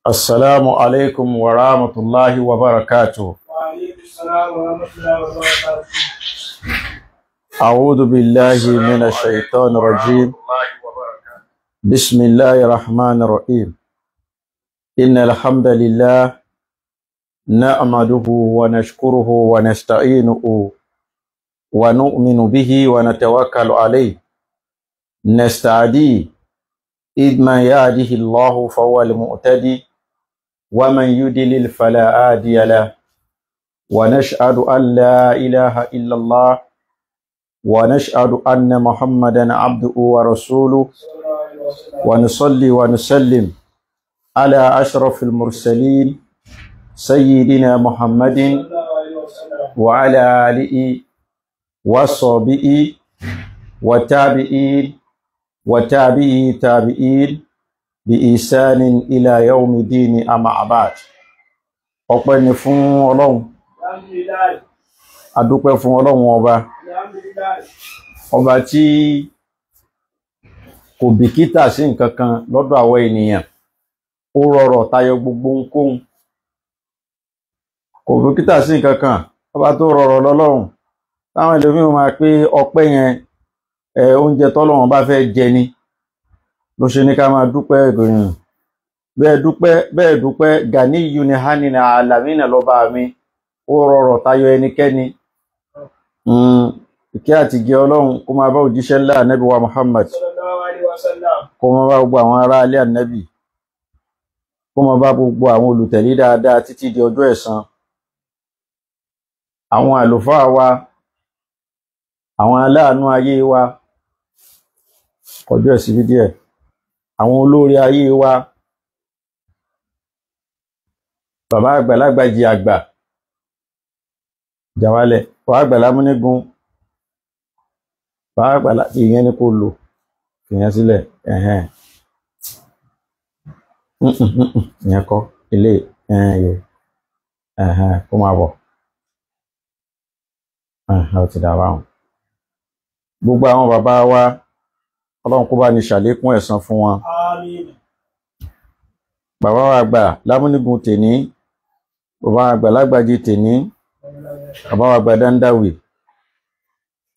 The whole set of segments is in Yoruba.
السلام عليكم ورحمة الله وبركاته. وعليكم السلام ورحمة الله وبركاته. أعوذ بالله من الشيطان الرجيم. بسم الله الرحمن الرحيم. إن الحمد لله نحمده ونشكره ونستعينه ونؤمن به ونتوكل عليه نستهديه إذ من يهده الله فهو المهتدي ومن يضلل فلا هادي له ونشهد أن لا إله إلا الله ونشهد أن محمدا عبده ورسوله ونصلي ونسلم على أشرف المرسلين سيدنا محمد وعلى آله وصحبه وتابعين تابعين بإحسان إلى يوم الدين أما بعد. ọpẹ́ ni fún Ọlọ́run, adúpẹ́ fún Ọlọ́run ọba tí kò bìkítà sí nǹkan kan lọ́dọ̀ àwọn ènìyàn, ó rọrọ̀ tayọ gbogbo ohunkóhun, kò bìkítà sí nǹkan kan, ọba tó rọrọ̀ lọ́lọ́run. Táwọn ẹlòmíràn máa pé ọpẹ́ yẹn oúnjẹ tọ́lọ́run bá fẹ́ jẹ ni ló ṣe ní ká máa dúpẹ́ ìgbìyànjú. bẹ́ẹ̀ dúpẹ́ gani yuni hanina alamina lọ́ba mi, ó rọrọ̀ tayọ ẹnikẹ́ni. Ìkẹ́ àti gẹ́ Ọlọ́run kó máa bá òjíṣẹ́ ńlá ànábì wa Muhammad, kó máa bá gbogbo àwọn ará ilé ànábì, kó máa bá gbogbo àwọn olùtẹ̀lé dáadáa títí di ọjọ́ ẹ̀san. Àwọn àlùfáà wa, àwọn aláàánú ayé wa, kọjú ẹ̀sí díẹ̀, àwọn olórí ayé wa, bàbá àgbàlagbà jí àgbà jàwálẹ̀, bàbá àgbàlá múnígun, bàbá àgbàlá ìyẹn ni kò lò ìyẹn sílẹ̀, ìyẹn kọ́ ilé kó máa bọ̀, ó ti dà wáhùn. Gbogbo àwọn bàbá wa, Ọlọ́run kó bá ní ṣàlékún ẹ̀san fún wọn. Àmín. Bàbá wa àgbà lámúnigun tèní, bàbá àgbà lágbàjì tèní, bàbá wa àgbà dáńdáwì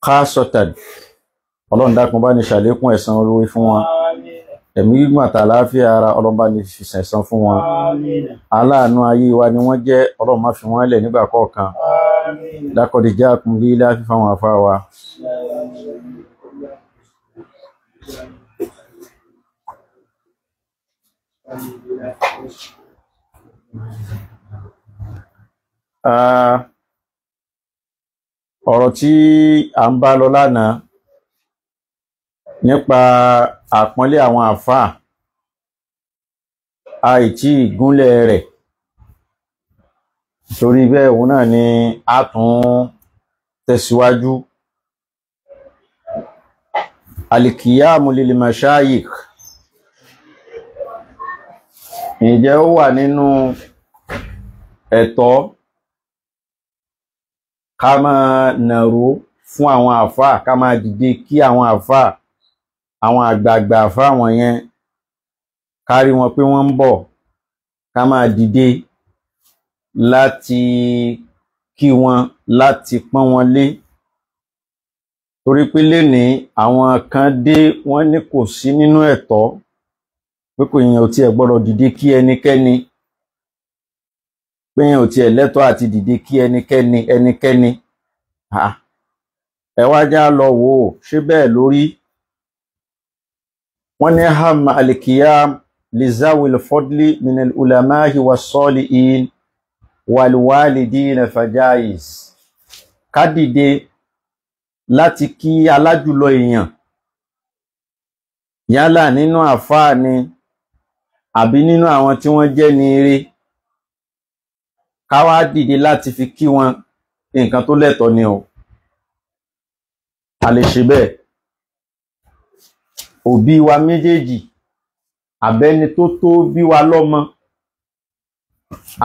káàsọ̀tàn, Ọlọ́run dákun bá ní ṣàlékún ẹ̀san olórí fún wọn. Ẹ̀mí gígùn àtàlàáfíà ara, Ọlọ́run bá ní ṣẹ̀san fún wọn. Aláàánú ayé wa ni wọ́n jẹ́, Ọlọ́run má fi wọ́n lẹ̀ nígbà kọ̀ọ̀kan. Laqad ja'akum lílàfí fáwọn àfá wa. Ọ̀rọ̀ tí a ń bá lọ lánàá nípa àpọ́nlé àwọn àfáà, àìtí ìgúnlẹ̀ rẹ̀, torí bẹ́ẹ̀ òun náà ni a tún tẹ̀síwájú. Al-qiyamu lil mashayikh, ǹjẹ́ ó wà nínú ẹ̀tọ́ ká máa nàró fún àwọn àfáà, ká máa dìde kí àwọn àfáà, àwọn àgbààgbà àfáà wọ̀nyẹn, kárí wọn pé wọ́n ń bọ̀, ká máa dìde láti kí wọn, láti pọ́n wọn lé? Torí pé lénìí àwọn kan dé, wọ́n ní kò sí nínú ẹ̀tọ́ pé kò yẹn ò tiẹ̀ gbọ́dọ̀ dìde kí ẹnikẹ́ni, pé yẹn ò tiẹ̀ lẹ́tọ̀ọ́ àti dìde kí ẹnikẹ́ni. Ẹ wá já lọ wò ó, ṣé bẹ́ẹ̀ lórí? Wọ́n ní ham al-qiyam li zawil fadli min al-ulamahi was-salihin wal-walidin fajaiz. Ká dìde láti kí alájùlọ èèyàn, yálà nínú àfáà ni àbí nínú àwọn tí wọ́n jẹ́ ní ire, ká wá dìde láti fi kí wọn, nǹkan tó lẹ́tọ̀ọ́ ni o. A lè ṣe bẹ́ẹ̀. Òbí wa méjèèjì, àbẹ́ni tó tó bí wa lọ́mọ,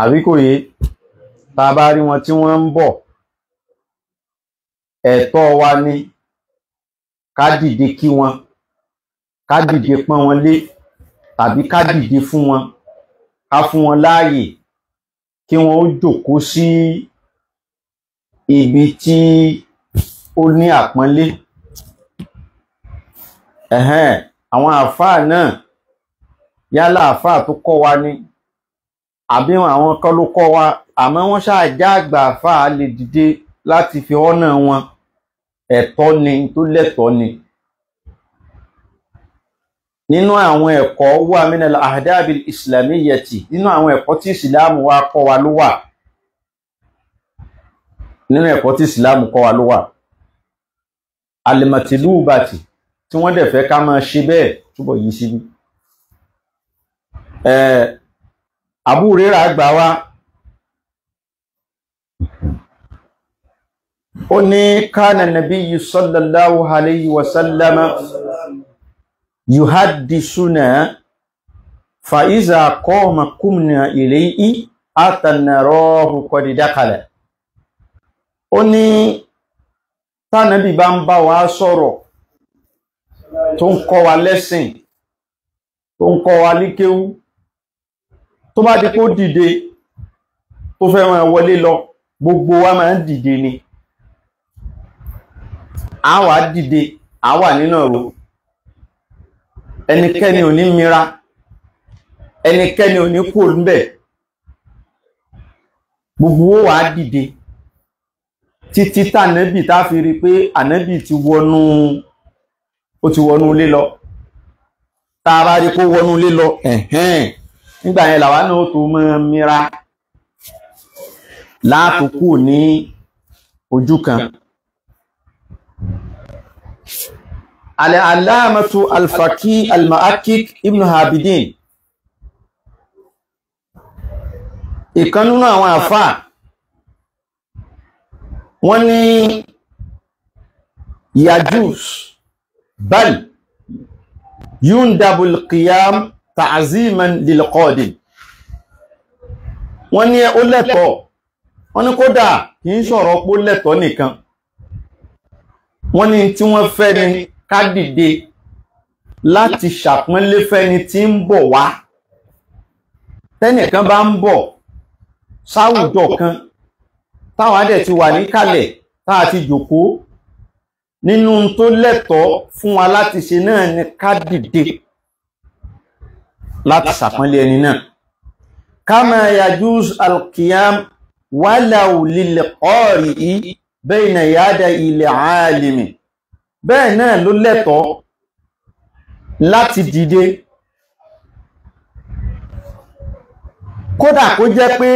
àbí kò yé, tá a bá rí wọn tí wọ́n ń bọ̀, ẹ̀tọ́ wa ni ká dìde kí wọn, ká dìde pọ́n wọn lé, tàbí ká dìde fún wọn ká fún wọn láàyè kí wọ́n ó jókòó sí ibi tí ó ní àpọ́nlé. Àwọn àfáà náà yálà àfáà tó kọ́ wa ní àbí àwọn kan ló kọ́ wa, àmọ́ wọ́n ṣáà já àgbà àfáà lè dìde láti fi ọ́nà wọn. Ẹ̀tọ́ ni tó lẹ́tọ̀ọ́ ni. Nínú àwọn ẹ̀kọ́ wà minal ahdabil islamiyyati, nínú àwọn ẹ̀kọ́ tí ìsìláàmù wa kọ́ wa ló wà. Nínú ẹ̀kọ́ tí ìsìláàmù kọ́ wa ló wà. Al-matlubati, tí wọ́n dẹ̀ fẹ́ ká máa ṣe bẹ́ẹ̀ túbọ̀ yìí síbí. Abu Hurairah gbà wá, ó ní kana nabiyyu sallallahu alayhi wa sallama yuhaddisuna fa iza qama kumna ilayhi atanarahu qad dakala. Ó ní tánàbí bá ń bá wa sọ̀rọ̀ tó ń kọ́ wa lẹ́sìn, tó ń kọ́ wa ní kéwú, tó bá di kó dìde tó fẹ́ máa wọlé lọ, gbogbo wa máa ń dìde ni. A wà dìde, a wà nínú ọ̀rọ̀. Ẹnikẹ́ni ò ní mira, ẹnikẹ́ni ò ní kú ńbẹ̀. Gbogbo wa dìde títí tànábì tá fi rí pé ànábì ti wọnú ilé lọ. Tá a bá rí kó wọnú ilé lọ, nígbà yẹn làwa náà tó mọ́ mira látòkù ní ojú kan. Al-allamatu al-faqih al-muhakkik Ibn Abidin, ìkan nínú àwọn àfáà, wọ́n ní yajuz bal yundabul qiyam ta'ziman lil qadim. Wọ́n ní ó lẹ́tọ̀ọ́, wọ́n ní kódà kì í sọ̀rọ̀ pé ó lẹ́tọ̀ọ́ nìkan. Wọ́n ní tí wọ́n fẹ́ ni ká dìde láti ṣàpọ́nlé fẹ́ni tí ń bọ̀ wá. Tẹ́nìkan bá ń bọ̀ sáwùjọ kan táwa dẹ̀ ti wà níkàlẹ̀ táà ti jókòó, nínú tó lẹ́tọ̀ọ́ fún wa láti ṣe náà ni ká dìde láti ṣàpọ́nlé ẹni náà. Kama yajuz al-qiyam walaw lil qari'i bayna yaday al-alimi. Bẹ́ẹ̀ náà ló lẹ́tọ̀ọ́ láti dìde kódà kó jẹ́ pé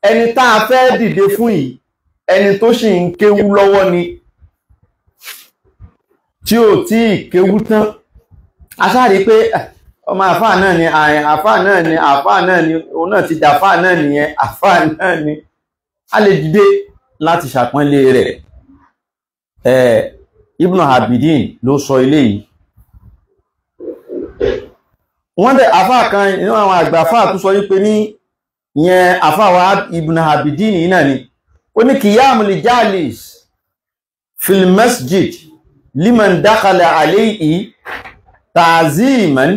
ẹni tá a fẹ́ dìde fún yìí ẹni tó sì ń kéwú lọ́wọ́ ni, tí ò tí kéwú tán. A sáàrí pé ọmọ àfáà náà ni, àfáà náà ni òun náà ti dàfáà náà nìyẹn, àfáà náà ni. A lè dìde láti ṣàpọ́nlé rẹ̀. Ibn Abidin ló sọ ilé yìí. Wọ́n dẹ̀ àfáà kan nínú àwọn àgbà àfáà tó sọ wípé ní ìyẹn àfáà wa Ibn Abidin yìí náà ni, ó ní qiyamu li jalis fil masjid liman dakhala alayhi ta'ziman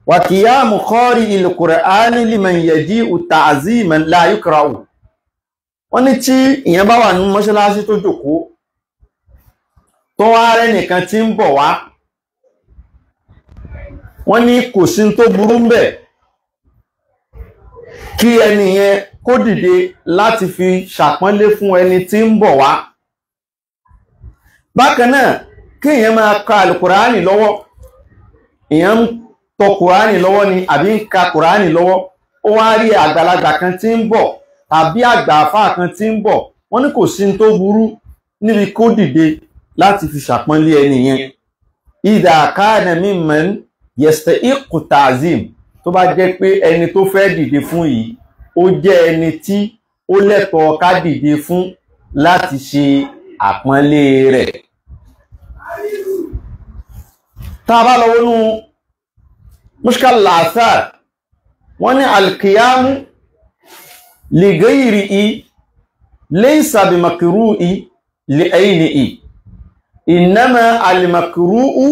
wa qiyamu qari'il Qur'ani liman yaji'u ta'ziman la yukra'u. Wọ́n ní tí ìyẹn bá wà ní mọ́ṣáláṣí tó jókòó tó wá rẹ́ nìkan tí ń bọ̀ wá, wọ́n ní kò sí tó burú ńbẹ̀ kí ẹni yẹn kó dìde láti fi ṣàpọ́nlé fún ẹni tí ń bọ̀ wá. Bákan náà kí èèyàn máa ka alùkùránì lọ́wọ́, èèyàn ń tọ kùránì lọ́wọ́ ni àbí ń ka kùránì lọ́wọ́, ó wá rí àgbàlagbà kan tí ń bọ̀ tàbí àgbà àfáà kan tí ń bọ̀, wọ́n ní kò sí tó burú níbi kó dìde láti fi ṣàpọ́nlé ẹni yẹn. Idha kana mimman yastahiqqu ta'zim, tó bá jẹ́ pé ẹni tó fẹ́ dìde fún yìí ó jẹ́ ẹni tí ó lẹ́tọ̀ọ́ ká dìde fún láti ṣe àpọ́nlé rẹ̀. Tá bá lọ wọnú Mushkal al-Athar, wọ́n ní al-qiyamu li ghayrihi laysa bi makruhi li aynihi, innama al-makruhu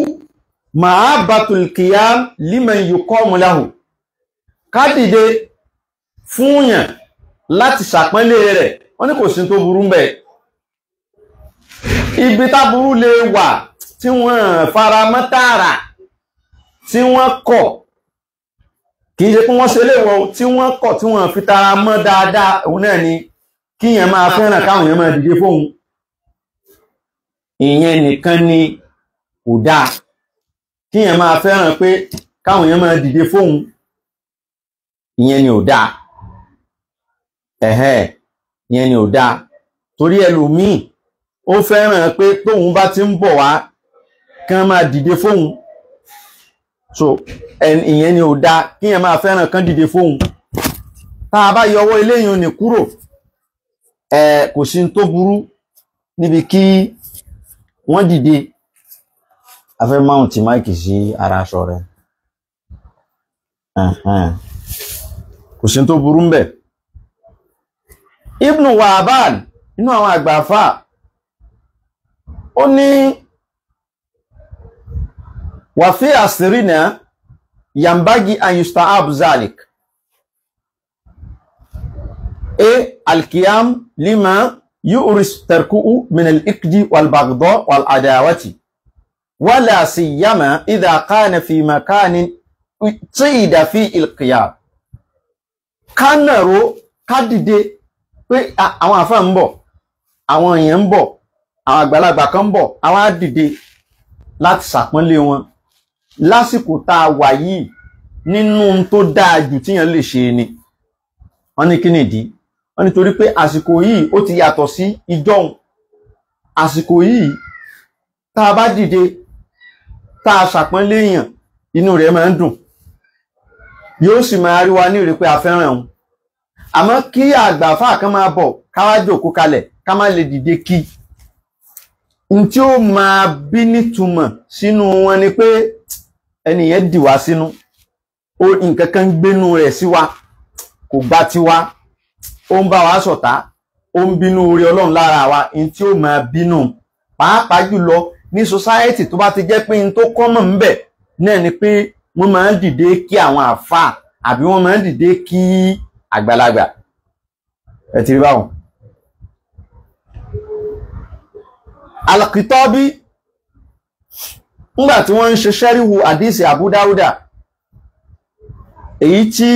ma'abatul qiyam liman yuqamu lahu. ká dìde fún yàn láti ṣàpọ́nlé rẹ̀ wọ́n ní kò sí tó burú ńbẹ̀. Ibi tá burú lè wà tí wọ́n fara mọ́ tààrà tí wọ́n kọ̀ kì í ṣe pé wọ́n ṣe léèwọ̀ tí wọ́n kọ̀ tí wọ́n fi tara mọ́ dáadáa òun náà ni kíyàn máa fẹ́ràn káwọn èèyàn máa dìde fóun. Ìyẹn nìkan ni kò dáa. Kíyàn máa fẹ́ràn pé káwọn èèyàn máa dìde fóun, ìyẹn ni ò dáa. Ìyẹn ni ò dáa. Torí ẹlòmíì ó fẹ́ràn pé tóun bá ti ń bọ̀ wá kán máa dìde fóun. So ìyẹn ni ò dáa kíyàn máa fẹ́ràn kán dìde fóun. Tá a bá yọwọ́ eléyìí ní kúrò, kò sí tó burú níbi kí wọ́n dìde. A fẹ́ máùntì máìkì sí ara aṣọ rẹ̀. Kò sí tó burú ńbẹ̀. Ibn Wahban inú àwọn àgbàfà ó ní wa fi asrina yambagi an yusta'ab zalik al-qiyam lima yu'ris tarku'u min al-ikdi wal-baghdha wal-adawati wala siyama idha kana fi makanin tsida fi al-qiyam. Kánàró ká dìde pé àwọn àfáà ń bọ̀, àwọn èèyàn ń bọ̀, àwọn àgbàlagbà kan ń bọ̀, àwọn á dìde láti ṣàpọ́nlé wọn lásìkò tá a wà yìí nínú tó dáa jù tíyàn lè ṣe ni. Wọ́n ní kí nìdí? Wọ́n ní torí pé àsìkò yìí ó ti yàtọ̀ sí ìjọ́un. Àsìkò yìí tá a bá dìde tá a ṣàpọ́nlé èèyàn inú rẹ̀ máa ń dùn, yóò sì máa rí wa ní ìrí pé a fẹ́ràn òun. Àmọ́ kí àgbàfà kan máa bọ̀ ká wá jókòó kalẹ̀ ká má lè dìde kí n tí ó máa bí nítumọ̀ sínú wọn ni pé ẹni yẹn dì wá sínú, nǹkan kan gbénú rẹ̀ sí wa, kò gbà tiwa, ó ń bá wa ṣọ̀tá, ó ń bínú orí Ọlọ́run lára wa. In tí ó máa bínú pàápàá jùlọ ní society tó bá ti jẹ́ pé in tó common ń bẹ̀ náà ni pé wọ́n máa ń dìde kí àwọn àfáà àbí wọ́n máa ń dìde kí àgbàlagbà. Ẹ ti rí báwọn. Al-Qitabi ńgbà tí wọ́n ń ṣe ṣẹ́ríhù àdísì Abu Dawuda èyí tí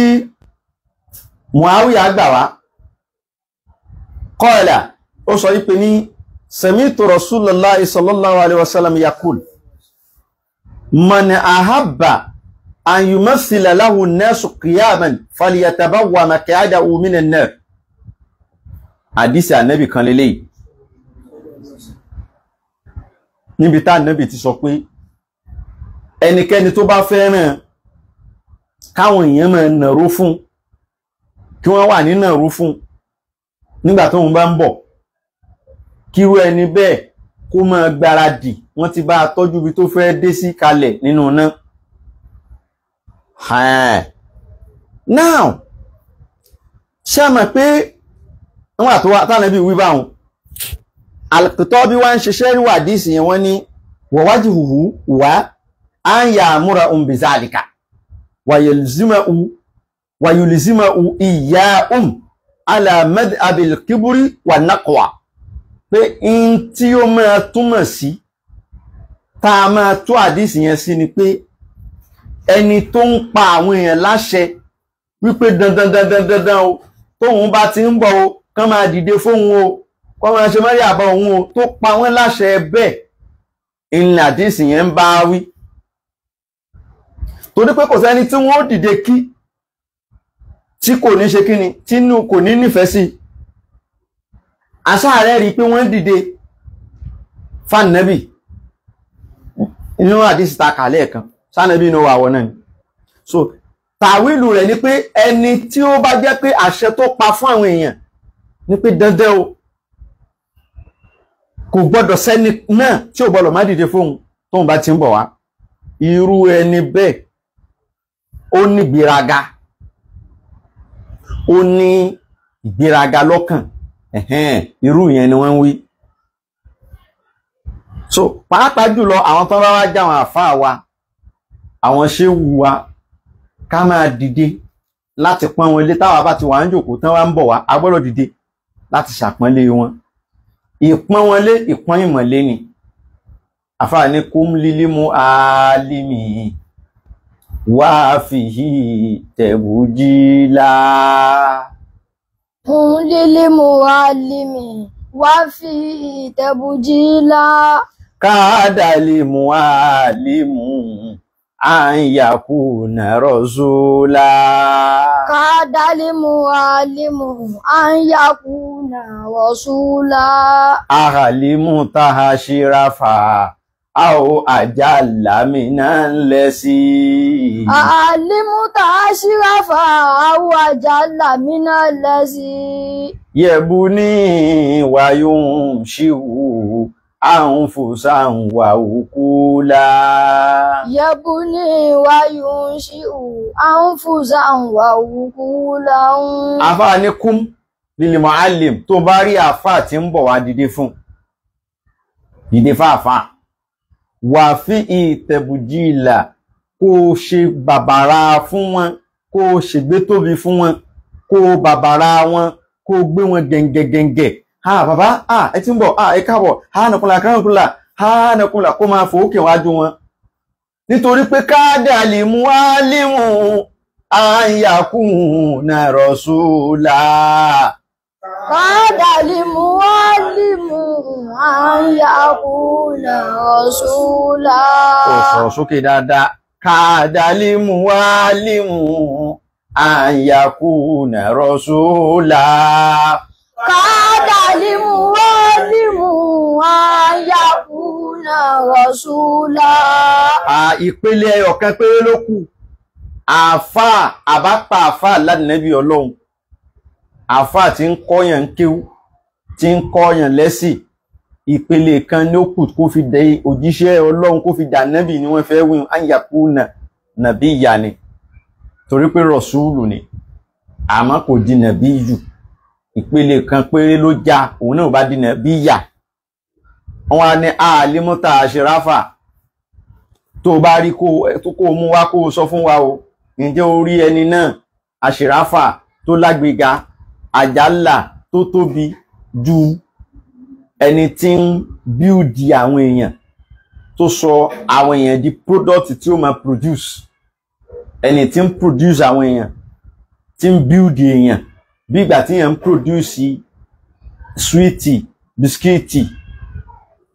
Muawiya gbà wá, qala ó sọ wípé ní sami'tu Rasulullahi sallallahu alaihi wasallam yaqul man ahabba an yumathila lahu an-nasu qiyaman falyatabawwa maq'adahu minan nar. Àdísì Ànábì kan lélẹ́yìí níbi tá Ànábì ti sọ pé ẹnikẹ́ni tó bá fẹ́ràn káwọn èèyàn máa nàró fún, kí wọ́n wà ní nàró fún nígbà tó ń bá ń bọ̀, kírú ẹni bẹ́ẹ̀ kó máa gbáradì, wọ́n ti bá a tọ́jú bí tó fẹ́ dé sí kalẹ̀ nínú náà. Now ṣé a mọ̀ pé wọ́n àtọwà tánàbí wí báwọn Al-Qitabi wá ń ṣiṣẹ́ rí wàdísì yẹn wọ́n ní wa wajhuhu wa an ya'murahum bizalika wa yulzimahu iyyahum ala madhhabil kibri wa naqwa. Pé in tí ó máa túmọ̀ sí tá a máa tó àdísì yẹn sí ni pé ẹni tó ń pa àwọn èèyàn láṣẹ wípé dandan o tóun bá ti ń bọ̀ o kán máa dìde fóun o kán máa ṣe mọ́rí àbá òun o, tó pa wọ́n láṣẹ bẹ́ẹ̀ ìrìn àdísì yẹn ń bá wí. Torí pé kò sẹ́ni tí wọ́n ó dìde kí tí kò ní ṣe kíni tí kò ní nífẹ̀ẹ́ sí. Àṣà rẹ̀ rí pé wọ́n dìde fánàbì inú àdísì ta kàlẹ̀ kan sánàbì inú àwọ̀ náà ni. So tàwílù rẹ̀ ni pé ẹni tí ó bá jẹ́ pé àṣẹ tó pa fún àwọn èèyàn ni pé dandan o kò gbọ́dọ̀ sẹ́ni náà tí ò gbọ́dọ̀ má dìde fóun tóun bá ti ń bọ̀ wá. Irú ẹni bẹ́ẹ̀ ó ní ìgbéraga, ó ní ìgbéraga lọ́kàn. Irú yẹn ni wọ́n ń wí. So pàápàá jùlọ àwọn tó bá wá já àwọn àfáà wa, àwọn ṣéwù wa, ká máa dìde láti pọ́n wọn lé. Táwa bá ti wà ń jòkó tán wá ń bọ̀ wá, a gbọ́dọ̀ dìde láti ṣàpọ́nlé wọn. Ìpọ́n wọn lé, ìpọ́n ìmọ̀lé ni. Àfáà ní kum lílí mu alimi wá fìhí tẹ̀bùjílá. Kum lílí mu alimi wá fìhí tẹ̀bùjílá. Kádàlí mu alimu an yakuna rasula. Kádàlí mu alimu an yakuna rasula. Ahalimu tahashirafa aw ajalla minan lesi. Ahalimu tahashirafa aw ajalla minan lesi. Yebuni wa yumshihu anfusan wa ukula. Yebuni wa yunshi'u anfusan wa ukula. Àfáà ní kum lil muallim, tó bá rí àfáà tí ń bọ̀ wá dìde fún. Dìde fáfáà. Wà fi ìtẹ̀bùjìlà, kó ṣe bàbàrà fún wọn, kó ṣe gbé tóbi fún wọn, kó bàbàrà wọn, kó gbé wọn gẹ̀ǹgẹ̀gẹ̀ǹgẹ̀. Ha bàbá, ẹ ti ń bọ̀, ẹ káàbọ̀, ha nàkúnlà, kó máa fòókè wájú wọn. Nítorí pé kádàlí muallimu an yakuna rasula. Kádàlí muallimu an yakuna rasula. Ó sọ̀rọ̀ sókè dáadáa. Kádàlí muallimu an yakuna rasula. Kádàlí muallimu an yakuna rasula. Ìpele ẹyọ̀kan péré ló kù. Àfáà àbápa àfáà lánàbí Ọlọ́run. Àfáà tí ń kọ́yàn kéwú, tí ń kọ́yàn lẹ́sìn. Ìpele kan ní ó kù kó fi dé òjíṣẹ́ Ọlọ́run, kó fi dà nábì ni wọ́n fẹ́ wí an yakuna nabiyya ni. Torí pé rọ̀súùlù ni. Àmọ́ kò di nàbíyù. Ìpele kan péré ló já, òun náà bá di nabiyya. Wọ́n á ní alimu tahashirafa. Tó bá rí kó mú wá kó sọ fún wa o. Ǹjẹ́ o rí ẹni náà àṣìráfà tó lágbèga, àjálà tó tóbi ju ẹni tí ń bíúdì àwọn èèyàn, tó sọ àwọn èèyàn di product tí ó máa produce. Ẹni tí ń produce àwọn èèyàn, tí ń bíúdì èèyàn, bí ìgbà tí èèyàn ń produce sweetie, bisikíìtì,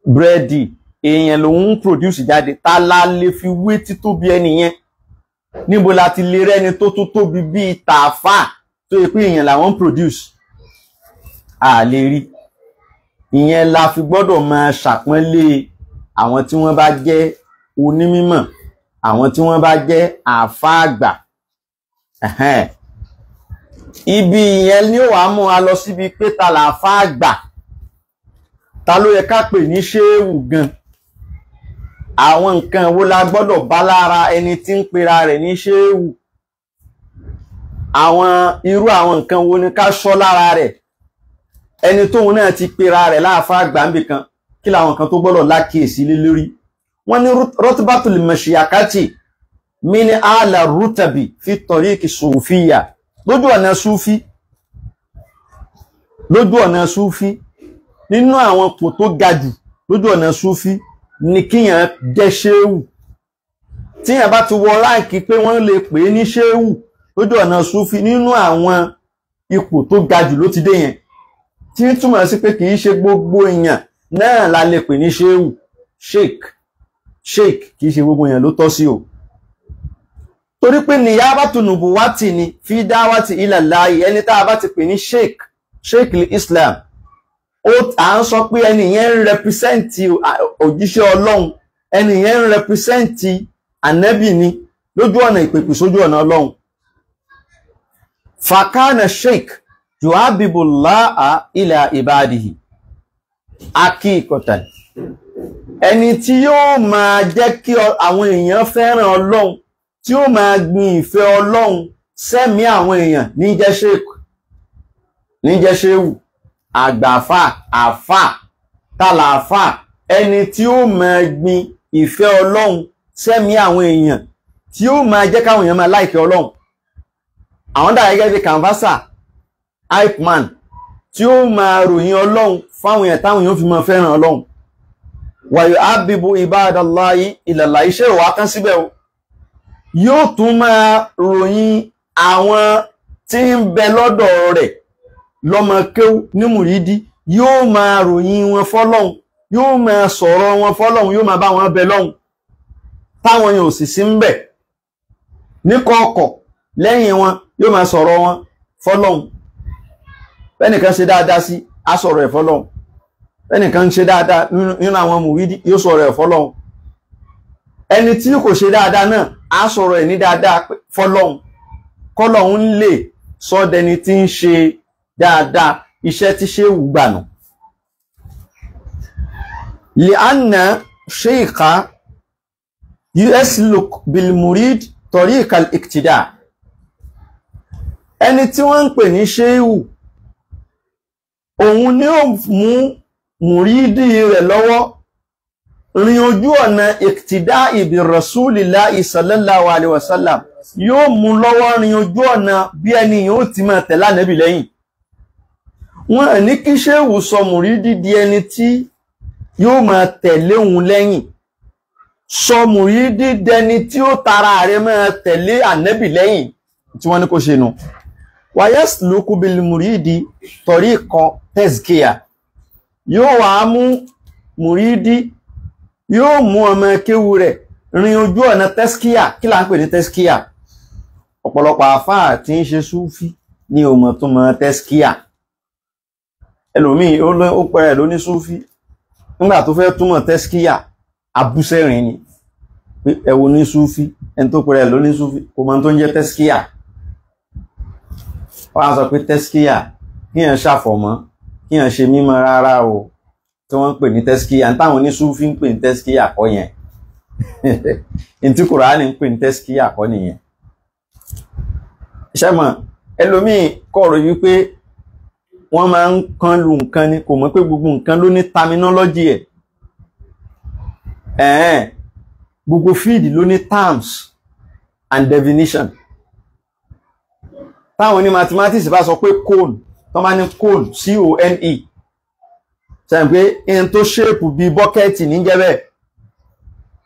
búrẹ́dì, èèyàn lòun ń produce jáde. Ta la lè fi wé títóbi ẹni yẹn? Níbo la ti lè rẹ́ni tó tó tóbi bíi tààfà tó yẹ pé èèyàn làwọn ń produce? A lè rí. Ìyẹn la fi gbọ́dọ̀ máa ṣàpọ́nlé àwọn tí wọ́n bá jẹ́ onímímọ̀, àwọn tí wọ́n bá jẹ́ àfáà àgbà. Ibi ìyẹn ni ó wá mú a lọ síbi pé ta làfáà àgbà. Ta ló yẹ ká pè ní ṣéèwù gan? Àwọn nǹkan wo la gbọ́dọ̀ bá lára ẹni tí ń pera rẹ̀ ní ṣéèwù? Irú àwọn nǹkan wo ni ká ṣọ́ lára rẹ̀? Ẹni tóun náà ti pera rẹ̀ láàfáà àgbà níbì kan, kí làwọn kan tó gbọ́dọ̀ lákìyèsí lé lórí? Wọ́n ní rotbatul mashiyakati min ala rutabi fi tariqi sufiya. Lójú ọ̀nà Súfí, nínú àwọn pò tó ga jù lójú ọ̀nà Súfí ni kíyàn jẹ́ ṣéwù. Tíyàn bá ti wọ ráǹkì pé wọ́n lè pè é ní ṣéwù lójú ọ̀nà Súfí, nínú àwọn ipò tó ga jù ló ti dé yẹn. Tí ń túmọ̀ sí pé kìí ṣe gbogbo èèyàn náà la lè pè ní ṣéwù. Sheikh kìí ṣe gbogbo èèyàn ló tọ́ sí o. Torí pé niyabatu nubuwati ni fi dawati ila Allahi. Ẹni tá a bá ti pè ní Sheikh Islam, à ń sọ pé ẹni yẹn ń rẹpísẹ́ǹtì òjíṣẹ́ Ọlọ́run, ẹni yẹn ń rẹpísẹ́ǹtì ànábì ni lójú ọ̀nà ìpèpè sójú ọ̀nà Ọlọ́run. Fakana sheikh yuhabibullaha ila ibadihi akíkọ̀tàn. Ẹni tí yóò máa jẹ́ kí àwọn èèyàn fẹ́ràn Ọlọ́run, tí ó máa gbin ìfẹ́ Ọlọ́run sẹ́mi àwọn èèyàn ní jẹ́ sheikh, ní jẹ́ ṣéwù. Àgbàfà, tàlàfà, ẹni tí ó máa gbin ìfẹ́ Ọlọ́run sẹ́mi àwọn èèyàn, tí ó máa jẹ́ káwọn èèyàn máa láìkẹ́ Ọlọ́run. àwọn dà gẹ́gẹ́ bí canvasser hype man tí ó máa ròyìn ọlọ́run fáwọn èèyàn táwọn èèyàn fi máa fẹ́ràn ọlọ́run wa yu'abbibu ibadallahi ilallah iṣẹ́ ìwà kan síbẹ̀ o yóò tún máa ròyìn àwọn tí ń bẹ lọ́dọ̀ rẹ̀ lọ́mọ kéwú ní mùrídí yóò máa ròyìn wọn fọ́lọ́hun yóò máa sọ̀rọ̀ wọn fọ́lọ́hun yóò máa bá wọn bẹ lọ́hun táwọn yóò sì sí ń bẹ̀ ní kọ̀ọ̀kọ̀ lẹ́yìn wọn yóò máa sọ̀rọ̀ wọn fọ́lọ́hun bẹ́nìkan ṣe dáadáa sí á sọ̀rọ̀ ẹ̀ fọ́lọ́hun bẹ́nìkan ṣe dáadáa nínú àwọn mùrídí yóò sọ̀rọ̀ ẹ̀ fọ́lọ́hun ẹni tí kò ṣe dáadáa náà á sọ̀rọ̀ ẹ̀ ní dáadáa fọ́lọ́hun kọ́lọ́hun lè sọ́dẹni tí ń ṣe dáadáa iṣẹ́ tí ṣe wù gbànà li'anna sheikha yusluk bil murid tariqa al-iqtida ẹni tí wọ́n ń pè ní ṣéhù òun ni ó mú mùrídì rẹ̀ lọ́wọ́ rin ojú ọ̀nà iqtida bi rasulillahi sallallahu alaihi wasallam yóò mú lọ́wọ́ rin ojú ọ̀nà bí ẹni yóò ti máa tẹ̀lé Ànábì lẹ́yìn wọ́n ní kí ṣéhù sọ mùrídì di ẹni tí yóò máa tẹ̀lé òun lẹ́yìn sọ mùrídì dẹni tí ó tara rẹ̀ máa tẹ̀lé Ànábì lẹ́yìn tí wọ́n ní kó ṣe nù wa yasluku bil mùrídì tariqa tazkiya yóò wá mú mùrídì yóò mú ọmọ kéwú rẹ̀ rin ojú ọ̀nà tazkiya kí là ń pè ní tazkiya ọ̀pọ̀lọpọ̀ àfáà tí ń ṣe súfí ní ọmọ tó mọ tazkiya ẹlòmíì ó pẹ̀rẹ̀ ló ní súfí nígbà tó fẹ́ túmọ̀ tazkiya abúsẹ́rin ni pé ẹwọ ní súfí ẹni tó pẹ̀rẹ̀ ló ní súfí kò mọ̀ tó ń jẹ́ tazkiya wọ́n á sọ pé tazkiya kíyàn ṣàfọ̀mọ́ kíyàn ṣe mímọ́ rárá o tí wọ́n ń pè ní tazkiya ní táwọn ní súfí ń pè ní tazkiya kọ́ yẹn ní tí Kùránì ń pè ní tazkiya kọ́ nìyẹn ṣẹ́mọ̀ ẹlòmíì kọ̀rọ̀ yìí pé wọ́n máa ń kan lu nǹkan ni kò mọ̀ pé gbogbo nǹkan ló ní terminology ẹ̀ gbogbo field ló ní terms and definition táwọn ní mathematics bá sọ pé cone tó máa ní cone C-O-N-E sẹ́yìn pé in tó ṣépù bí bọ́kẹ́ẹ̀tì ní jẹ́ bẹ́ẹ̀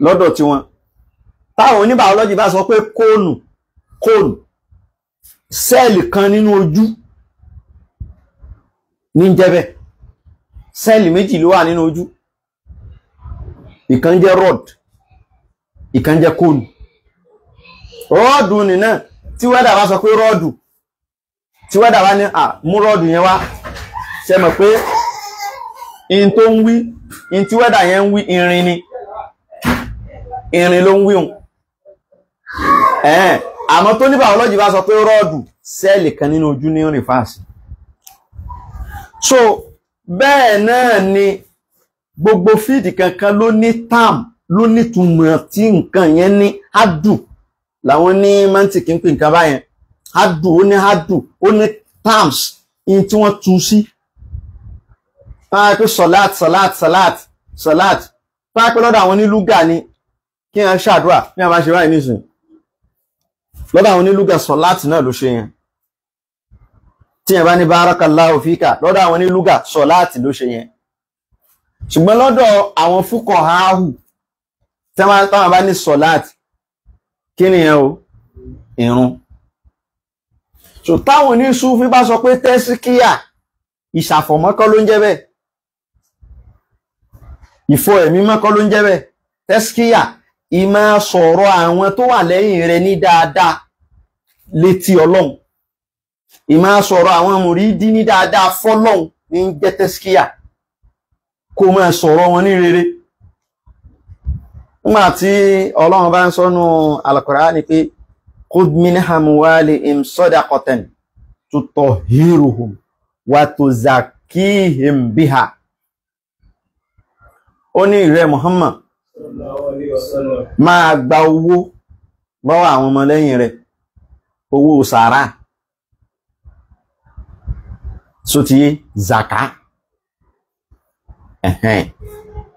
lọ́dọ̀ tiwọn táwọn ní biology bá sọ pé cone sẹ́ẹ̀lì kan nínú ojú ní jẹ́ bẹ́ẹ̀ sẹ́ẹ̀lì méjì ló wà nínú ojú ìkan jẹ́ rod ìkan jẹ́ cone rọ́ọ̀dù nìna tí wẹ́dà bá sọ pé rọ́ọ̀dù tí wẹ́dà bá ní mú rọ́ọ̀dù yẹn wá ṣe mọ̀ pé in tó ń wí in tí wẹ́dà yẹn ń wí irin ni irin ló ń wí hùn àmọ́ tó ní biology bá sọ pé rọ́ọ̀dù sẹ́ẹ̀lì kan nínú ojú ní rìfáàsì so bẹ́ẹ̀ náà ni gbogbo fíìdì kankan ló ní term ló ní túmọ̀ tí nǹkan yẹn ní hádù làwọn ní mantiki ń pè nǹkan báyẹn hádù ó ní terms in tí wọ́n tú sí pé salat pé lọ́dọ̀ àwọn onílúgà ni kí wọ́n ṣàdúrà ní àwọn ṣe báyìí nísìn lọ́dọ̀ àwọn onílúgà salat náà ló ṣe yẹn tí yẹn bá ní barakallahu fika lọ́dọ̀ àwọn onílúgà salat ló ṣe yẹn ṣùgbọ́n lọ́dọ̀ àwọn fuqahahu tí wọ́n bá ní salat kí ni yẹn o ìrun so táwọn ní Súfí bá sọ pé tẹ́síkíyà ìṣàfọ̀mọ́kọ́ ló ń jẹ́ bẹ́ẹ̀ ìfọ ẹ̀mí mọ́kọ́ ló ń jẹ́ bẹ́ẹ̀ tẹ́síkíyà ìmá sọ̀rọ̀ àwọn tó wà lẹ́yìn rẹ̀ ní dáadáa létí Ọlọ́run ìmá sọ̀rọ̀ àwọn mùrídí ní dáadáa fọ́lọ́run ní jẹ́ tẹ́síkíyà kó máa sọ̀rọ̀ wọn ní rere nígbà tí Ọlọ́run bá ń sọ́nù Al-Qur'ani pé khudh min amwalihim sadaqatan tutahhiruhum wa tuzakkihim biha ó ní ìrẹ́ Muhammad máa gba owó lọ́wọ́ àwọn ọmọlẹ́yìn rẹ̀ owó sàárà sótíyé zaka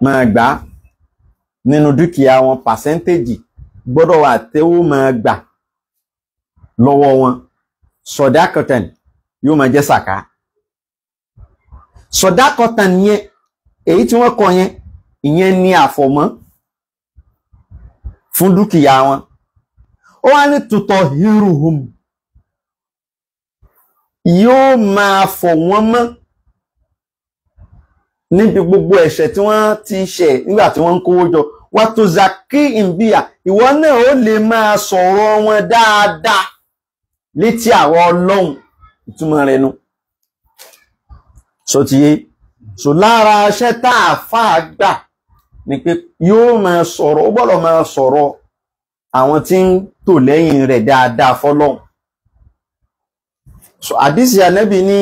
máa gbà nínú dúkìá wọn pàṣẹ́ntéjì gbọ́dọ̀ wà tẹ́wó máa gbà lọ́wọ́ wọn sọdákọtàn yóò máa jẹ́ sàká. Sọdákọtàn yẹn èyí tí wọ́n kọ yẹn ìyẹn ni àfọ̀mọ́ fún dúkìá wọn. Ó wá ní tutahhiruhum, yóò máa fọ̀ wọ́n mọ́ níbi gbogbo ẹ̀ṣẹ̀ tí wọ́n ti ṣẹ̀ nígbà tí wọ́n ń kówó jọ. Wa tuzakkihim biha, ìwọ náà ó lè máa sọ̀rọ̀ wọn dáadáa létí àwọn Ọlọ́run. Ìtumọ̀ rẹ̀ nu. So ti yé. So lára iṣẹ́ tá àfáà gbà ni pé yóò máa sọ̀rọ̀, ó gbọ́dọ̀ máa sọ̀rọ̀ àwọn tí ń tò lẹ́yìn rẹ̀ dáadáa fọ́lọ́run. So àdísì Ànábì ní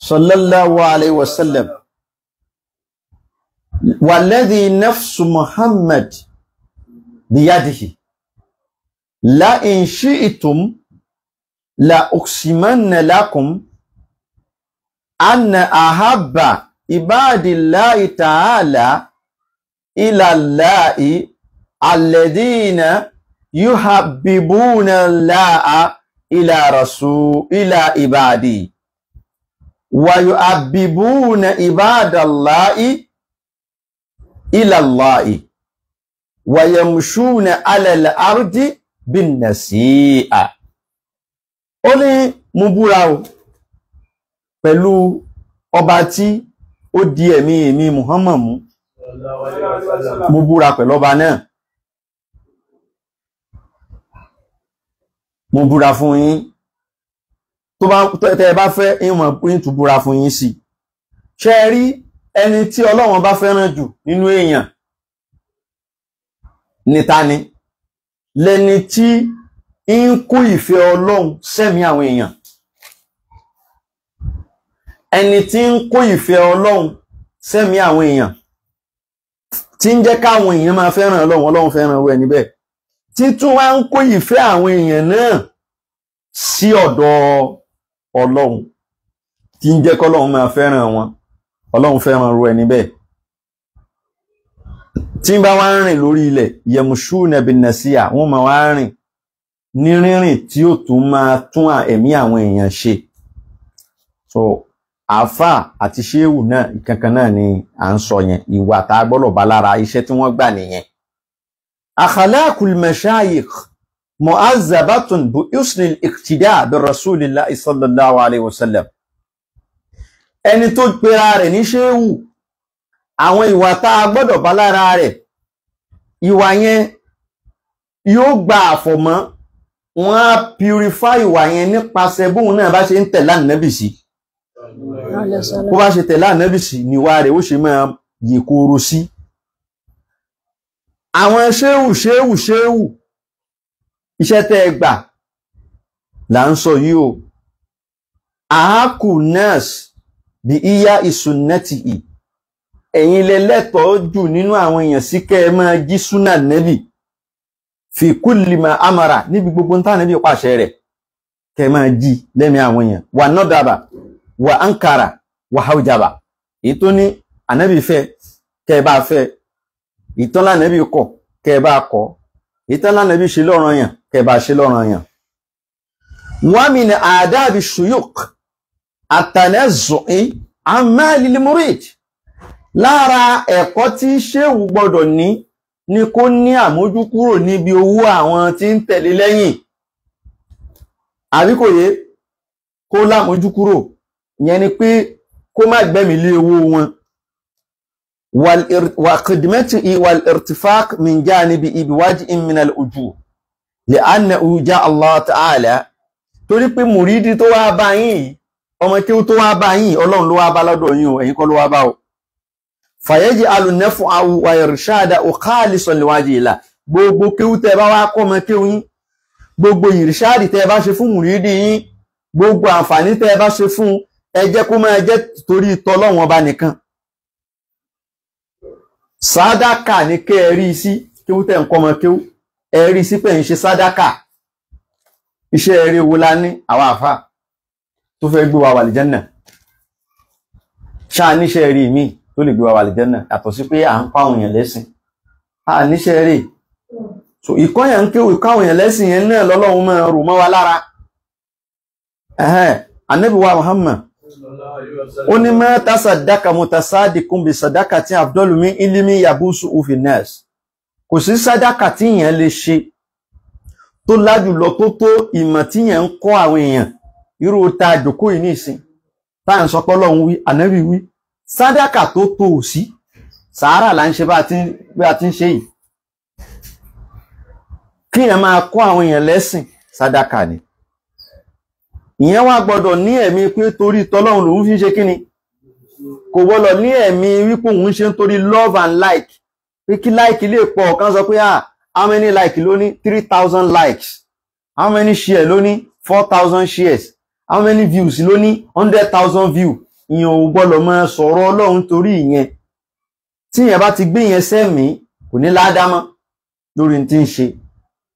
sallallahu alayhi wa sallam, walladhi nafsu Muhammad biyadihi la in shi'tum la uqsimanna lakum anna ahabba ibadillahi ta'ala ila Allahi alladhina yuhabbibuna Allaha ila ibadi wa yuhabbibuna ibadallahi ila Allahi wa yamshuna ala al-ardi bin nasi'a. Ó ní mo búra o pẹ̀lú ọba tí ó di ẹ̀mí Muhammad mú, mo búra pẹ̀lú ọba náà, mo búra fún yín, tó bá tẹ́ bá fẹ́ ìmọ̀ pín tó búra fún yín sí. Ṣé rí ẹni tí Ọlọ́run bá fẹ́ràn jù nínú èèyàn níta ni lẹni tí ń kó ìfẹ́ Ọlọ́run sẹ́mi àwọn èèyàn. Ẹni tí ń kó ìfẹ́ Ọlọ́run sẹ́mi àwọn èèyàn, tí ń jẹ́ káwọn èèyàn máa fẹ́ràn Ọlọ́run, Ọlọ́run fẹ́ràn irú ẹni bẹ́ẹ̀. Tí tún wá ń kó ìfẹ́ àwọn èèyàn náà sí ọ̀dọ̀ Ọlọ́run, tí ń jẹ́ kọ́lọ́run máa fẹ́ràn wọn, Ọlọ́run fẹ́ràn irú ẹni bẹ́ẹ̀. Tí ń bá wá ń rìn lórí ilẹ̀, yamshuna bin nasi'a, wọ́n máa wá rìn ní rírìn tí ó tún máa tún ẹ̀mí àwọn èèyàn ṣe. So àfà àti ṣéwù náà ìkankan náà ni à ń sọ yẹn, ìwà tá a gbọ́dọ̀ bá lára iṣẹ́ tí wọ́n gbà nìyẹn. Akhlaqul mashayikh mu'azzabatun bi husnil iqtida' bi rasulillahi sallallahu alayhi wa sallam. Ẹni tó pera rẹ̀ ní ṣéwù, àwọn ìwà tá a gbọ́dọ̀ bá lára rẹ̀, ìwà yẹn yóò gba àfọ̀mọ́, wọ́n á purify ìwà yẹn nípasẹ̀ bóun náà bá ṣe ń tẹ̀lé Ànábì sí. Bó bá ṣe tẹ̀lé Ànábì sí níwà rẹ̀ ó ṣe máa yè kóró sí. Àwọn ṣéwù iṣẹ́ tẹ́ ẹ gbà là ń sọ yìí o. Àákù nurse bí iya ìsúnnẹ́tì ì, ẹ̀yin lẹ́lẹ́tọ̀ọ́ jù nínú àwọn èèyàn sí kẹ́ ẹ máa jí súnà Nábì fi kulli ma amara, níbi gbogbo ń tà Nábì pàṣẹ rẹ̀ kẹ́ ẹ máa jí lẹ́mí àwọn èèyàn. Wà nọ́dàbà wà ankara wà haujaba, èyí tó ní Ànábì fẹ́ kẹ́ ẹ bá fẹ́, ìtọ́lá Ànábì kọ̀ kẹ́ ẹ bá kọ̀, ìtọ́lá Ànábì ṣe lọ́ranyàn kẹ́ ẹ bá ṣe lọ́ranyàn. Wa min adabi shuyukh at-tanazzu'i an malil murid, lára ẹ̀kọ́ tí ṣéwù gbọ́dọ̀ ní kó ní àmójúkúrò níbi owó àwọn tí ń tẹ̀lé lẹ́yìn. Àbí kò yé, kó lámójúkúrò, ìyẹn ni pé kó má gbẹ́mí lé owó wọn. Wa khidmatihi wal irtifaq min janibihi bi wajhin min al-ujuh li'annahu ja'a Allah ta'ala, torí pé mùrídí tó wá bá yín, ọmọ kí ó tó wá bá yín, Ọlọ́run ló wá bá lọ́dọ̀ yín o, ẹ̀yin kọ́ ló wá bá o. Fayaj'alu naf'ahu wa irshadahu khalisan liwajhillah, gbogbo kéwú tẹ́ bá wá kọ́ ọmọ kéwú yín, gbogbo ìrìṣàdì tẹ́ bá ṣe fún mùrídí yín, gbogbo àǹfààní tẹ́ bá ṣe fún, ẹ jẹ́ kó máa jẹ́ torí t'Ọlọ́run ọba nìkan. Sàdákà ní kẹ́ ẹ rí sí kéwú tẹ́ ń kọ́ ọmọ kéwú, ẹ rí sí pé ń ṣe sàdákà. Iṣẹ́ eré wo la ní àwọn àfà tó fẹ́ gbé wa wà lìjẹ́nà? Ṣáà níṣẹ́ rí mi tó lè gbé wa wà lìjẹ́nà yàtọ̀ sí pé à ń pa àwọn èèyàn lẹ́sìn? A níṣẹ́ rí. So ìkọ́yàn ń kéwù ìkọ́ àwọn èèyàn lẹ́sìn yẹn náà lọ́lọ́run máa rò mọ́ wa lára. Ànábì wa Muhammad ó ní ma tasaddaqa mutasaddiqun bi sadaqatin afdalu min ilmi yabusu fi nas. Kò sí sàdákà tí èèyàn lè ṣe tó lájú lọ tó ìmọ̀ tí èèyàn ń kọ́ àwọn èèyàn irú ta jókòó yìí nísìn tá ń sọ pé Ọlọ́run wí Ànábì wí sàdákà tó sí sàárà là ń ṣe bá a ti ń ṣe yìí kí èèyàn máa kọ́ àwọn èèyàn lẹ́sìn sàdákà ni. Ìyẹn wá gbọ́dọ̀ ní ẹ̀mí pé torí tọ́lọ́run lòun fi ń ṣe kíni kò gbọ́dọ̀ ní ẹ̀mí wípé òun ṣe ń torí love and like pé kí like lè pọ̀ kan sọ pé how many like ló ní 3000 likes, how many share ló ní 4000 shares, how many views ló ní 100,000 view. Ìyẹn ò gbọ́dọ̀ máa sọ̀rọ̀ Ọlọ́run torí ìyẹn. Tí ìyẹn bá ti gbé yẹn sẹ́mi kò ní ládámọ́ lórí tí ń ṣe.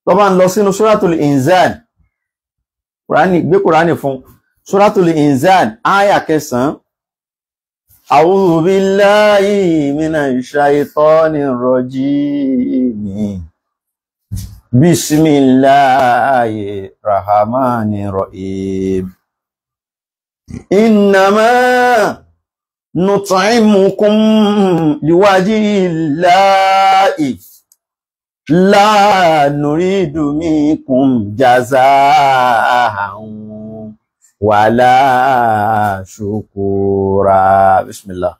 Tó bá ń lọ sínú Suratul Inzal gbé Kùránì fún Suratul Inzal áyà 9. A'udhu billahi minash shaitonir rajim. Bismillahir rahmanir rahim. Innama nut'imukum liwajhillahi la nuridu minkum jazaan wala shukura. Bismillah.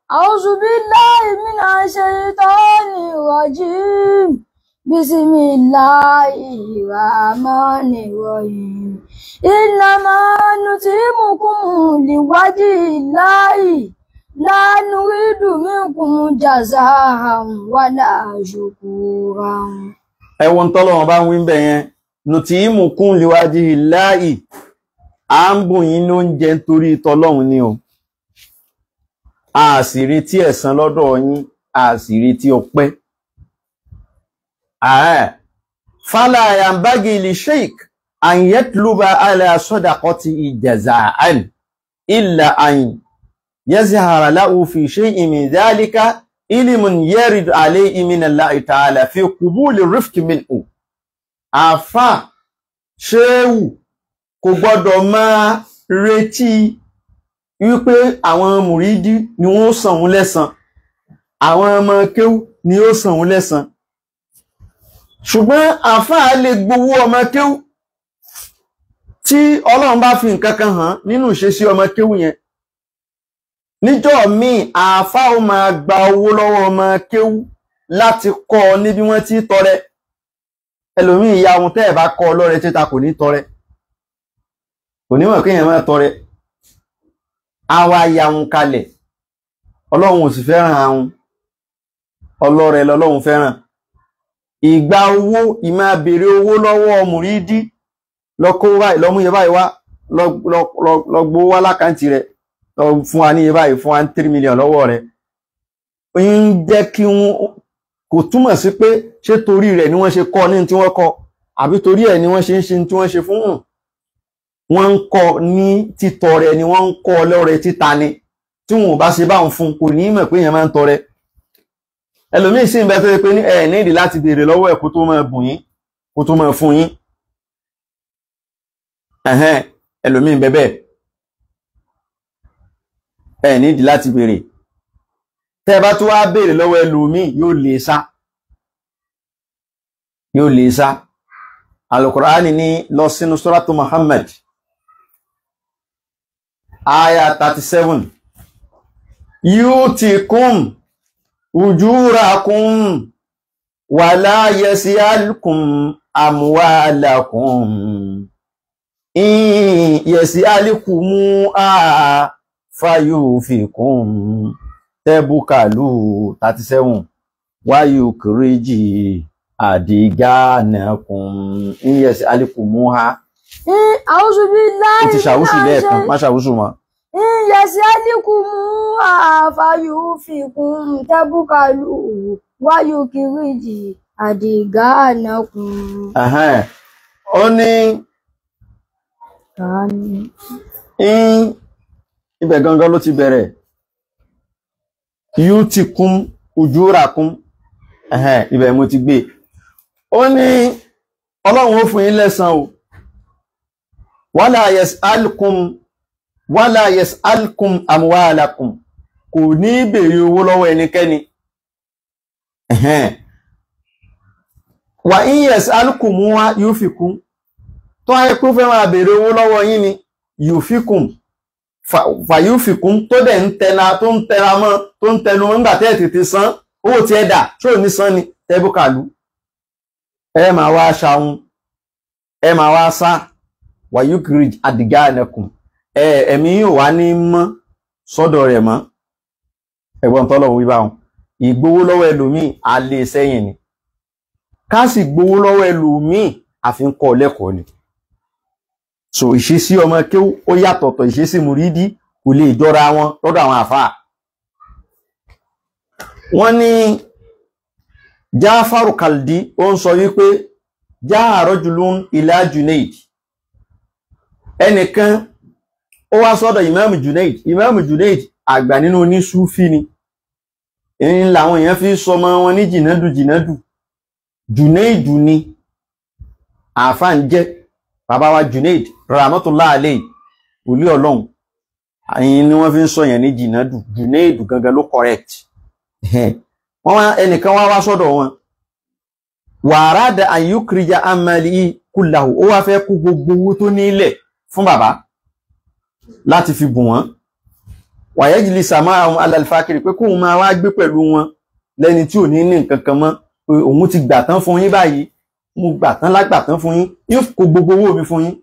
A'udhu billahi minash shaitanir rajim. Bismillahir rahmanir rahim. Innama nut'imukum liwajhillahi la nuridu minkum jazaan wala shukuran. Ẹwọ́n tọ́lọ́wọ́n bá ń wí bẹ̀ yẹn, nut'imukum liwajhillahi, à ń bùn yín lóúnjẹ nítorí tọ́lọ́run ni o. A sì retí ẹ̀san lọ́dọ̀ yín, a sì retí ọpẹ́. Fala yanbaghi li shaykh an yatluba ala sadaqati jazaan illa an yazhara lahu fi shay'in min dhalika ilmun yarid alayhi min Allah ta'ala fi qubuli rifqi minhu. Àfà ṣéwù kò gbọ́dọ̀ máa retí wípé àwọn mùrídí ni wọ́n san òun lẹ́san, àwọn ọmọ kéwú ni ó san òun lẹ́san. Ṣùgbọ́n àfà lè gbowó ọmọ kéwú tí Ọlọ́run bá fi nǹkan kan hàn nínú ìṣesí ọmọ kéwú yẹn. Níjọ́ míì àfà ó máa gba owó lọ́wọ́ ọmọ kéwú láti kọ́ ọ níbi wọ́n ti tọrẹ. Ẹlòmíì ìyá ohun tẹ́ ẹ̀ bá kọ́ ọlọ́rẹ títa kò ní tọrẹ, kò ní mọ̀ kéèyàn máa tọrẹ. Àwa ya ohun kalẹ̀, Ọlọ́run ò sì fẹ́ràn ahun, ọlọ́rẹ lọ́lọ́run fẹ́ràn. Ìgbà owó, ìmá béèrè owó lọ́wọ́ mùrídí, lọ́kó báyìí, lọ́mú iye báyìí wá, lọ́gbó wá lákàntì rẹ̀, lọ fún wa ní iye báyìí, fún wa ní 3 million lọ́wọ́ rẹ̀. Ń jẹ́ kí wọ́n kò túmọ̀ sí pé ṣé torí rẹ̀ ni wọ́n ṣe kọ́ ní tí wọ́n kọ́, àbí torí ẹ̀ ni wọ́n ṣe ń ṣe tí wọ́n ṣe fún hàn. Wọ́n ń kọ́ ní títọrẹ ni wọ́n ń kọ́ lọ́rẹ títa ni. Tí wọn ò bá ṣe báwọn fún kò ní mọ̀ pé èèyàn máa ń tọrẹ. Ẹlòmíì sì ń bẹ tó ṣe pé ní ẹ̀ ní ìdí láti béèrè lọ́wọ́ ẹ̀ kó tó máa bùn yín, kó tó máa fún yín. Ẹlòmíì ń bẹ bẹ́ẹ̀. Ẹ̀ ní ìdí láti béèrè. Tẹ́ bá tó wá béèrè lọ́wọ́ ẹlòmíì yóò lè sá. Yóò lè sá. Al-Qur'ani ní lọ sínú Suratu Muhammad. Aya 37. Yutikum ujurakum wala yas'alukum amwalakum in yas'alikumu fayufikum tẹ́bùkàlù 37 wáyùkìríjì àdìgánàkùn ìyẹ̀sí alìkùmúhá. A'udhu billahi ti ṣàwúsù lẹ́ẹ̀kan, má ṣàwúsù wọn. ìyẹ̀sí alìkùmúhá fayufikum tẹ́bùkàlù wáyùkìríjì àdìgánàkùn. Ó ní ibẹ̀ gangan ló ti bẹ̀rẹ̀. Yutikum ujurakum, ibẹ̀ mo ti gbé. Ó ní Ọlọ́run ó fún yín lẹ́san o, wala yas'alkum amwalakum, kò ní béèrè owó lọ́wọ́ ẹnikẹ́ni. Wa in yas'alkumuha yufikum, tó ayé kó fẹ́ máa béèrè owó lọ́wọ́ yín ni yufikum fa yufikum, tó dẹ̀ ń tẹna tó ń tẹra mọ́ tó ń tẹnu mọ́ nígbà tẹ́ tètè san owó tí ẹ dà tó ní san ni tẹ́bùkàlù. Ẹ máa wá ṣàwọn, ẹ máa wá sá wa yukrij adganakum, ẹ̀mí yóò wá ní mọ́ sọ́dọ̀ rẹ̀ mọ́. Ẹ̀gbọ́n tọ́lọ́run wí báwọn, ìgbówó lọ́wọ́ ẹlòmíì a lè sẹ́yìn ni, ká sì gbówó lọ́wọ́ ẹlòmíì àfi ń kọ́ lẹ́kọ̀ọ́ ni. So ìṣesí ọmọ kéwú ó yàtọ̀tọ̀ ìṣesí mùrídí kò lè jọra wọn lọ́dọ̀ àwọn àfáà. Wọ́n ní Jáfàrù Kaldi ó ń sọ wípé jaa rajulun ila Junaid, ẹnìkan ó wá sọ́dọ̀ Imam Junaid. Imam Junaid àgbà nínú onísúfí ni, èyí làwọn èèyàn fi sọmọ wọn ní jìnàdù. Junaid ni àfáà ń jẹ́ bàbá wa Junaid rahmatullah alayhi, olú ọlọ́run. Àyìn ni wọ́n fi ń sọ yẹn ní jìnàdù, Junaid gangan ló correct. Wọ́n wá ẹnìkan wá sọ́dọ̀ wọn, wa arada an yukrija amali kullahu, ó wá fẹ́ kó gbogbo owó tó nílẹ̀ fún bàbá láti fi bùn wọ́n. Wa yajlisa ma'ahum ala al-fakiri, pé kóun máa wá gbé pẹ̀lú wọn lẹ́ni tí ò ní nǹkan kan mọ́, pé òun ti gbà tán fún yín báyìí, mo gbà tán lágbà tán fún yín, yóò kó gbogbo owó mi fún yín,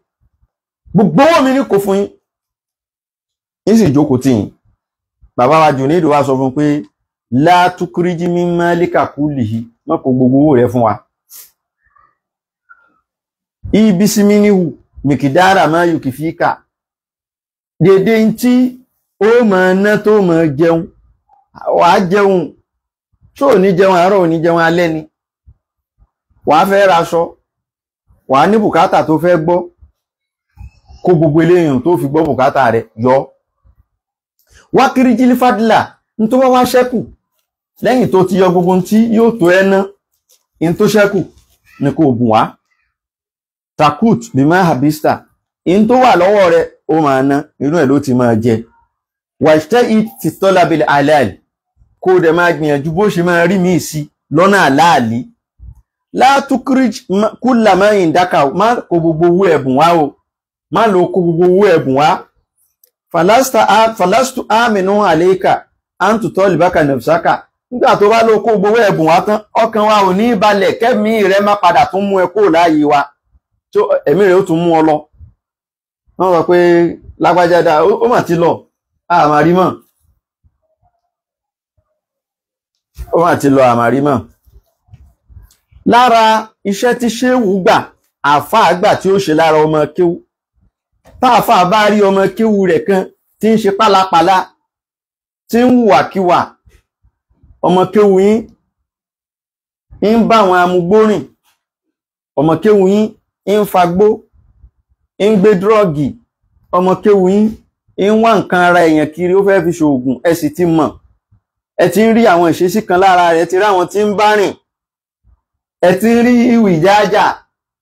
gbogbo owó mi ní kó fún yín. Yín sì jókòó tì yín. Bàbá wa Junaid wá sọ fún pé la tukriji min malika kullihi, má kó gbogbo owó rẹ̀ fún wa. Ibisiminihu mikidara ma yukifika, dédé tí ó máa ná tó máa jẹun, wàá jẹun, tó ní jẹun àárọ̀ ní jẹun alẹ́ ni, wàá fẹ́ raṣọ, wàá ní bùkátà tó fẹ́ gbọ́, kó gbogbo eléyìn tó fi gbọ́ bùkátà rẹ̀ yọ. Wá kiri jílí fadìlà, ní tó wá ṣẹ́kù lẹ́yìn tó ti yọ gbogbo tí yóò tó ẹná, in tó ṣẹ́kù ní kò bùn wá. Takut bima habista, in tó wà lọ́wọ́ rẹ̀ ó máa ná, inú ẹ̀ ló ti máa jẹ. Wajtahid fi talabil halal, kó dẹ̀ máa gbìyànjú bó ṣe máa rí míì sí lọ́nà àláàlí. La tukrij kulla ma indaka, má kó gbogbo owó ẹ̀bùn wá o, má lọ kó gbogbo owó ẹ̀bùn wá. Falastu aminu alayka an tutolibaka nafsaka, nígbà tó bá lọ kó gbogbo ẹ̀bùn wá tán, ọkàn wa ò ní balẹ̀, kẹ́mí rẹ̀ má padà tún mú ẹ kó láàyè wa, tó ẹ̀mí rẹ̀ ó tún mú ọ lọ. Wọ́n sọ pé lágbájádá ó mà ti lọ, àmàrí mọ̀, ó mà ti lọ àmàrí mọ̀. Lára iṣẹ́ tí ṣéwù gbà, àfáà gbà tí ó ṣe lára ọmọ kéwú, táàfáà bá rí ọmọ kéwú rẹ̀ kan tí ń ṣe pálapàla, tí ń hùwàkíwà, ọmọ kéwú yín ń bá àwọn amugbórìn, ọmọ kéwú yín ń fagbó, ń gbé drọ́ọ̀gì, ọmọ kéwú yín ń wá nǹkan ara èèyàn kiri, ó fẹ́ fi ṣoògùn, ẹ sì ti mọ̀, ẹ ti ń rí àwọn ìṣesí kan lára rẹ̀, ti rí àwọn tí ń bá rìn, ẹ ti rí ìwì jájà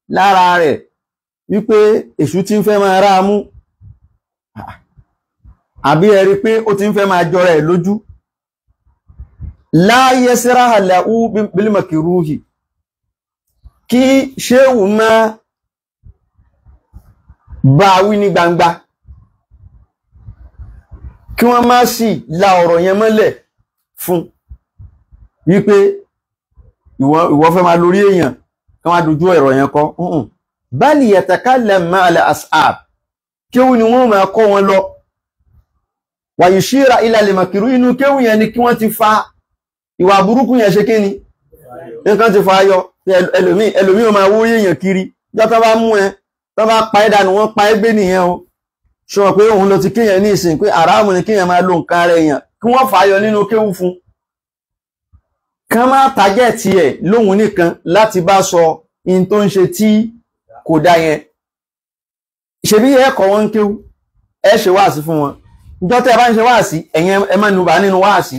lára rẹ̀ wípé èṣù tí ń fẹ́ máa rá mú, àbí ẹ rí pé ó ti ń fẹ́ máa jọra ẹ̀ lójú. La yasraha lahu bil makruhi, kí ṣéwù máa bá wí ní gbangba, kí wọ́n má sì la ọ̀rọ̀ yẹn mọ́lẹ̀ fún wípé ìwọ fẹ́ máa lórí èèyàn, kí wọ́n dojú ẹ̀rọ yẹn kọ́. Bali yatakallam ma'al ashab, kéwú ni wọ́n máa kọ́ wọn lọ. Wa yushira ila al-makru, inú kéwú yẹn ni kí wọ́n ti fa ìwà burúkú yẹn ṣe kíni, nǹkan ti fa yọ. Ẹlòmí ó máa wó èèyàn kiri, jọ́ tó bá mú ẹ, tó bá pa ẹ́ dànù, wọ́n pa ẹ́ gbé nìyẹn o. Ṣọ́ pé òun ló ti kéèyàn ní ìsìn pé àrámù ni kéèyàn máa lo nǹkan ara èèyàn, kí wọ́n fà yọ nínú kéwú fún. Kán má tàjẹ́ ti ẹ̀ lóhun nìkan láti bá sọ in tó ń ṣe tí kò dá yẹn. Ṣebí ẹ̀kọ́ wọn kéwú, ẹ ṣe wáàsí fún wọn. Ǹjọ́ tẹ́ bá ń ṣe wáàsí, ẹ̀yin ẹ má nùbà nínú wáàsí.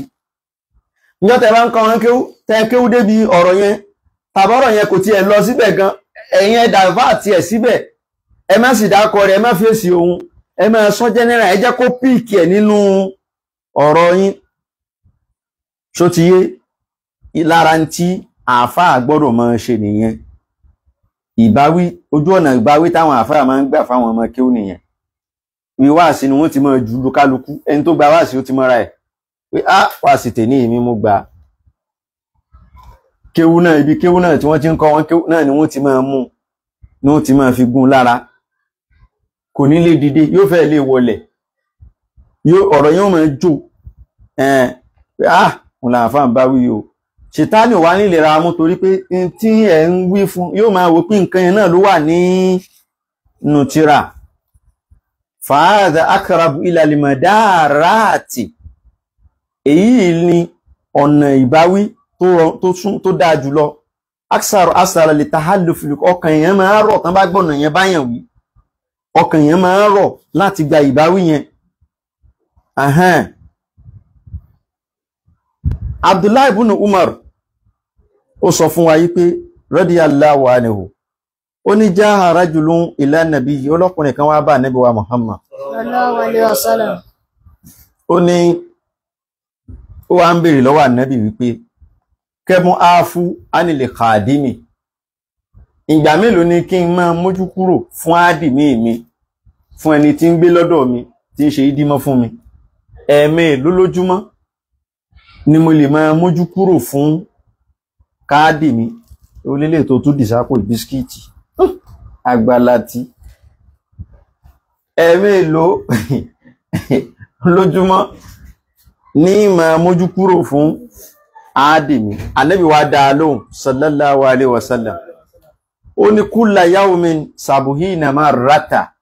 Ǹjọ́ tẹ́ bá ń kọ́ wọn kéwú, tẹ́ kéwú débi ọ̀rọ̀ yẹn, tàbọ̀rọ̀ yẹn kò tiẹ̀ lọ síbẹ̀ gan, ẹ̀yin ẹ dàvá tiẹ̀ síbẹ̀, ẹ má sì dákọ rẹ̀, ẹ má fèsì ohun, ẹ má sọ general, ẹ jẹ́ kó píìkì ẹ̀ nínú ọ̀rọ̀ yín. Ṣó ti yé? Lára tí àáfàá gbọ́dọ̀ máa ṣe nìyẹn. Ìbáwí, ojú ọ̀nà ìbáwí táwọn àáfàá máa ń gbà fáwọn ọmọ kéwú nìyẹn. Wíwáàsí ni wọ́n ti máa jù lúkálukú, ẹni tó gba wáàsí ó ti mọ́ra ẹ̀ pé wáàsí tèní èmi mú gba. Kéwú náà, ibi kéwú náà tí wọ́n ti ń kọ́ wọn kéwú náà ni wọ́n ti máa mú, ni wọ́n ti máa fi gún lára. Kò ní lè dìde, yóò fẹ́ lè wọlẹ̀, ọ̀rọ̀ yóò máa jò òun làáfàá ń bá wí o. Ṣètánì wà ní ìlera mú torí pé tí ẹ̀ ń wí fún yóò máa wò pé nǹkan yẹn náà ló wà nínú tírà. Fàáza akrabu ila limadarati, èyí ni ọ̀nà ìbáwí tó dáa jùlọ. Aksara li tahalluf, ọkàn yẹn máa rọ̀ tán bá gbọ́nà yẹn báyàn wí, ọkàn yẹn máa rọ̀ láti gba ìbáwí yẹn. Abdullah ibn Umar ó sọ fún wa yí pé radiyallahu anhu, ó ní jaha rajulun ila nabiyyi, ọlọ́kùnrin kan wá bá Ànábì wa Muhammad sallallahu alaihi wasallam. ó ní ó wá ń béèrè lọ́wọ́ Ànábì wípé kẹ́mú áfú ánìlè kàdímì, ìgbà mélòó ni kí n máa mójú kúrò fún ádìmí mi, fún ẹni tí ń gbé lọ́dọ̀ mi tí ń ṣe ìdímọ́ fún mi. Ẹ̀ẹ̀mélòó lójúmọ́ ni mo lè máa mójú kúrò fún káàdì mi. Olélè tó tún dìsápò bisikíìtì àgbàlátí. Ẹ̀ẹ̀mélòó lójúmọ́ ní máa mójú kúrò fún áàdì mi. Ànábì wa dá lóhùn sallallahu alaihi wasallam, ó ní kulla yawmin sabuhina marrata.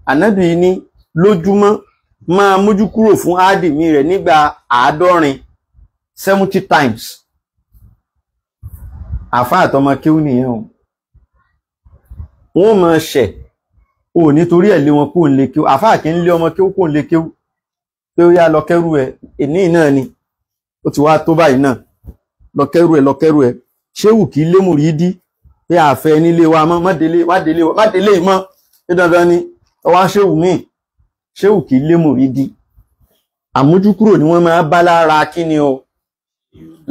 Ànábì ní lójúmọ́ máa mójú kúrò fún áàdì mi rẹ̀ nígbà 70 times. Àfáà àtọmọ kéwú nìyẹn o. Wọ́n máa ṣẹ̀ o nítorí ẹ̀ lé wọn kó ń lè kéwú. Àfáà kì í lé ọmọ kéwú kó ń lè kéwú pé ó yá lọ kẹ́rù ẹ̀, èní náà ni ó ti wá tó báyìí náà, lọ kẹ́rù ẹ̀, lọ kẹ́rù ẹ̀. Ṣéwù kì í lé mùrídí pé àfẹ́ nílé wa mọ́, má délé mọ́ ní dandan ni ọwá ṣéwù míì. Ṣéwù kì í lé mùrídí. Àmójúkúrò ni wọ́n máa bá lára kíni o,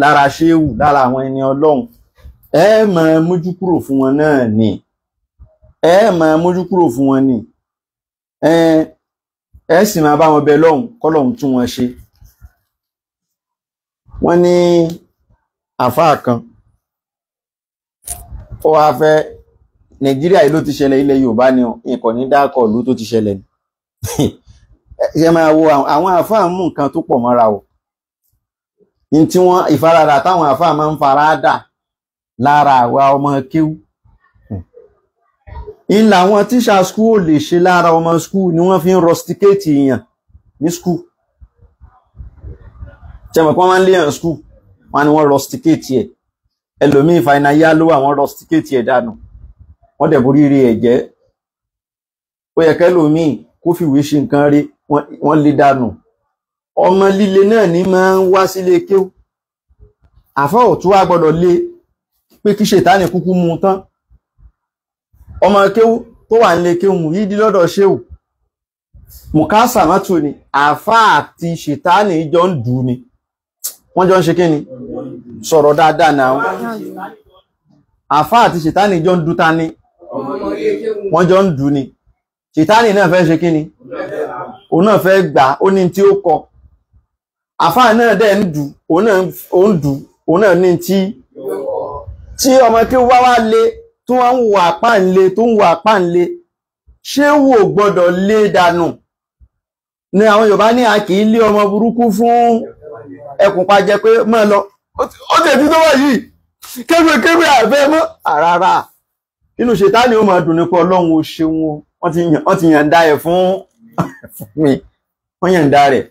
lára ṣéwù, lára àwọn ẹni Ọlọ́run. Ẹ máa mójúkúrò fún wọn náà ni, ẹ máa mójúkúrò fún wọn ni, ẹ sì máa bá wọn bẹ lọ́hùn kọ́lọ́hùn tún wọn ṣe. Wọ́n ní àfáà kan ó wá fẹ́, Nàìjíríà yìí ló ti ṣẹlẹ̀, ilẹ̀ Yorùbá ni nǹkan ní dákọ̀ ìlú tó ti ṣẹlẹ̀ ni. Ṣe máa wo àwọn àfáà mú nǹkan tó pọ̀ mọ́ra o. Ní tí wọ́n ìfaradà táwọn àfáà máa ń faradà lára àwa ọmọ kéwú. Ìlà àwọn tíṣà skúù lè ṣe lára ọmọ skúù ni wọ́n fi ń rusticate èèyàn ní skúù. Ṣẹ̀mọ̀ pọ́n máa ń léèyàn skúù, wọ́n ni wọ́n rusticate ẹ̀. Ẹlòmíì fàìnà yá ló wà, wọ́n rusticate ẹ̀ dànù. Wọ́n dẹ̀ borí rí ẹ̀ jẹ́. Ó yẹ kẹ́lòmíì kó fìwé ṣe nǹkan rí, wọ́n lè dànù. Ọmọ líle náà ní máa ń wá sílé kéwú. Àfáà ò tún wá gbọ́dọ̀ lé pé kí Ṣètánì kúkú mú tán. Ọmọ kéwú tó wà nílé kéwú mú yídí lọ́dọ̀ ṣéwù. Mùkásà mọ́tò ni àfáà àti Ṣètánì jọ ń dù ni. Wọ́n jọ ń ṣe kí ni? Sọ̀rọ̀ dáadáa náà. Àfáà àti Ṣètánì jọ ń dù ta ni? Wọ́n jọ ń dù ni. Ṣètánì náà fẹ́ ṣe kí ni? Òun náà fẹ́ gbà, ó ní tí ó kọ. Àfáà náà dẹ̀ ń dù, òun náà ní tí ọmọ kí wá wá lé tó wá ń wà apá ń lé, ṣé wò gbọ́dọ̀ lé dànù ní àwọn Yorùbá ní a kì í lé ọmọ burúkú fún ẹkùn pàjẹ pé mọ́ lọ, ó tẹ̀ tí tó wà yìí kéwé àfẹ́ mọ́ àràrà. Inú Ṣètánì ó máa dùn nípa Ọlọ́run ó ṣeun, wọ́n ti yànda ẹ̀ fún mi, wọ́n yànda rẹ̀.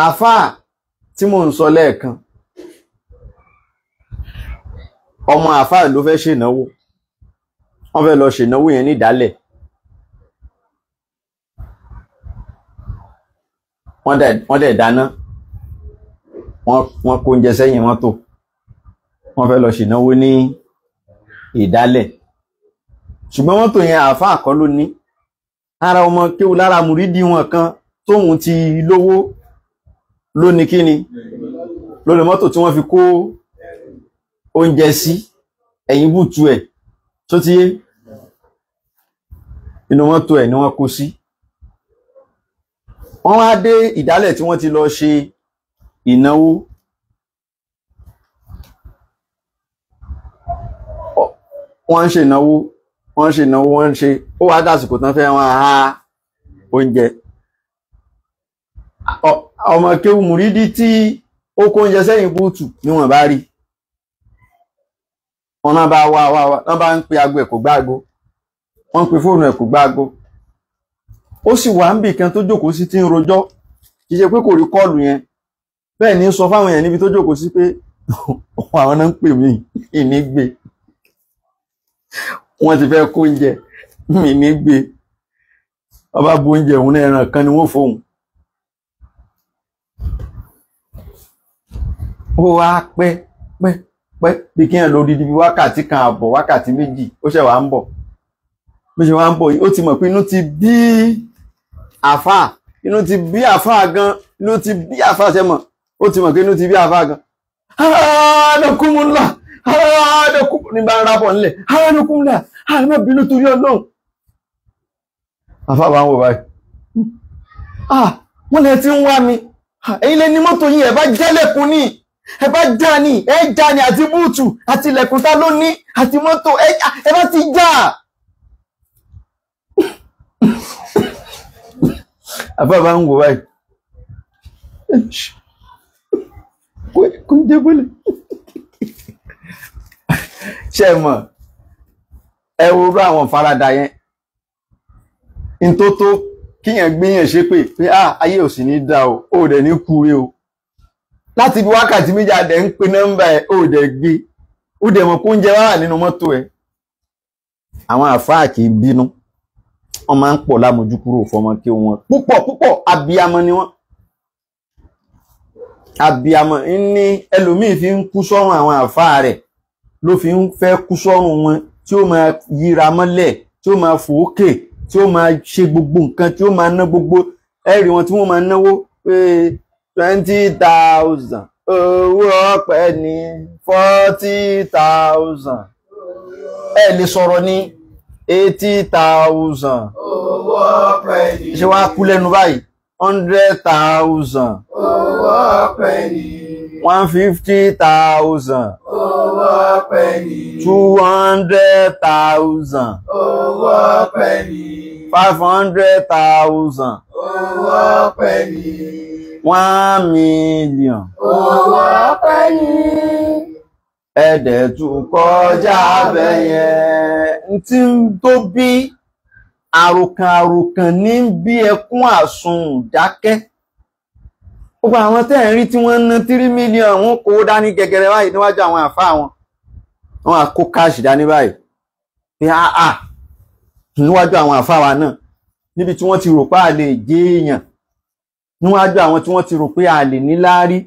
Àfáà tí mò ń sọ lẹ́ẹ̀kan, ọmọ àfáà ló fẹ́ ṣènáwó, wọ́n fẹ́ lọ ṣènáwó yẹn ní ìdálẹ̀. Wọ́n dẹ̀ dáná, wọ́n kó oúnjẹ sẹ́yìn mọ́tò, wọ́n fẹ́ lọ ṣènáwó ní ìdálẹ̀. ṣùgbọ́n mọ́tò yẹn àáfàá kọ́ ló ní, ara ọmọ kéwú lára mùrídì wọn kan tóun ti lówó ló ní kíni lórí mọ́tò tí wọ́n fi kó oúnjẹ sí ẹ̀yìn bùtù ẹ̀ tó ti yé inú mọ́tò ẹ̀ ni wọ́n kó sí. Wọ́n wá dé ìdálẹ̀ tí wọ́n ti lọ ṣe ìnáwó. Wọ́n ń ṣe ìnáwó wọ́n ń ṣe ó wá dásìkò tán fẹ́ wọ́n á oúnjẹ. Ọmọ kéwú mùrídì tí ó kó oúnjẹ sẹ́yìn búùtù ni wọ́n bá rí. Wọ́n náà bá wọ́n bá ń pe aago ẹ̀ kò gbáago, wọ́n ń pe fóònù ẹ̀ kò gbáago. Ó sì wà ń bì kan tó jókòó sí tí ń rojọ́, kì í ṣe pé kò rí kọ́ọ̀lù yẹn, bẹ́ẹ̀ ni sọ fáwọn èèyàn níbi tó jókòó sí pé àwọn náà ń pè mí ìní gbé, wọ́n ti fẹ́ kó oúnjẹ mi ní gbé, ọba bu oúnjẹ òun náà ẹran kan ni wọ́n fóun. Ó wá pẹ́ bí kí ẹ̀ lò dídí bí wákàtí kan àbọ̀ wákàtí méjì ó ṣẹ̀ wá ń bọ̀. Bí ṣe wá ń bọ̀ yìí ó ti mọ̀ pé inú ti bí àfáà gan, inú ti bí àfáà ṣẹ́mọ̀, ó ti mọ̀ pé inú ti bí àfáà gan. Àádọ́kùnmùlá ní bá ń rábọ̀ nílẹ̀, àádọ́kùnmùlá àádọ́mọ̀ bínú torí Ọlọ́run. Àfáà bá ń wò báyìí, wọ́n lẹ ti ń wá mi, ẹ̀yin lẹ ní mọ́tò yìí ẹ̀ bá jẹ́lẹ̀kùn ní, ẹ bá já ní, ẹ já ní àti búùtù àti ilẹ̀kùn tá ló ní àti mọ́tò ẹ bá ti já. Àfáà bá ń wò báyìí, kò jẹ́ bọ́lẹ̀. Ṣé mọ̀ ẹ wo rú àwọn faradà yẹn in tó kíyàn gbéyàn ṣe pé ayé ò sì ní dá ó dẹ̀ ní kúre o, láti bí wákàtí méjì adẹ̀ ń pe nọ́mbà ẹ̀ ó dẹ̀ gbé, ó dẹ̀ mọ̀ kó ń jẹ wá nínú mọ́tò ẹ̀. Àwọn àfáà kì í bínú, wọ́n máa ń pọ̀ lámojú kúrò fọmọ kí wọn púpọ̀ abiyamọ ni wọ́n. Abiyamọ ní ẹlòmíì fi ń kú sọ́run àwọn àfáà rẹ̀ ló fi ń fẹ́ kú sọ́run wọn, tí ó máa yíra mọ́lẹ̀, tí ó máa fòókè, tí ó máa ṣe gbogbo nǹkan, tí ó máa ná gbogbo ẹ̀rí wọn tí wọ́n máa náwó pé 20,000 owó ọpẹ́ ní 40,000 ẹ lè sọ̀rọ̀ ní 80,000 owó ọpẹ́ ní. Ṣé wàá kú lẹ́nu báyìí 100,000 owó ọpẹ́ ní. 150,000 owó ọpẹ́ ní. 200,000 owó ọpẹ́ ní. 500,000 owó ọpẹ́ ní. 1 million owó ọpẹ́ ní. ẹ̀dẹ̀ tún kọjá bẹ́yẹn tí ń tó bí àròkàn ní bí ẹkún àsun dákẹ́. Gbogbo àwọn tẹ́ ń rí tí wọ́n ná 3 million wọ́n kó dání gẹ́gẹ́rẹ́ báyìí níwájú àwọn àfáà wọn, wọ́n á kó káàṣì dání báyìí pé níwájú àwọn àfáà wa náà, níbi tí wọ́n ti rò pé a lè jẹ́ èèyàn, níwájú àwọn tí wọ́n ti rò pé a lè níláárí,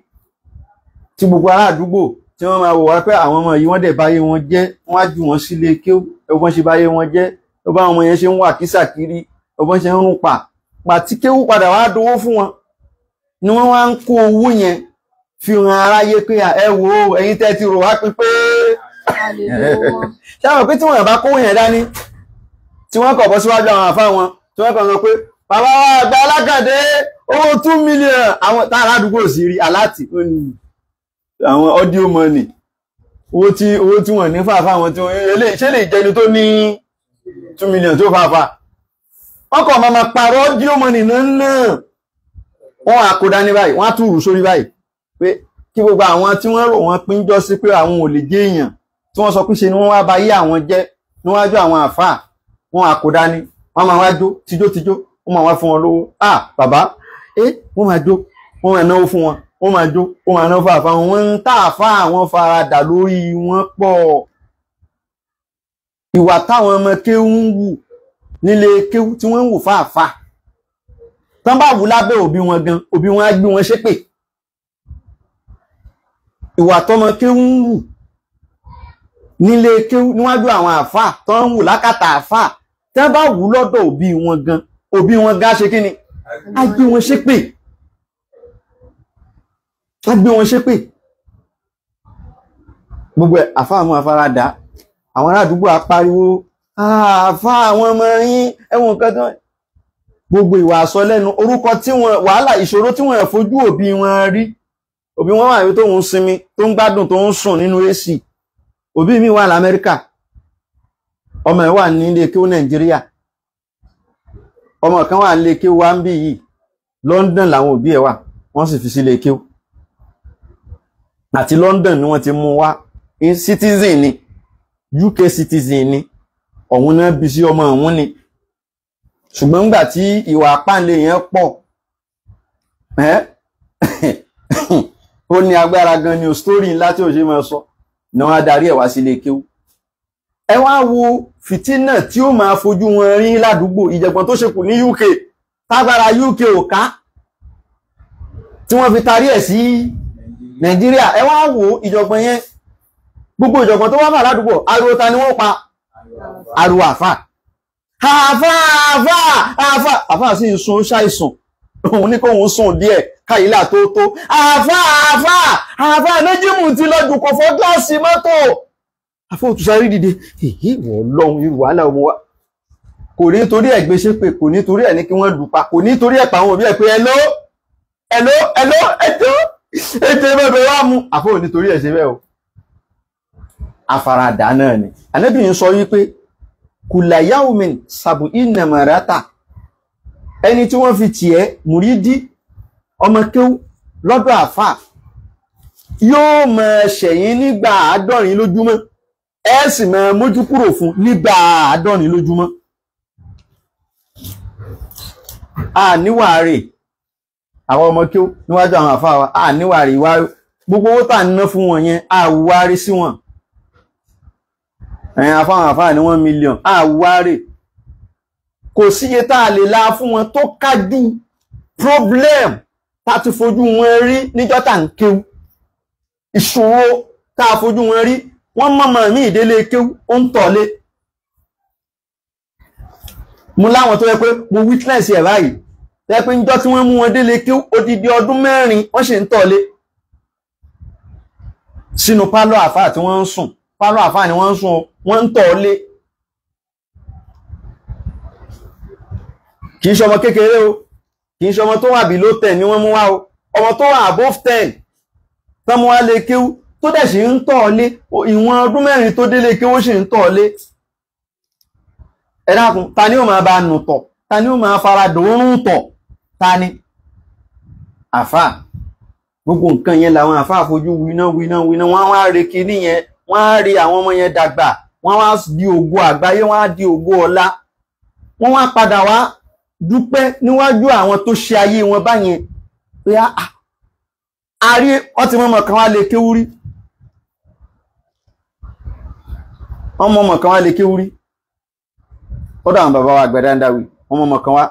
tí gbogbo ará àdúgbò tí wọ́n máa wò wá pé àwọn ọmọ yìí wọ́n dẹ̀ báyé wọn jẹ́, wọ́n á jù wọ́n sílé kí ọgbọ́n ṣe báyé wọn jẹ́, ọba àwọn ọmọ yẹn ṣe ń wà kísàkiri, ọgbọ́n ṣe ń rún pàtí kéwú padà wá dowó fún wọn ni wọ́n wá ń kó owó yẹn fi hàn aráyé pé ẹ wò ó ẹ̀yin tẹ́ ti rò wá pín pé ṣáwọn pé tí wọ́n bá kówó yẹn dání tí wọ́n kọ̀ bọ́ síwájú àwọn àfáà wọn tí wọ́n kọ̀ sọ pé bàbá wa àgbà alákàdé owó 2 million àwọn tá aládùúgbò sí rí aláàtì àwọn audio money owó tí wọ́n ní fàáfà wọn tí wọ́n ṣe lè jẹni tó ní 2 million tó fàáfà wọ́n kọ̀ máa pààrọ̀ audio money náà wọ́n àkódá ní báyìí wọ́n á túrù sórí báyìí pé kí gbogbo àwọn tí wọ́n rò wọ́n pín jọ sí pé àwọn ò lè jẹ́ èèyàn tí wọ́n sọ pé ṣe ni wọ́n wá ba yé àwọn jẹ́ níwájú àwọn àfáà wọ́n àkódá ní wọ́n máa wá jó tíjótíjó wọ́n máa wá fún wọn lówó bàbá wọ́n máa jó wọ́n máa náwó fún wọn wọ́n máa jó wọ́n máa náwó fàáfà wọn ń tà àfáà àwọn faradà lórí wọn pọ̀. Ìwà táwọn ọmọ kéwú ń wù nílé kéwú tí wọ́n ń wù fàáfàá tán bá wù lábẹ́ òbí wọn gan òbí wọn á gbé wọn ṣépè. Ìwà tọmọ kéwú ń wù nílé kéwú níwájú àwọn àfà tó ń wù lákàtà àfà tí wọ́n bá wù lọ́dọ̀ òbí wọn gan ṣe kí ni á gbé wọn ṣépè gbogbo ẹ̀ àfà mú afárádá àwọn ará àdúgbò apariwo àfà àwọn ọmọ yín ẹ̀wọ̀n kan tán gbogbo ìwà àsọ lẹ́nu orúkọ tí wọn wàhálà ìṣòro tí wọn fojú òbí wọn rí òbí wọn wà ní tó ń sinmi tó ń gbádùn tó ń sùn nínú AC òbí mi wà l'Amẹ́ríkà ọmọ ẹ̀ wà nílé kéwú Nàìjíríà ọmọ kan wà nílé kéwú wá ń bí yìí London làwọn òbí ẹ̀ wà wọ́n sì fi sílé kéwú àti London ni wọ́n ti mú wá citizen ni UK citizen ni ọ̀hún náà bí sí ọmọ ọ̀hún ni ṣùgbọ́n nígbà tí ìwà àpáǹlé yẹn pọ̀ ó ní agbára gan ni o story ńlá tí ò ṣe máa sọ ní wọ́n á darí ẹ̀ wá sílé kéwú ẹ wá wo fìtínà tí ó máa fojú wọn rí ládùúgbò ìjẹ̀gbọ́n tó ṣekù ní UK tágbára UK ò ká tí wọ́n fi tarí ẹ̀ sí Nàìjíríà ẹ wá wo ìjọ̀gbọ́n yẹn gbogbo ìjọ̀gbọ́n tó wá fà ládùúgbò ariwo ta ni wọ́n pa ariwo àfà àfà sí ìsun ṣàìsùn òun ní kóhun sùn díẹ̀ káyílà tó àfà méjìmù ti lọ jùkọ̀ fọ́ gíláàsì mọ́tò àfà òtúsáré dìde èyí wọ́n lọ́hun irú wàhálà ọmọ wa kò ní torí ẹ̀ gbéṣẹ́ pé kò ní torí ẹ̀ ní kí wọ́n lùpa kò ní torí ẹ̀ pa àwọn òbí ẹ̀ pé ètò ìbẹ̀bẹ̀ wá mú àfà ò ní torí ẹ̀ ṣe bẹ́ẹ̀ o afaradà náà ni Ànábì ń sọ wípé kùlà yaumin sàbù ìnà màrátà ẹni tí wọ́n fi tiẹ̀ mùrídí ọmọ kéwú lọ́dọ̀ àfà yóò máa ṣẹ̀yìn nígbà 70 lójúmọ́ ẹ sì máa mójú kúrò fún nígbà 70 lójúmọ́ níwàárè àwọn ọmọ kéwú níwájú àwọn àfà wa níwàárè ìwà gbogbo owó tà ń ná fún wọn yẹn àwárí sí wọn ẹ̀yìn àfáwọn àfáà ní 1 million àwárè kò síye tá a lè la fún wọn tó kájú problem tá ti fojú wọn rí níjọ́ tá ń kéwú ìṣòro tá a fojú wọn rí wọ́n mọ̀mọ̀ ní ìdélé kéwú ó ń tọ̀lé mú láwọn tó yẹ pé mo witness ẹ̀ báyìí tẹ́ pé níjọ́ tí wọ́n mú wọn délé kéwú odidi ọdún 4 wọ́n ṣe ń tọ̀lé sínú pálọ̀ àfáà tí wọ́n ń sùn pálọ̀ àfáà ni wọ́n ń sùn wọ́n ń tọ̀ lé kìí ṣọmọ kékeré o kìí ṣọmọ tó wà below 10 ni wọ́n mú wá o ọmọ tó wà above 10 tán mú wá lé kéwú tó dẹ̀ sì ń tọ̀ lé ìwọ̀n ọdún 4 tó délé kéwú sì ń tọ̀ lé ẹ dákun ta ni ó máa bá nù tọ̀ ta ni ó máa fara dòórùn tọ̀ ta ni àfáà gbogbo nǹkan yẹn làwọn àfáà fojú winá wọ́n wá re kiri yẹn wọ́n á rí àwọn ọmọ yẹn dàgbà wọ́n wá di ògo àgbáyé wọ́n á di ògo ọlá wọ́n wá padà wá dúpẹ́ níwájú àwọn tó ṣe ayé wọn báyẹn pé àrí wọ́n ti mọ́mọ̀ kan wá lè kéwú rí wọ́n mọ́mọ̀ kan wá lè kéwú rí ọ̀dọ̀ àwọn bàbá wa Àgbàdáńdáwì wọ́n mọ́mọ̀ kan wá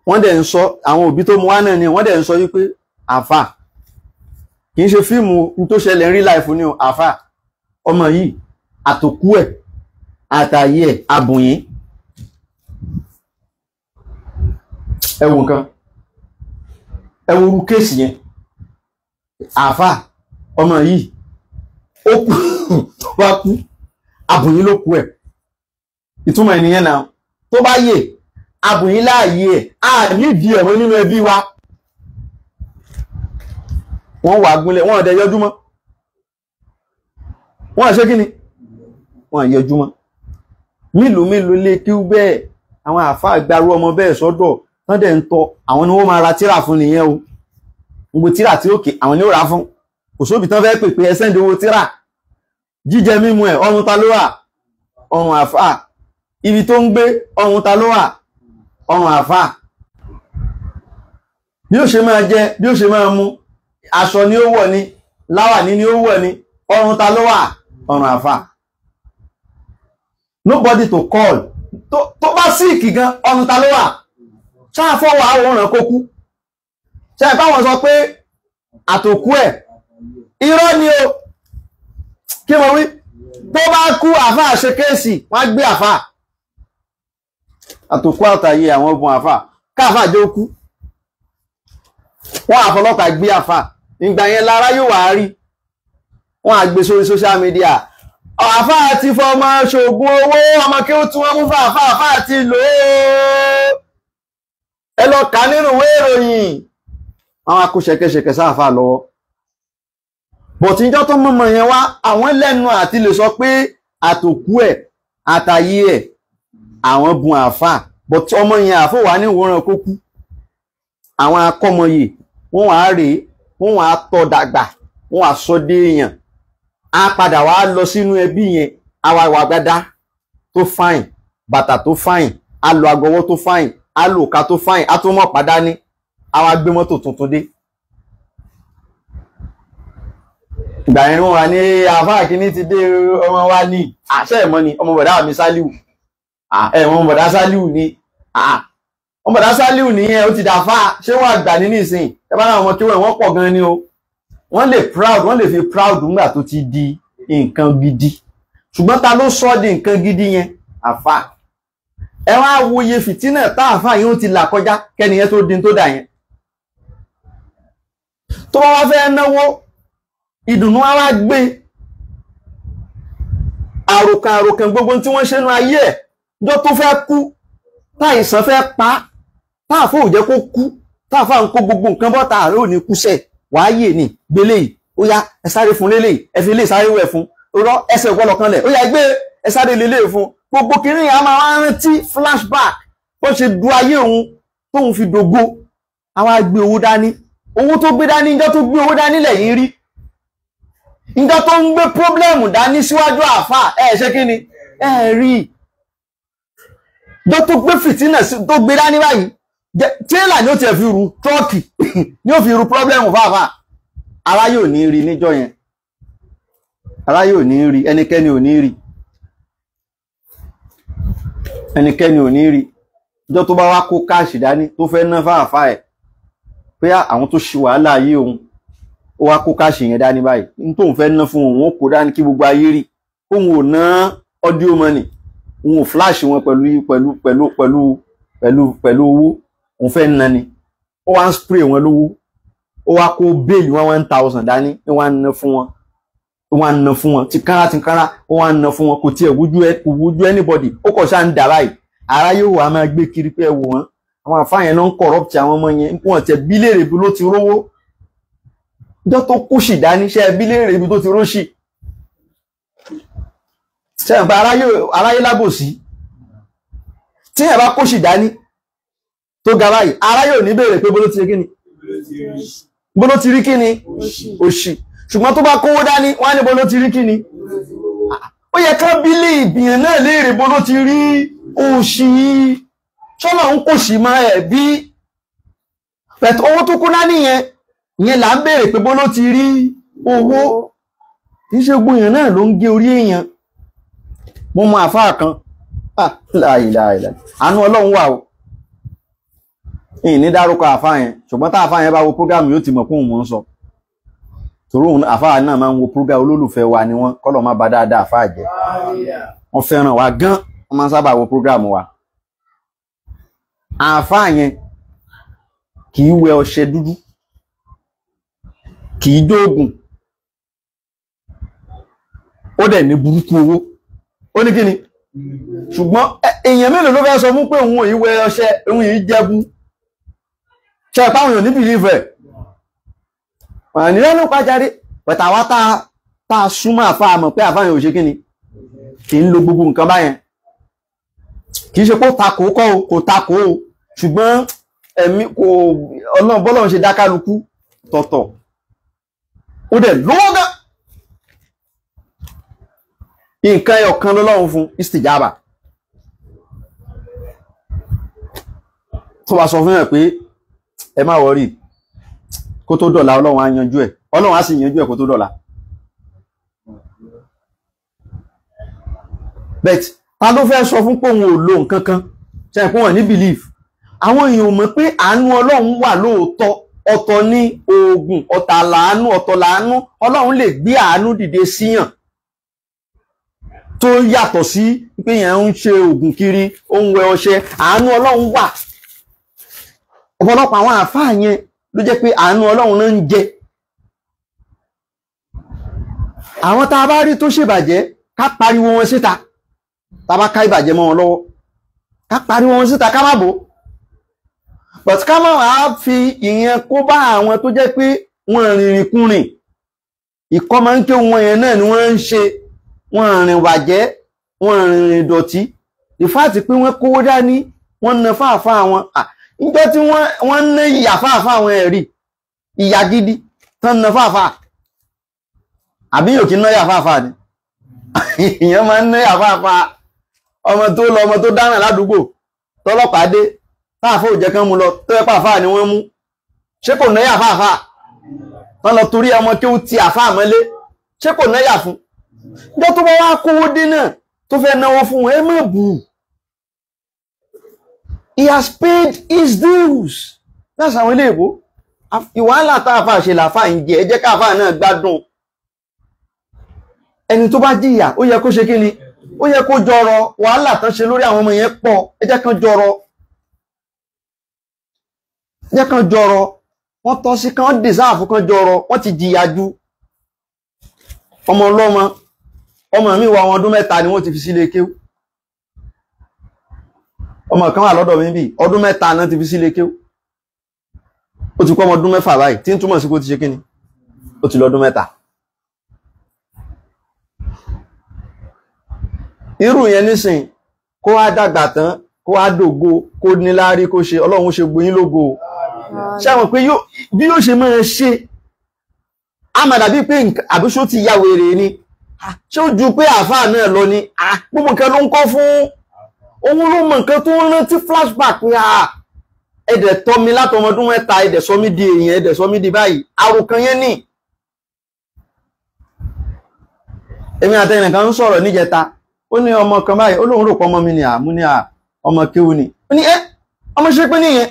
wọ́n dẹ̀ ń sọ àwọn òbí tó mú wá náà ni wọ́n dẹ̀ ń sọ wípé àfà kìí ṣe fíìmù tó ṣẹlẹ̀ rí láìfù ní àfà ọmọ yìí àtòkú ẹ̀ àtàyè ẹ̀ abùnyín ẹwù nǹkan ẹwù orú kéèsì yẹn àfà ọmọ yìí ó kú wá kú abùnyín ló kú ẹ̀ ìtumọ̀ ènìyàn náà tó bá yè abùnyín láàyè ẹ̀ nídìí ẹ̀wọ̀n nínú ẹbí wa wọ́n wà gúnlẹ̀ wọ́n ọ̀dẹ̀ yọjúmọ́ wọ́n ṣe kí ni wọ́n yọjúmọ́ mílùú lè kí bẹ́ẹ̀ àwọn àfáà gbarú ọmọ bẹ́ẹ̀ sọ́dọ̀ tán dẹ̀ ń tọ́ àwọn ni wọ́n máa ra tíra fún nìyẹn o gbogbo tíra tí ó kè àwọn ni ó ra fún kò sóbì tán fẹ́ pèpè ẹsẹ́ ìdíwó tíra jíjẹ mímu ẹ̀ ọrùn ta ló wà ọrùn àfáà ibi tó ń gbé ọrùn ta ló wà ọrùn àfáà bí ó ṣe máa jẹ bí ó ṣe máa mu aṣọ ni ó wọ̀ ni láwàní ni ó wọ̀ ni ọrùn ta ló wà ọrùn àfáà nobody to call tó bá síìkì gan ọrùn ta ló wà ṣáàfọwọ́ àwòrán kó kú ṣe báwọn sọ pé àtòkú ẹ̀ irọ́ ni o kí mo wí tó bá kú àfà ṣe kéèsì wọ́n gbé àfà àtòkú àtàyè àwọn ọbùn àfà káàfà jẹ́ ó kú wọ́n àfọlọ́pàá gbé àfà ìgbà yẹn lára yóò wá rí wọ́n á gbé sórí social media àfà àti fọmọ ṣògùn owó ọmọ kí ó tún wọ́n mú fàfà àfà àti lò ó ẹ lọ kà nínú ìwé ìròyìn àwọn akóṣẹkẹṣẹkẹ sáfà lọ́wọ́ bọ̀tí ìjọ tó mọ̀mọ̀ yẹn wá àwọn lẹ́nu àti lè sọ pé àtòkú ẹ̀ àtàyé ẹ̀ àwọn bun àfà bọ̀tí ọmọ yẹn àfò wà ní ìwòran kó kú àwọn akọ́mọyè wọ́n wà á rèé wọ́n wà á tọ́ dàgbà wọ́n wà á sọ dé èèyàn á padà wá lọ sínú ẹbí yẹn àwa ìwà gbádá tó fáìn bàtà tó fáìn á lọ agọwọ́ tó fáìn á lò ká tó fáìn á tó mọ̀ padà ní àwa gbé mọ́tò tuntun dé ìgbà yẹn wọ́n wà ní àfáà kìíní ti dé ọmọ wa ní àṣẹ ìmọ̀ ni ọmọ bọ̀dá mi Sálíù ẹ̀wọ̀n bọ̀dá Sálíù ni ọmọ bọ̀dá Sálíù nìyẹn ó ti dà fáà ṣé wọ́n àgbà ní nísìn ẹ bá náà wọn kí wọ́n pọ̀ gan ni o wọ́n lè proud wọ́n lè fi proud nígbà tó ti di nǹkan gidi ṣùgbọ́n ta ló sọ di nǹkan gidi yẹn àfáà ẹ wá wòye fìtínà tá àfáà yẹn ó ti là kọjá kẹ́niyẹn tó di tó dà yẹn tó bá wá fẹ́ náwó ìdùnnú ara gbé àròkàn gbogbo tí wọ́n ṣe nú ayé ẹ̀ jọ tó fẹ́ kú táìsàn fẹ́ pa táàfó ò jẹ́ kó kú táàfá ń kó gbogbo nǹkan bọ́ta ààrẹ ò ní kúṣẹ̀ wáyé ní gbélé yìí ó yá ẹ sáré fún lélẹ̀ ẹ fi lè sáré wẹ̀ fún rọ ẹsẹ̀ ọ̀pọ̀lọ̀ kan lẹ̀ ó yá gbé ẹ sáré lélẹ̀ fún gbogbo kìnìún yà máa wá rántí flashback bó ṣe du ayé òun tóun fi dògbó àwa gbé owó dání owó tó gbé dání ìjọ tó gbé owó dání lẹ́yìn rí ìjọ tó ń gbé pọ́blẹ́mù dání síwájú àfà ṣe kí ni rí ìjọ tó gbé fìtínà tó gbé dání báyìí tírélà ni ó ti fi ru tọ́ọ̀kì ni ó fi ru pọ́blẹ́mù fáfà ara yóò ní rí níjọ yẹn ara yóò ní rí ẹnikẹ́ni ò ní rí ẹnikẹ́ni ò ní rí ìjọ tó bá wá kó káàṣì dání tó fẹ́ ná fáfà ẹ̀ pé àwọn tó ṣe wàhálà ayé òun ó wá kó káàṣì yẹn dání báyìí ní tóun fẹ́ ná fún òun ó kó dání kí gbogbo ayé rí òun ò ná audio money òun ò flash wọn pẹ̀lú owó òun fẹ́ ná ni ó wá ń spray wọn lówó ó wá kó bẹ́ẹ̀lì wọn 1000 dání ó wá ń ná fún wọn tìkára ó wá ń ná fún wọn kò tiẹ̀ wójú anybody ó kọ̀ ṣáà ń dà báyìí ara yóò wá máa gbé kiri pé ẹ wò wọ́n àwọn àfáà yẹn náà ń corrupt àwọn ọmọ yẹn wọ́n tẹ̀ bí léèrè ibi ló ti rówó ìjọ tó kóṣì dání ṣe bí léèrè ibi tó ti róṣì ṣe ń pa aráyé lábòsí tí ẹ bá kóṣì dání tó ga báyìí aráyé ò ní béèrè pé bó ló ti rí kíni bó ló ti rí kíni òṣì ṣùgbọ́n tó bá kówó dání wọ́n á ní bó ló ti rí kíni ó yẹ ká bílé ìbìyàn náà léèrè bó ló ti rí òṣì ṣọ́nà ń kò sí máa ẹ̀ bí pẹ̀tù owó tó kú dání yẹn là ń béèrè pé bó ló ti rí owó kì í ṣe gbóyàn náà ló ń gé orí èèyàn mo mọ àfáà kan láìláìlá àánú ọlọ́run wà o ní dárúkọ àfáà yẹn ṣùgbọ́n tá àfáà yẹn bá wo prógámù yóò ti mọ̀ kóhùn mọ́ ń sọ torí òun àfáà náà máa ń wo prógámù olólùfẹ́ wa ni wọ́n kọ́lọ̀ má ba dáadáa àfáà jẹ́ wọ́n fẹ́ràn wa gan wọ́n máa ń sábà wo prógámù wa àfáà yẹn kì í wẹ ọṣẹ dúdú kì í dóògùn ó dẹ̀ ní burúkú owó ó ní kíni ṣùgbọ́n èèyàn mélòó ló fẹ́ sọ fún pé òun ò yí wẹ ọṣẹ òun yìí jẹ́bú ṣe ìpáwọn èèyàn ní bìlífẹ̀ wọ́n ní lẹ́nu pàjáde pẹ̀tà wá tá a súnmọ́ àfáà mọ̀ pé àfáà yẹn ò ṣe kíni kì í lo gbogbo nǹkan báyẹn kì í ṣe kó takò kò takò o ṣùgbọ́n ẹ̀mí kò ọlọ́run bọ́lọ́run ṣe dákálukú tọ̀tọ̀ ó dẹ̀ lówó gán nǹkan ẹyọ kan lọ́lọ́run fún istijaba tó bá sọ fún ẹ̀ pé ẹ má wọrí kó tó dọ̀la ọlọ́run á yanjú ẹ̀ ọlọ́run á sì yanjú ẹ̀ kó tó dọ̀la bet ta ló fẹ́ sọ fún pé òun ò lo nǹkan kan ṣe pé wọ́n ní belief àwọn èèyàn mọ̀ pé àánú ọlọ́run wà lóòótọ́ ọ̀tọ̀ ní oògùn ọ̀tọ̀ làánú ọlọ́run lè gbé àánú dìde síyàn tó yàtọ̀ sí pé yẹn ń ṣe ògùn kiri ó ń wẹ ọṣẹ àánú Ọlọ́run wà ọ̀pọ̀lọpọ̀ àwọn àfáà yẹn ló jẹ́ pé àánú Ọlọ́run náà ń jẹ àwọn tá a bá rí tó ṣèbàjẹ́ ká pariwo wọn síta tá a bá ká ìbàjẹ́ mọ́ wọn lọ́wọ́ ká pariwo wọn síta ká má bò but ká má wàá fi ìyẹn kó bá àwọn tó jẹ́ pé wọ́n rìnrìn kúrìn ìkọ́ máa ń ké wọn yẹn náà ni wọ́n ń ṣe wọ́n rìn wàjẹ́ wọ́n rìnrìn ìdọ̀tí ìfáàtì pé wọ́n kówó dání wọ́n na fáàfáà wọn níjọ́ tí wọ́n ná ìyà fáàfáà wọn ẹ̀rí ìyà gidi tán na fáàfáà àbí yóò kí ná ìyà fáàfáà ni ìyẹn máa ń ná ìyà fáàfáà ọmọ tó dáràn ládùúgbò tọ́lọ́pàá dé fáàfáà ò jẹ́ kán mú lọ tó yẹ pàfáà ni wọ́n mú ṣé kò ná ìyà fáàfáà wọ́n lọ torí ọmọ kí ó ti àfáà mọ́lé ṣé kò ná ìyà fún ìjọ tó bá wá kówó dé náà tó fẹ́ náwó fún ẹ má bù he has paid his dues that's àwọn ilé ìbò ìwàhálà táàfà ṣe làfà ń jẹ ẹ jẹ́ káàfà náà gbádùn ẹni tó bá jìyà ó yẹ kó ṣe kí ni ó yẹ kó jọrọ wàhálà tán ṣe lórí àwọn ọmọ yẹn pọ̀ ẹ jẹ́ kán jọrọ wọ́n tọ́ sí kán dìsáàfù kan jọrọ wọ́n ti jìyà ju ọmọ ọlọ́mọ ọmọ mi wà ọmọ ọdún 3 ni wọ́n ti fi sílé kéwú ọmọ kan wà lọ́dọ̀ mi bí ọdún 3 náà ti fi sílé kéwú ó ti kọ́ ọmọ ọdún 6 báyìí tí ń túmọ̀ sí kó ti ṣe kíni ó ti lọ́dún 3 irú yẹn nísìn kó wá dàgbà tán kó wá dògo kó níláárí kó ṣe Ọlọ́run ṣe gbóyín lógo ṣé àwọn pé bí yóò ṣe máa ṣe àmàdàbí pé àbíṣó ti ya wèrè ni ṣé ó ju pé àfáà náà lọ ni gbogbo nǹkan ló ń kọ́ fún òun ló mọ nǹkan tó ń rántí flashback pé ẹ̀dẹ̀ tọ́ mi látọmọ ọdún 3 ẹ̀dẹ̀ sọ mí di èèyàn ẹ̀dẹ̀ sọ mí di báyìí àròkàn yẹn ni èmi àtẹnì kan ń sọ̀rọ̀ níjẹta ó ní ọmọ kan báyìí ó lóun rò pọ̀ ọmọ mi ni àmú ní ọmọ kéwú ni ó ní ọmọ ṣe pé nìyẹn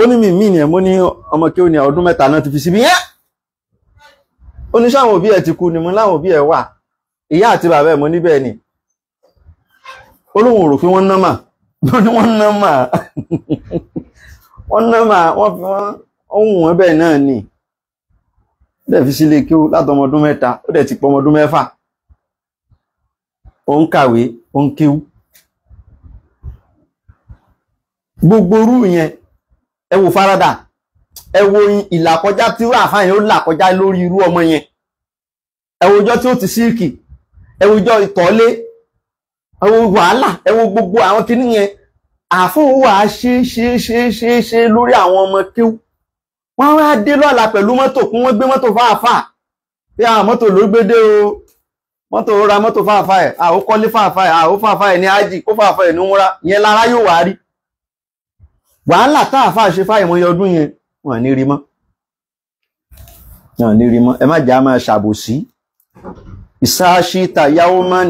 ó ní mi ni ẹ̀ mo ní ọmọ kéwú ni ọdún 3 náà ti fi síbi yẹn ó ní sáwọn òbí ẹ̀ ti kú ni mo láwọn òbí ẹ̀ wà ìyá àti bàbá ẹ̀ mo níbẹ̀ ni ó lóun rò pé wọ́n ná mà wọ́n ná mà wọ́n fi wọ́n ohun wọn bẹ́ẹ̀ náà ni dẹ̀ fi sílé kí ó látọmọ ọdún 3 ó dẹ̀ ti pọ̀ ọmọ ọdún 6 ó ń kàwé ó ń kéwú gbogbo orú yẹn ẹ wò faradà ẹ wo ìlàkọjá tí ó àfáàyàn ó làkọjá lórí irú ọmọ yẹn ẹ wo ọjọ́ tí ó ti síìkì ẹ wo ọjọ́ ìtọ́lé ẹ wo wàhálà ẹ wo gbogbo àwọn kinní yẹn àfọwà ṣe lórí àwọn ọmọ kéwú wọ́n wá dé lọ́la pẹ̀lú mọ́tò kún wọ́n gbé mọ́tò fáàfáà pé àwọn mọ́tò ló gbé dé o mọ́tò ra mọ́tò fáàfáà ẹ̀ àwọn kọ́lé fáàfáà ẹ̀ àwọn fáàfáà ẹ̀ ní ájì kó fáàfáà ẹ̀ ní wúra yẹn lára yóò wá rí wàhálà táàfáà ṣe fáìmọ̀ ọdún yẹn wọ́n ní rí mọ́ ẹ má jà máa ṣàbòsí ìsáṣítà yawman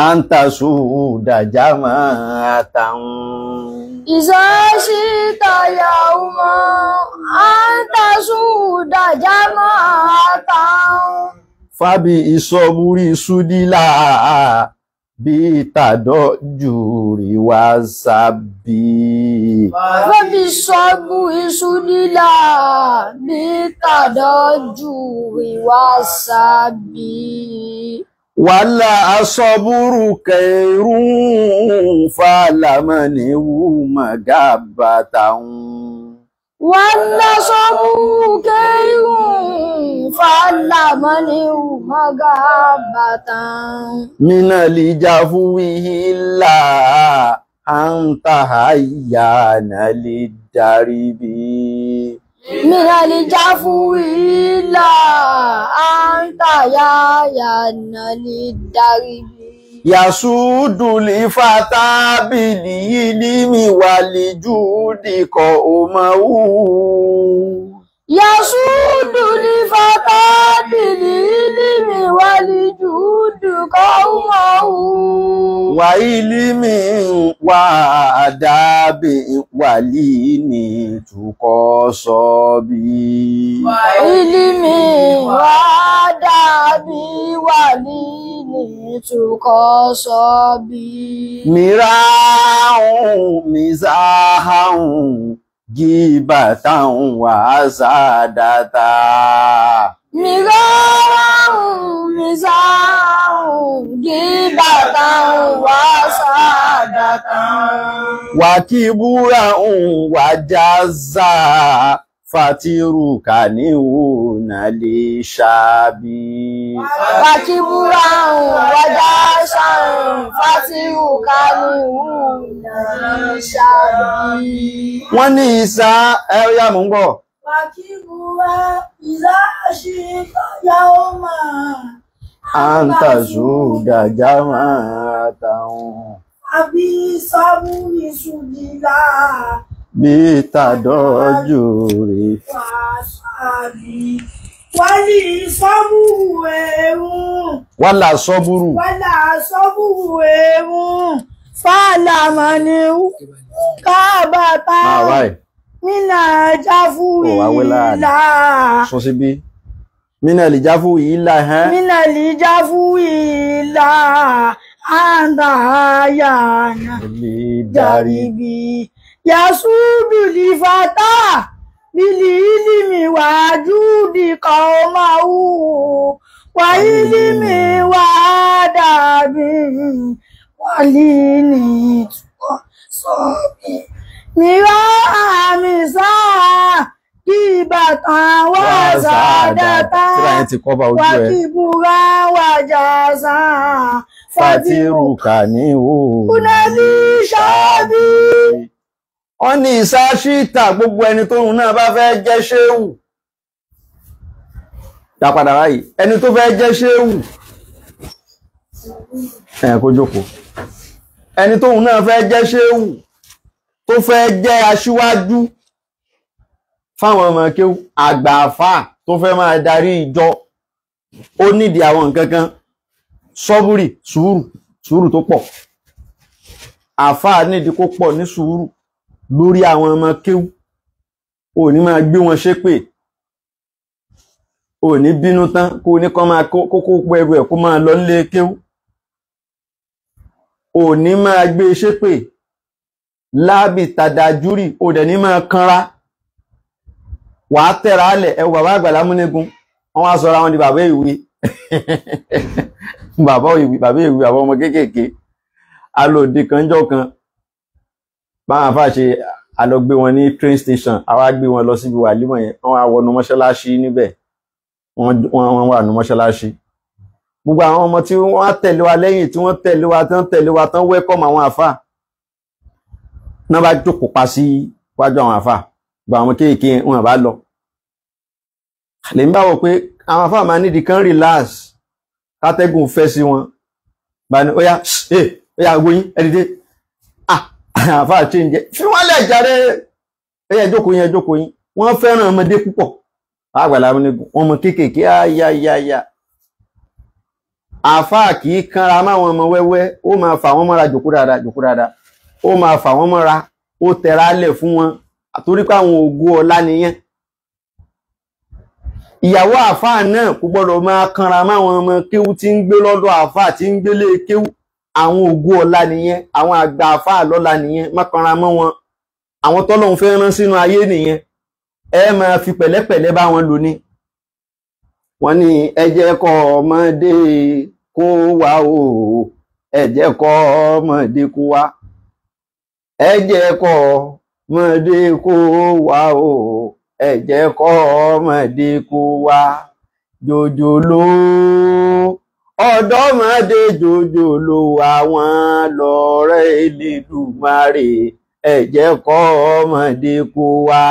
anta suda jama'atan ìsáṣítà yawman anta suda jama'atan fábí ìsọmúrí súdílà bí tàdọ́ jùrí wá sábí fábí ìsọmúrí súdílà bí tàdọ́ jùrí wá sábí wàlá asọ́búrú kẹrún fàlámọ́niwú magabatan wàlá asọ́búrú kẹrún fàlámọ́niwú magabatan minali jafuwihila antahayana lidaribi minali jafuwihila antahayana lidaribi yasudu lifata bililimi walijudi ko omawu yasudu lifata bililimi walijudi ko omawu wa ilimi wa adabi walini tuko sobi ilimi wa adabi ولين تقصبي مراء مزاحا غيبة وحسادة مراء مزاح غيبة وحسادة وكبرا وجزا فترك نون لشابي وكبرا وجاشا فترك نون لشابي wọ́n ní ìsá ẹ̀yà mú ń bọ̀ وكبرا إذا شئت يوما àǹtàzúdà jámàtàun أبي صبر سدلا bí tàdọ́jú rẹ̀ وأصحابي ولي صبر wàlà sọ́búrù ولا صبر فلمن كابت máa wáyé من جفويلا sọ sí bí mínà lè jáfù yìí là hàn من الجفويلا أنت يانا lè darí جربي يسود لفتى بالعلم وجود قومه وعلم وآداب ولين صبي مراء مساء كيبة وسادة tíra yẹn ti kọ́ bá ojú ẹ وكبرا وجازا fàtírùkà ní òun فنالي شابي wọ́n ní ìsáṣíta gbogbo ẹni tóhun náà bá fẹ́ jẹ́ ṣéhù dápadà báyìí ẹni tó fẹ́ jẹ́ ṣéhù kó jókòó ẹni tóhun náà fẹ́ jẹ́ ṣéhù tó fẹ́ jẹ́ aṣíwájú fáwọn ọmọ kéhù àgbà àfáà tó fẹ́ máa darí ìjọ ó nídìí àwọn nǹkan kan sọ́búrì sùúrù tó pọ̀ àfáà nídìí kó pọ̀ ní sùúrù lórí àwọn ọmọ kéwú ò ní máa gbé wọn ṣépè ò ní bínú tán kó ní kọ́ máa kókó ẹrù ẹ̀ kó máa lọ nílé kéwú ò ní máa gbé ṣépè lábì tàdájúrì ò dẹ̀ ní máa kanra wà á tẹ̀ra alẹ̀ ẹwù bàbá Àgbàlá Múnigun wọ́n wá sọra wọn di bàbá ìwé bàbá ọmọ kéékèèké alòdì kanjọ́ kan báwọn àfáà ṣe alọgbé wọn ní train station àwa gbé wọn lọ síbi wàlímọ̀ yẹn wọ́n wá wọnú mọ́ṣáláṣí níbẹ̀ wọ́n wà nú mọ́ṣáláṣí gbogbo àwọn ọmọ tí wọ́n tẹ̀lé wa lẹ́yìn tí wọ́n tẹ̀lé wa tán welcome àwọn àfáà náà bá jókòó pa sí wájú àwọn àfáà gba àwọn kéèké wọn bá lọ lè ń bá wọ pé àwọn àfáà máa nídìí kan relax kátẹ́gùn fẹ́ sí wọn bá ní óyá gbóyín ẹ̀dìdé àfáà tí ń jẹ fi wọ́n lẹ̀ jáde ẹ̀yẹ jókòó yín wọ́n fẹ́ràn ọmọdé púpọ̀ Àgbàlá Múnigun ọmọ kéékèèké ayáyáyá àfáà kì í kanra máwọn ọmọ wẹ́wẹ́ ó máa fà wọ́n mọ́ra jòkó dáadáa ó máa fà wọ́n mọ́ra ó tẹra lẹ̀ fún wọn àtorí pé àwọn ògo ọlá nìyẹn ìyàwó àfáà náà kò gbọ́dọ̀ máa kanra máwọn ọmọ kéwú tí ń gbé lọ́dọ̀ àfáà tí ń gbélé kéwú àwọn ògo ọlá nìyẹn àwọn àgbà àfáà lọ́lá nìyẹn má kanra mọ́ wọn àwọn tọ́lọ́hun fẹ́ rán sínú ayé nìyẹn ẹ máa fi pẹ̀lẹ́pẹ̀lẹ́ bá wọn lò ní wọ́n ní ẹ jẹ́ kọ́ ọmọdé kó wá o ẹ jẹ́ kọ́ ọmọdé kó wá ẹ jẹ́ kọ́ ọmọdé kó wá o ẹ jẹ́ kọ́ ọmọdé kó wá jòjòló ọ̀dọ́mọdé jòjòló àwọn lọ́rẹ́ Elédùmarè ẹ jẹ́ kọ́ ọmọdé kó wá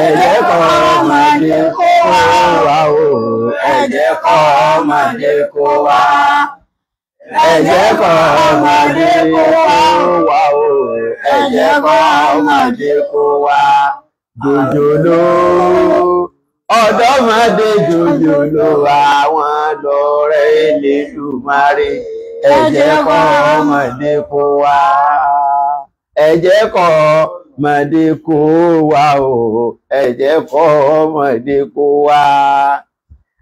ẹ jẹ́ kọ́ ọmọdé kó wá o ẹ jẹ́ kọ́ ọmọdé kó wá ẹ jẹ́ kọ́ ọmọdé kó wá o ẹ jẹ́ kọ́ ọmọdé kó wá jòjòló ọ̀dọ́mọdé jòjòló àwọn lọ́rẹ́ Elédùmarè ẹ jẹ́ kọ́ ọmọdé kó wá ẹ jẹ́ kọ́ ọmọdé kó wá o ẹ jẹ́ kọ́ ọmọdé kó wá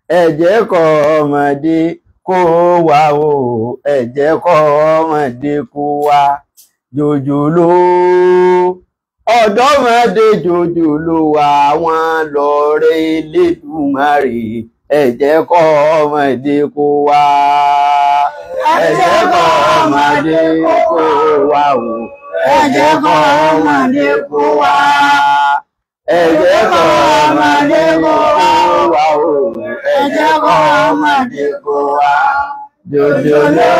ẹ jẹ́ kọ́ ọmọdé kó wá o ẹ jẹ́ kọ́ ọmọdé kó wá jòjòló ọ̀dọ́mọdé jòjòló àwọn lọ́rẹ́ Elédùmarè ẹ jẹ́ kọ́ ọmọdé kó wá ẹ jẹ́ kọ́ ọmọdé kó wá o ẹ jẹ́ kọ́ ọmọdé kó wá ẹ jẹ́ kọ́ ọmọdé kó wá o ẹ jẹ́ kọ́ ọmọdé kó wá jòjòló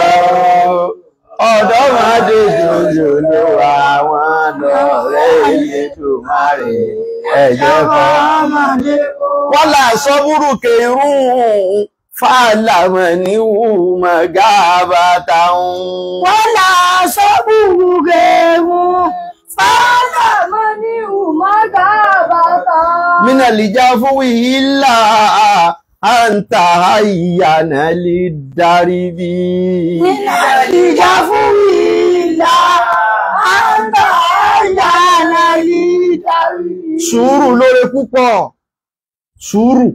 ọ̀dọ́mọdé jòjòló àwọn lọ́rẹ́ Elédùmarè ẹ jẹ́ kọ́ ọmọdé kó wá. wọ́n là sọ́búrú kẹrùn fàlàmọ̀ ní wùmọ̀ gábàtà ń. wọ́n là sọ́búrú kẹrùn fàlàmọ̀ ní wùmọ̀ gábàtà. mínà lìjà fún wìhílà àǹtà àyànà lè darí bí. mínà lìjà fún wìhílà àǹtà àyànà lè darí bí. sùúrù lóore púpọ̀ sùúrù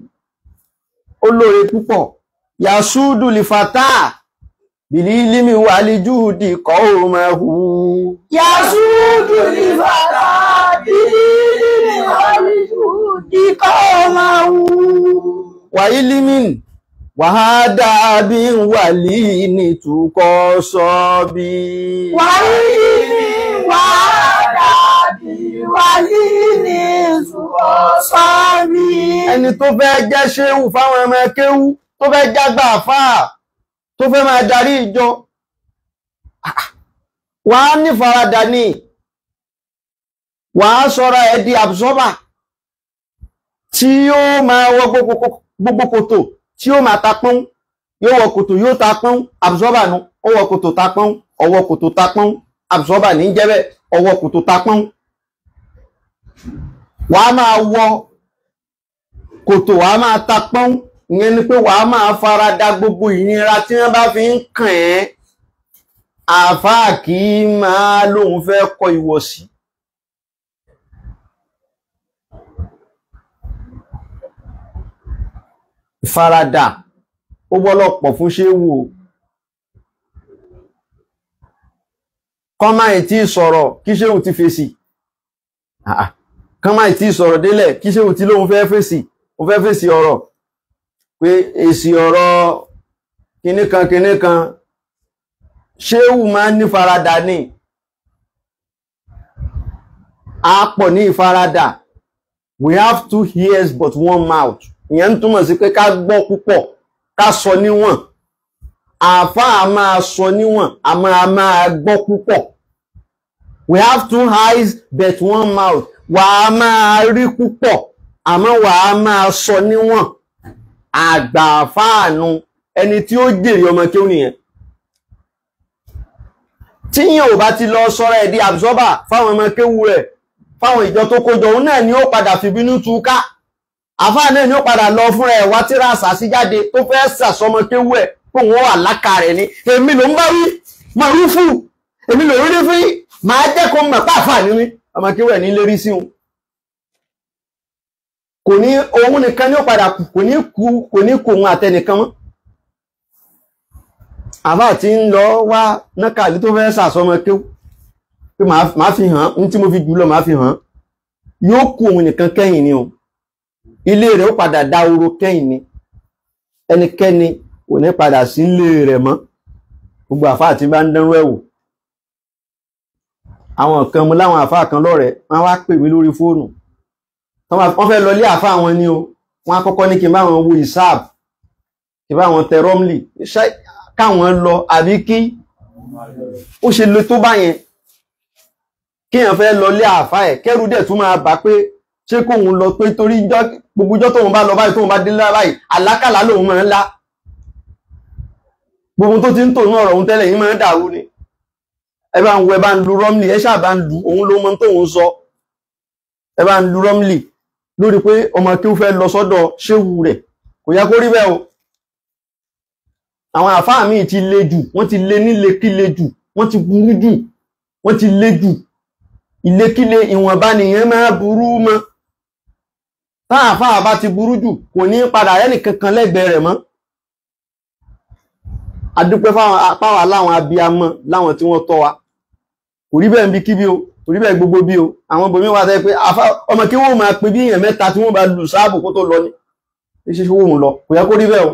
olóore púpọ̀ yasudu lifata bìlí lími wà lè júùdì kọ́ òmàhù. yasudu lifata bìlí lími wà lè júùdì kọ́ òmàhù. wàyí límìn wàhádà bí ń wà lì ní tukọ̀ sọ bí. wàyí límìn wàhádà bí wà lì ní tukọ̀ sọ bí. ẹni tó fẹ́ jẹ́ ṣéhù fáwọn ọmọ kéwú tó fẹ́ jágbà àfáà tó fẹ́ máa darí ìjọ wàá ní faradà ní wàá sọ́ra ẹ̀ di absorber tí yóò máa wọ gbogbo kòtò tí yóò máa tapọ́n yóò wọ kòtò yóò tapọ́n absorber nu ó wọ kòtò tapọ́n ọwọ́ kòtò tapọ́n absorber ní jẹ́bẹ̀ ọwọ́ kòtò tapọ́n wàá máa wọ kòtò wàá máa tapọ́n ìyẹn ni pé wàá máa farada gbogbo ìnira tí wọ́n bá fi ń kàn ẹ́ àfáà kì í máa lóun fẹ́ kọ ìwọ̀sí. ìfaradà ó wọ́lọ́pọ̀ fún ṣéwù o kán máa tí sọ̀rọ̀ kí ṣéwù ti fèsì kán máa tí sọ̀rọ̀ délẹ̀ kí ṣéwù ti lóun fẹ́ fèsì ọ̀rọ̀ pé èsì ọ̀rọ̀ kìnníkan ṣéwù máa ń ní faradà ní àpọ̀ ní ìfaradà we have 2 ears but 1 mouth ìyẹn ń túmọ̀ sí pé ká gbọ́ púpọ̀ ká sọ níwọ̀n àfáà máa sọ níwọ̀n a máa gbọ́ púpọ̀ we have 2 eyes but 1 mouth wà á máa rí púpọ̀ àmọ́ wà á máa sọ níwọ̀n àgbà àfáànù ẹni tí ó jèrè ọmọ kéwú nìyẹn tí yẹn ò bá ti lọ sọ́ra ẹ̀ di absorber fáwọn ọmọ kéwú rẹ̀ fáwọn ìjọ tó kójọ òun náà ni ó padà fìbínú túká àfáà náà ni ó padà lọ fúnra ẹ̀ wá tíra àsàsí jáde tó fẹ́ sàsọmọ kéwú ẹ̀ fún wọn wà láka rẹ̀ ni èmi ló ń bá wí màrúfù èmi ló rí fún máa jẹ́ kó mọ̀ pàfà ní mi ọmọ kéwú ẹ̀ ní lérí sí wọn kò ní òun nìkan ní ó padà kù kò ní kù òun àtẹnìkan mọ́ àfáà tí ń lọ wá nákàlí tó fẹ́ sàsọmọ kéwú pé máa fi hàn ní tí mo fi jùlọ máa fi hàn yóò kù òun nìkan kẹ́yìn ni o ilé rẹ̀ ó padà dáhoro kẹ́yìn ni ẹnikẹ́ni kò ní padà sí ilé rẹ̀ mọ́ gbogbo àfáà tí bá ń dánrú ẹ̀wò àwọn kan mú láwọn àfáà kan lọ́rẹ̀ẹ́ wọ́n wá pè mí lórí fóònù wọ́n fẹ́ lọ lé àfáà wọn ni o wọ́n á kọ́kọ́ ní kí n bá wọn wo ìsáàb kí n bá wọn tẹ rọ́mlì káwọn lọ àbí kí ó ṣe le tó bá yẹn kí èèyàn fẹ́ lọ lé àfáà ẹ̀ kẹ́rù dẹ̀ tún máa bà pé ṣé kóun lọ pé torí gbogbo ọjọ́ tóun bá lọ báyìí tóun bá dé báyìí àlákàlà lòun máa ń lá gbogbo tó ti ń tòun ọ̀rọ̀ òun tẹ́lẹ̀ yìí máa ń dàrú ni ẹ bá ń wo ẹ bá ń lu rọ́mlì ẹ ṣáà bá ń lu òun ló mọ tóun sọ ẹ bá ń lu rọ́mlì lórí pé ọmọ kí ó fẹ́ lọ sọ́dọ̀ ṣéwù rẹ̀ kò yẹ kó rí bẹ́ẹ̀ o àwọn àfáà míì ti le jù wọ́n ti le níle kíle jù wọ́n ti burú jù wọ́n ti le jù ìlékíle ìwọ̀nba nìyẹn máa burú mọ́ tá àfáà bá ti burú jù kò ní padà ẹnì kankan lẹ́gbẹ̀ẹ́ rẹ̀ mọ́. Adúpẹ́ fáwọn apáwà láwọn abiyamọ láwọn tí wọ́n tọ́ wa kò rí bẹ́ẹ̀ ń bí kíbi o kò rí bẹ́ẹ̀ gbogbo bí o àwọn bòmí wà tẹ́ pé ọmọ kí wọ́n máa pín bí èèyàn mẹ́ta tí wọ́n bá lù sáàbù kó tó lọ ní ṣíṣe wọ́n lọ kò yẹ kó rí bẹ́ẹ̀ o.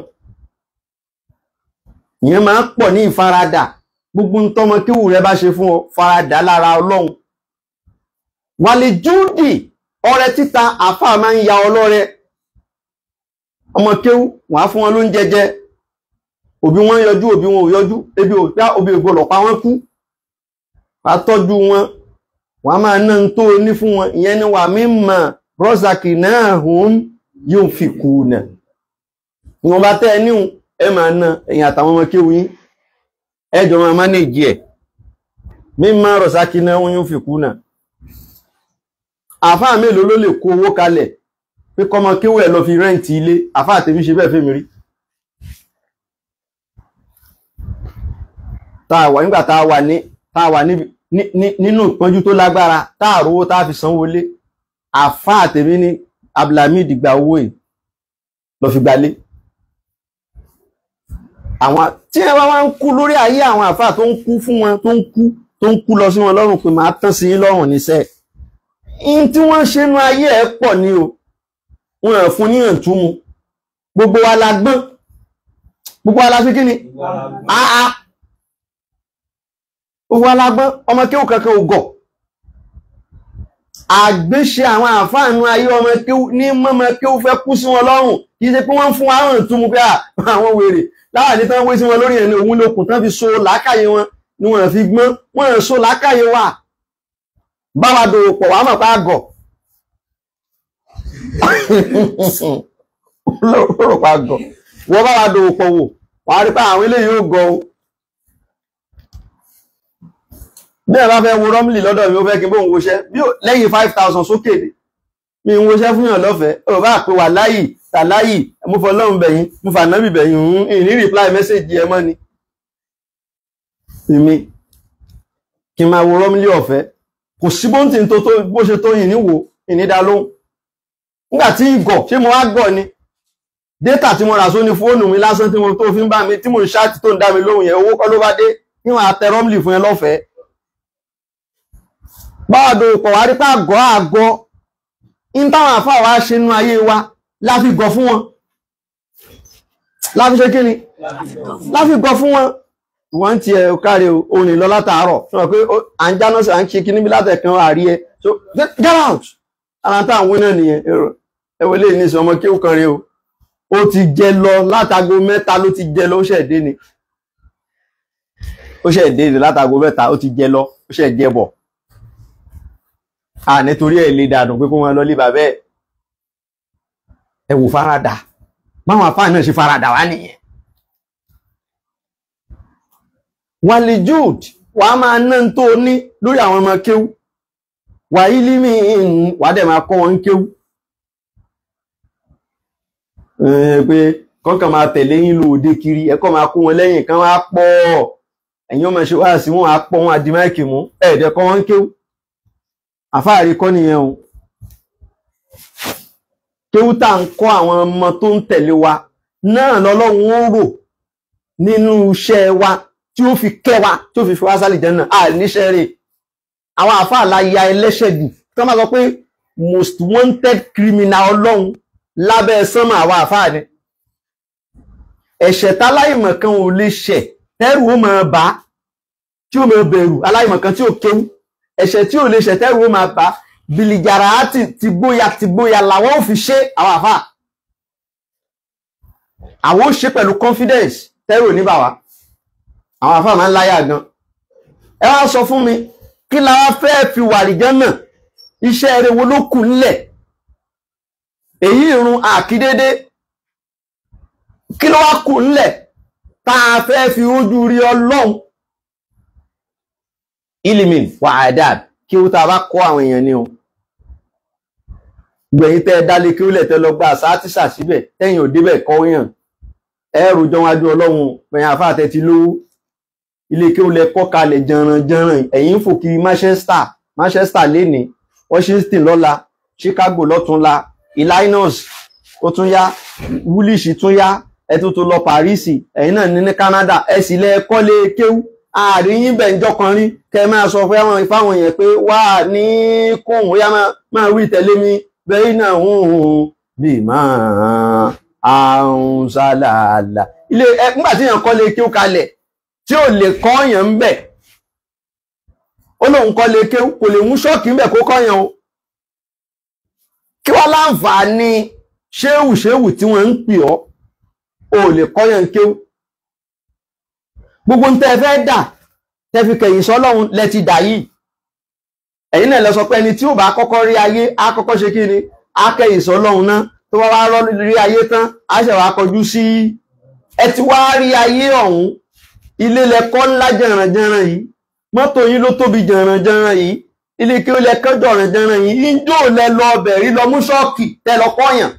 Ìyẹn máa ń pọ̀ ní ìfaradà gbogbo ntọ́mọ kíwù rẹ bá ṣe fún ọ faradà lára Ọlọ́run. Wàlẹ̀ júùdì ọrẹ títa àfáà máa ń ya ọlọ́rẹ ọmọ kéwú wọ́n á fún wọn lóúnjẹ jẹ òbí wọn yọjú òbí wọn ò yọjú ebi òpá òbí ògbọ́dọ̀ pa wọ́n kú àtọ́jú wọn wọ́n á máa ná ń tó ní fún wọn ìyẹn ni wà mí mọ̀ rọ́sàkì náà hùn yóò fi kú nà ìwọ̀n bá tẹ́ ẹ níhùn ẹ máa ná ẹ̀yìn àtàwọn ọmọ kéwú yín ẹjọ́ máa mánéjì ẹ̀ mí mọ̀ rọ́sàkì náà hùn yóò fi kú nà. Àfáà mélòó ló lè kó owó kalẹ̀ pé kọmọ kíwò ẹ̀ lọ fi rẹ́ǹtì ilé àfáà tèmi ṣe bẹ́ẹ̀ fèmí rí. Nígbà tá a wà nínú ìpọ́njú tó lágbára tá a rówó tá a fi sanwó lé àfáà tèmi ní Abdulhamid gba owó yìí lọ fi gbalé. Àwọn tí ẹ wá ń kú lórí ayé àwọn àfáà tó ń kú fún wọn tó ń kú lọ sí wọn lọ́rùn pé màá tán sí yín lọ́rùn níṣẹ́ in tí wọ́n ṣe nú ayé ẹ̀ pọ̀ ní o wọ́n rẹ̀ fún ní ìtúmu gbogbo wa la gbọ́n gbogbo wa la fi kíni àá gbogbo wa la gbọ́n ọmọ kéwù kankan ò gọ̀ àgbéṣe àwọn àǹfààní ayé ọmọ kéwù ní mọ́mọ́ kéwù fẹ́ kú sí wọn lọ́rùn kì í ṣe pé wọ́n fún àwọn ìtúmu pé àwọn wèrè láwàní tán wé sí wọn lórí ẹni òun lókun tán fi so làákàyè wọn ni wọ́n fi gbọ́n wọ́n rẹ̀ so làákàyè wà báwa dòwò pọ̀ wà mọ̀ pá gọ̀ lọ́rọ̀ pa gọ̀ wọ́n báwa dòwò pọ̀ wò wà rí pé àwọn ilé yóò gọ̀ o bí ẹ bá fẹ́ wo rọ́mìlì lọ́dọ̀ mi ó fẹ́ kí n bóun woṣẹ́ bí lẹ́yìn 5,000 sókè mi ń woṣẹ́ fún yàn lọ́fẹ̀ẹ́ ó bá pè wà láyì tàláyì mo fọ lọ́run bẹ̀yìn mo fà nábì bẹ̀yìn ìní reply message ẹ mọ́ ni èmi kí n máa wo rọ́mìlì ọ̀fẹ́ kò sí bóńtì tó bó ṣe tó yìí níwò ìnídá lóhùn nígbà tí ìgọ̀ ṣé mo wá gọ̀ ni data tí mo rà sóní fóònù mi lásán tí mo tó fi ń bá mi tí mo ń ṣáàtì tó ń dá mi lóhùn yẹn owó kọ́ ló bá dé níwọ̀n àtẹ rọ́mìlì fún ẹ lọ́fẹ̀ẹ́ báwa do pọ̀ wá rí pé àgọ́ ń táwọn àfáà wá ṣe nú ayé wa láfi gọ̀ fún wọn láfi ṣe kí ni láfi gọ̀ fún wọn wọ́n ti ẹ̀ káre orin lọ látàárọ̀ sọ pé à ń jáná sí à ń ṣe kí níbi látẹ̀kan àrí ẹ so get out ara táwọn wínà nìyẹn ẹwọ lè ní ìsọmọ kí ó kan rí o ó ti jẹ lọ látago 3 ló ti jẹ lọ ó ṣẹ̀ dé ni ó ṣẹ̀ dé ni látago 3 ó ti jẹ lọ ó ṣẹ̀ jẹ bọ̀ à nítorí ẹ̀ lè dànù pé kó wọn lọ lé bàbẹ́ ẹ wò faradà báwọn afáà náà ṣe faradà wá nìyẹn. Wàlì Jude wà á máa ná tó ní lórí àwọn ọmọ kéwú wà ilé mi wà dẹ̀ máa kọ́ wọn kéwú pé kọ́kàn máa tẹ̀lé yín lóòdé kiri ẹ̀kọ́ máa kó wọn lẹ́yìn kan wá pọ̀ ẹ̀yin ọmọ ṣe wá sí wọn á pọ̀ wọn àdìmáìkì mú ẹ̀ẹ́dẹ̀ kọ́ wọn kéwú àfáàrí kọ́ nìyẹn o kéwú tá ń kọ́ àwọn ọmọ tó ń tẹ̀lé wa náà lọ́lọ́run ó rò nínú iṣẹ́ wa tí ó fi kẹwa tí ó fi wá sálì jẹ́ náà níṣẹ́ rẹ̀ àwọn àfáà láyà ẹlẹ́ṣẹ̀ jù tí wọ́n máa sọ pé most wanted criminal ọlọ́run lábẹ́ sánmà àwọn àfáà ni ẹ̀ṣẹ̀ táláìmọ̀kan ò lè ṣẹ̀ tẹ́rù ó máa bá tí ó máa bẹ̀rù aláìmọ̀kan tí ó kéwú ẹ̀ṣẹ̀ tí ò lè ṣẹ̀ tẹ́rù ó máa bá bìlìjàrà ti gbóyà làwọn ò fi ṣe àwọn àfáà àwọn ó ṣe pẹ̀lú confidence tẹ́rù ò ní bà wá àwọn àfáà máa ń láyà gan ẹ wá sọ fún mi kí la wá fẹ́ fi wà àlìjẹ́ náà iṣẹ́ eré wo ló kù nílẹ̀ èyí ìrun àkídédé kí ló wá kù nílẹ̀ tá a fẹ́ fi ojú rí ọlọ́run ilimin wà àdáàd kí ó ta bá kọ́ àwọn èèyàn ni o gbẹ̀yìn tẹ́ dálé kí ó lẹ̀ tẹ́ lọ gba àsátísà síbẹ̀ tẹ́yìn ò débẹ̀ kọ́ yàn ẹ̀rù jọ wájú ọlọ́run bẹ̀yìn àfáà tẹ́ ti lówó ilé kí ó lẹ kọ́ kalẹ̀ jẹranjẹran ẹ̀yìn fò kiri Manchester lénìí Washington lọ́la Chicago lọ́túnla Illinois ó tún yá, Woolwich tún yá, ẹ tún tó lọ Paris, ẹ̀yin náà ní Canada, ẹ sì lẹ kọ́lé kéwú àárín yín bẹ̀ ń jọkan rí kẹ máa sọ fáwọn èèyàn pé wà ní kóhùn yá máa wí tẹ̀lé mi bẹ́ẹ̀ náà hùn bí máa àrùn sálàlà ilé nígbà tí èèyàn kọ́lé kéwú kalẹ̀ tí ò lè kọ́ èèyàn ń bẹ̀ ó lóun kọ́lé kéwú kò lè mú ṣọ́ọ̀kì ń bẹ̀ kó kọ́yàn o kí wá láǹfààní ṣéwù tí wọ́n ń pè ọ́ ò lè kọ́yàn kéwú gbogbo ń tẹ́ fẹ́ dà tẹ́ fi kẹ̀yìn sọ́lọ́run lẹ ti dà yìí ẹ̀yin náà lọ sọ pé ẹni tí ò bá kọ́kọ́ rí ayé á kọ́kọ́ ṣe kí ni á kẹ̀yìn sọ́lọ́run náà tó bá wá rí ayé tán á ṣẹ̀ wá kọjú sí ẹ ti wá rí ayé ọ̀hún ilé lẹkọ́ ńlá jẹ̀rànjẹ̀ràn yìí mọ́tò yín ló tóbi jẹ̀rànjẹ̀ràn yìí ilé kí ó lẹkọ́ jọ̀rànjẹ̀ràn yìí yíjó lẹ lọ ọbẹ̀ rí lọ mú ṣọ́ọ̀kì tẹ lọ kọ́yàn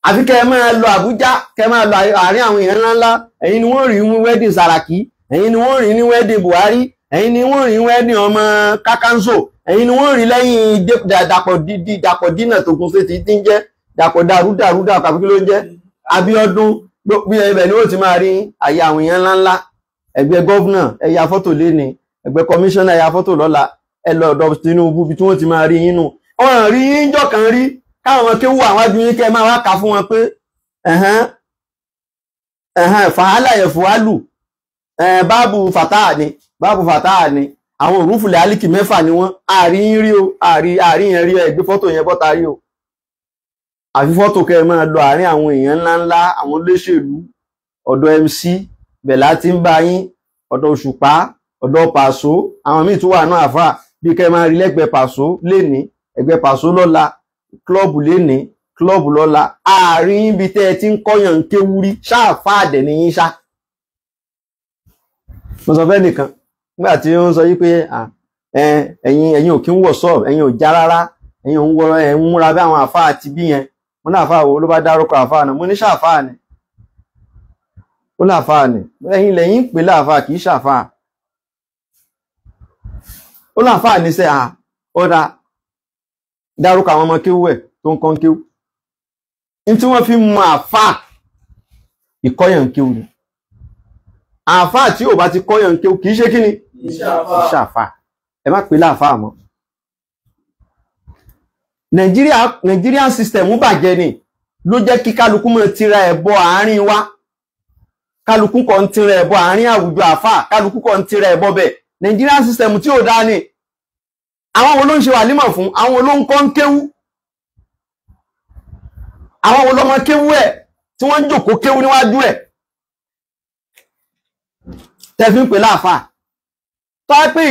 àfi kẹ máa lọ Àbújá kẹ máa lọ àárín àwọn èèyàn ńláńlá ẹ̀yin ni wọ́n rí ní wedding Sàràkí ẹ̀yin ni wọ́n rí ní wedding Buhari ẹ̀yin ni wọ́n rí ní wedding ọmọ Kákánsò ẹ̀yin ni wọ́n rí lẹ́yìn Dàpọ̀ Dínà Tògùn ṣe ti ń jẹ́ Dàpọ̀ dàrúdà kàbí kí ló ń jẹ́ Abíọ́dún bí ẹbẹ̀ ni ó ti máa rí àyè àwọn èèyàn ńláńlá ẹgbẹ́ gọ́vnà ẹ ya fọ́tò léni ẹgbẹ́ kọmíṣánná ẹ ya fọ́tò lọ́la ẹ lọ ọ̀dọ̀ Tinubu bí tí wọ́n ti máa rí yín nù ọ̀ràn rí yín jọ kan rí káwọn ọmọ kéwú àwọn ajú yín kẹ́ máa wá kà fún wọn pé fàhálà yẹ fùhálù báàbù fàtáà ni àwọn òrùfùlẹ̀ alíkì mẹ́fà ni wọ́n àárín rí o àárín yẹn rí ẹgbẹ́ fọ́tò yẹn bọ́ta rí o àfi fọ́tò kẹ́ máa lọ àárín àwọn èèyàn ńláńlá àwọn olóṣèlú ọ̀dọ̀ MC bẹ̀lá ti ń bá yín ọ̀dọ̀ Òṣùpá ọ̀dọ̀ Pàṣọ àwọn míì tó wà náà àfà bí kẹ́ máa rí lẹ́gbẹ̀ẹ́ Pàṣọ lénìí ẹgbẹ́ Pàṣọ lọ́la klọ́ọ̀bù lénìí klọ́ọ̀bù lọ́la àárín ibi tẹ́ ẹ ti ń kọ́yàn ń kéwú rí ṣáàfáàdẹ̀ ní yín ṣá. mo sọ fẹ́ nìkan nígbà tí ó ń sọ yí pé ẹ̀yin ò kí ń wọ̀ sọ́ọ̀ ẹ̀yin ò já rárá ẹ̀yin ò ń wọ ẹ̀ ń múra bí àwọn àfáà ti bí yẹn mo ní àfáà wo ló bá dárúkọ àfáà náà mo ní ṣáàfáà ni ó láàfáà ni ẹ̀yin lẹ́yìn pè láàfáà kì í ṣàfáà ó láàfáà ní sẹ́ ọ̀dà dárúkọ àwọn ọmọ kéwú ẹ̀ tó ń kọ́ kéwú ní tí wọ́n fi mọ àfáà ìkọ́yàn kéwú ni àfáà tí ò bá ti kọ́yàn kéwú kì í ṣe kí ni ìṣàfáà ẹ má pè láàfáà mọ́ Nigerian system bàjẹ́ ni ló jẹ́ kí kálukú mọ̀ tira ẹ̀ bọ àárín wa kálukú kan tira ẹ̀ bọ àárín àwùjọ àfáà kálukú kan tira ẹ̀ bọ bẹ́ẹ̀ Nigerian system tí ò dá ni àwọn wo ló ń ṣe wàlímọ̀ fún àwọn wo ló ń kọ́ ń kéwú àwọn wo lọ́mọ kéwú ẹ̀ tí wọ́n ń jòkó kéwú níwájú ẹ̀ tẹ́fí ń pè láàfáà tó wá pé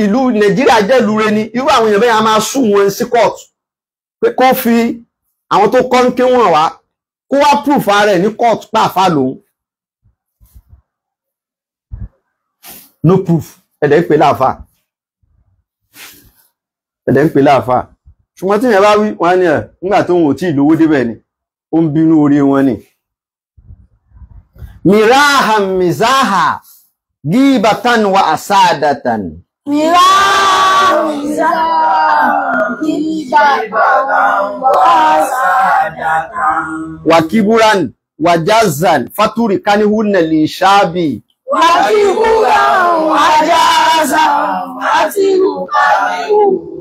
ìlú Nàìjíríà jẹ́ ìlú rẹ ni irú àwọn èèyàn bẹ́ẹ̀ a máa sùn wọn sí kóòtù pé kó fi àwọn tó kọ́ ń kéwú hàn wá kó wá proof ara ẹ̀ ní kóòtù pàáfàá lòun no proof ẹ̀dẹ̀ ń pè láàfáà ẹ̀dẹ̀ ń pè láàfáà ṣùgbọ́n tí yẹn bá wí wọ́n ní ẹ̀ nígbà tó ń wò tí ìlówó débẹ̀ ni ó ń bínú orí wọn ni miraha mizaha gibatan wa asadatan miraha mizaha gibatan wa asadatan wa kiburan wa jazan faturi kanihunna li shabi wa kiburan wa jazan faturi kanihunna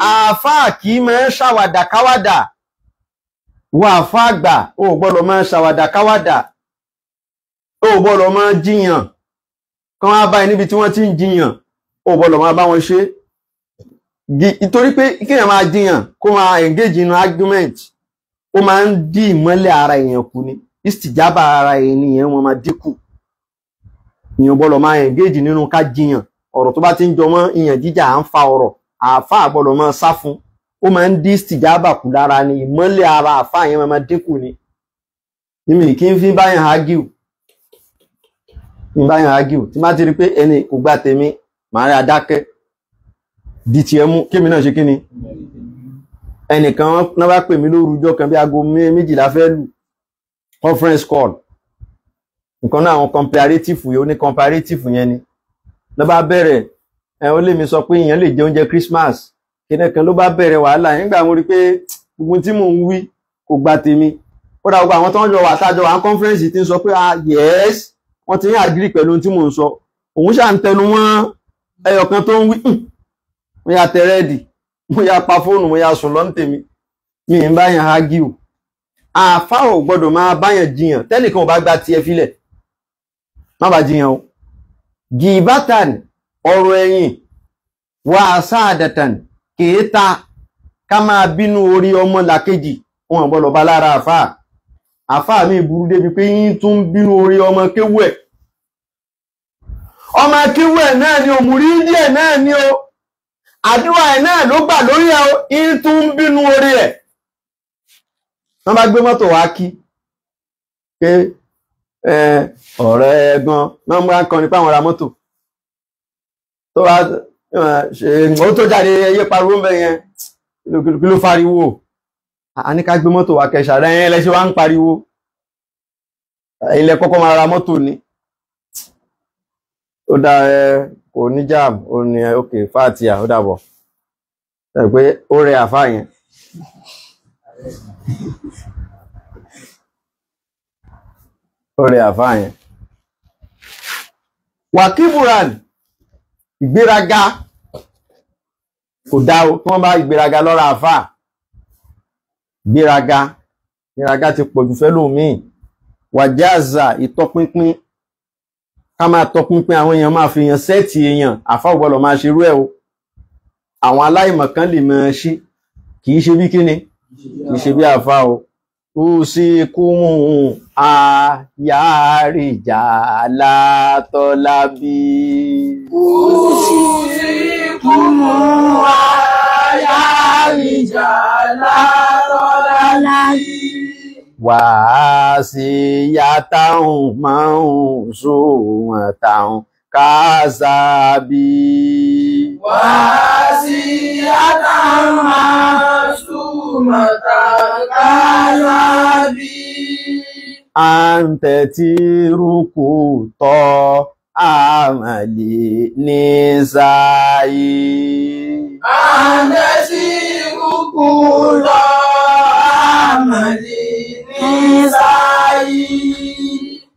àfáà kì í máa ń ṣàwàdà káwàdà wọ àfáà àgbà ó gbọ́dọ̀ máa ń ṣàwàdà káwàdà ó gbọ́dọ̀ máa jiyàn kan wá báyìí níbi tí wọ́n ti ń jiyàn ó gbọ́dọ̀ máa bá wọn ṣe nítorí pé kéèyàn máa jiyàn kó máa engage in argument ó máa ń dí ìmọ́lẹ̀ ara èèyàn kù ni ìstìjábà ara ènìyàn wọn máa dínkù èèyàn gbọ́dọ̀ máa engage nínú ká jiyàn ọ̀rọ̀ tó bá ti ń jọmọ́ ìyàn jíjà à ń fa ọ̀rọ̀ àáfàá gbọ́dọ̀ máa sá fún ó máa ń dí ìstìjábà kù lára ni ìmọ́lẹ̀ ara àáfàá yẹn máa dínkù ni mímì kí n fi báyàn argue tí má ti rí pé ẹni kò gbà tèmi màá rí adákẹ́ di tiẹ̀ mú kémi náà ṣe kí ni ẹnìkan náà bá pè mí lórúkọ kan bí aago 12 fẹ́ lù conference call nǹkan náà àwọn comparative yìí ó ní comparative yẹn ni ló bá bẹ̀rẹ̀ ó lè mi sọ pé èèyàn lè jẹ oúnjẹ Christmas kíní kan ló bá bẹ̀rẹ̀ wàhálà nígbà mo rí pé gbogbo tí mò ń wí kò gba tèmi ó dà gbogbo àwọn tó ń jọ wà tájọ wà ní conference tí ń sọ pé yes wọ́n ti ń agree pẹ̀lú ohun tí mò ń sọ òun ṣà ń tẹnu mọ́ ẹyọkan tó ń wí mo ya tẹ rẹ́ẹ̀dì mo ya pa fóònù mo ya sùn lọ́n tèmi mi ń báyàn argue àfá ò gbọ́dọ̀ máa báyàn jiyàn tẹ́nìkan ò bá gba tiẹ̀ filẹ̀ má bá jiyàn o gìbátàn ọ̀rọ̀ ẹ̀yìn wà sáàdàtàn kèéta ká máa bínú orí ọmọ làkejì wọn gbọ́dọ̀ bá lára àfá mi burú débi pé yín tún bínú orí ọmọ kéwú ẹ̀ ọmọ kéwú ẹ̀ náà ni òmùrí díẹ̀ náà ni o àdúrà ẹ̀ náà ló gbà lórí ẹ̀ o yín tún bínú orí ẹ̀ wọ́n bá gbé mọ́tò wá kí pé ọ̀rẹ́ ẹ̀gbọ́n náà mú kan nípa àwọn ará mọ́tò tó wá ṣe ó tó jáde ẹyẹ pariwo ń bẹ yẹn kí ló fariwo a ní ká gbé mọ́tò wá kẹsà rẹ̀ yẹn lẹ́ṣẹ́ wá ń pariwo ilẹ̀ kọ́kọ́ máa ra mọ́tò ní ó dá kò ní jam ó ní òkè fàtíà ó dàbọ̀ ẹ̀ pé ó rẹ àfá yẹn ó rẹ àfá yẹn wàkíbùrán ìgbéraga kò dá o tí wọ́n bá ìgbéraga lọ́ra àfá ìgbéraga ti pọ̀jù fẹ́ lómìn wàjáàzà ìtọpinpin ká máa tọpinpin àwọn èèyàn máa fi èèyàn sẹ́ẹ̀tì èèyàn àfá ò gbọ́dọ̀ máa ṣerú ẹ̀ o àwọn aláìmọ̀kan lè máa ṣe kìí ṣe bí kíni kìí ṣe bí àfá o ó sì kúmù àyàrìjà látọ́lábí ó sì kúmù àyàrìjà látọ́lábí wà sí yàtàun máun sóhùntàun káàsàbí wà sí yàtàun máun sóhùntàun káàsàbí àǹtẹ̀tìrúkù tọ́ àmàlì ní sáyé àǹtẹ̀tìrúkù tọ́ àmàlì ní sáyé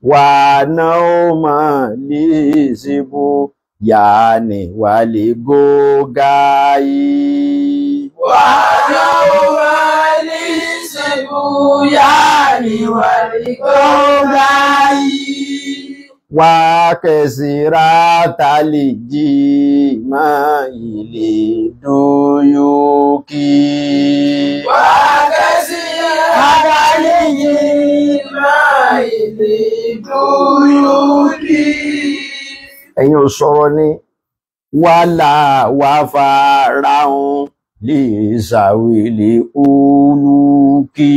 wà náà máa lè síbò yà ní wà lè gógáyé wà náà máa lè síbò yà ní wà lè gógáyé wà kẹsìrá tàlì jí máa ilé dóyókí wà kẹsìrá tàlì jí máa ilé dóyókí ẹ̀yin ò sọ̀rọ̀ ní wàhálà wà fàráhùn lè ṣàwìlì olùkí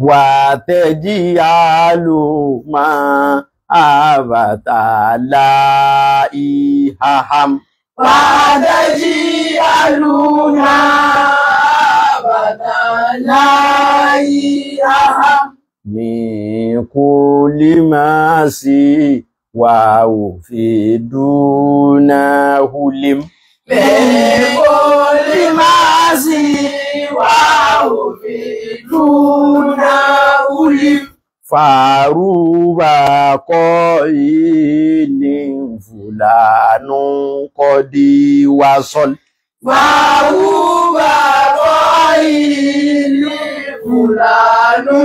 wà tẹ́jí àlò máa àbàtàlá ìhàhàm wà tẹ́jí àlò máa àbàtàlá ìhàhàm min kulli ma sí wà òfin dúnà hulim Mẹ́kọ̀ọ́lì máa sì wá òfin lúnà ulì. Fàrúbà kọ́ ilé fùlànù kọ́dí wá sọ́l. Fàrúbà kọ́ ilé fùlànù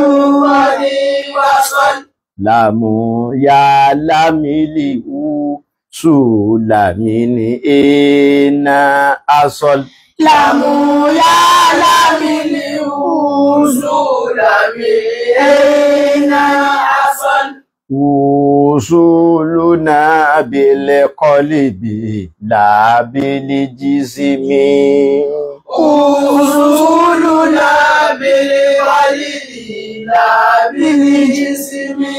kọ́dí wá sọ́l. Lámú yá lámìlì Sùlámìnì iná asọ́l. Lámú yá lámìlì Sùlámìnì iná asọ́l. Usuluna bil qalbi la bil jismi. Usuluna bil qalbi la bil jismi.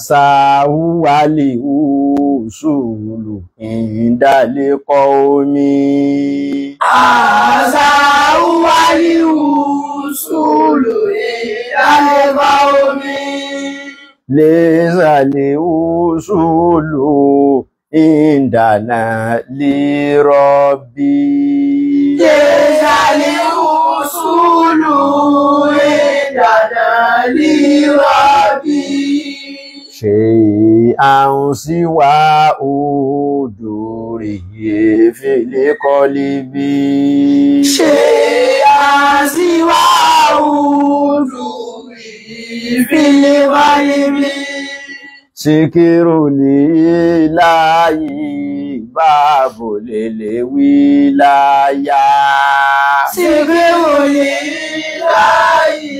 Àṣàwálì usulu ìdálẹ́kọ́ omi. Àṣàwálì usulu al-qawmi. Laysa al-usulu indana li rabbi. Laysa al-usulu indana li rabbi. Shay'an siwa udurihi fil qalbi. Shay'an siwa udurihi fil qalbi. Sikirul ilahi babul wilaya. Sikirul ilahi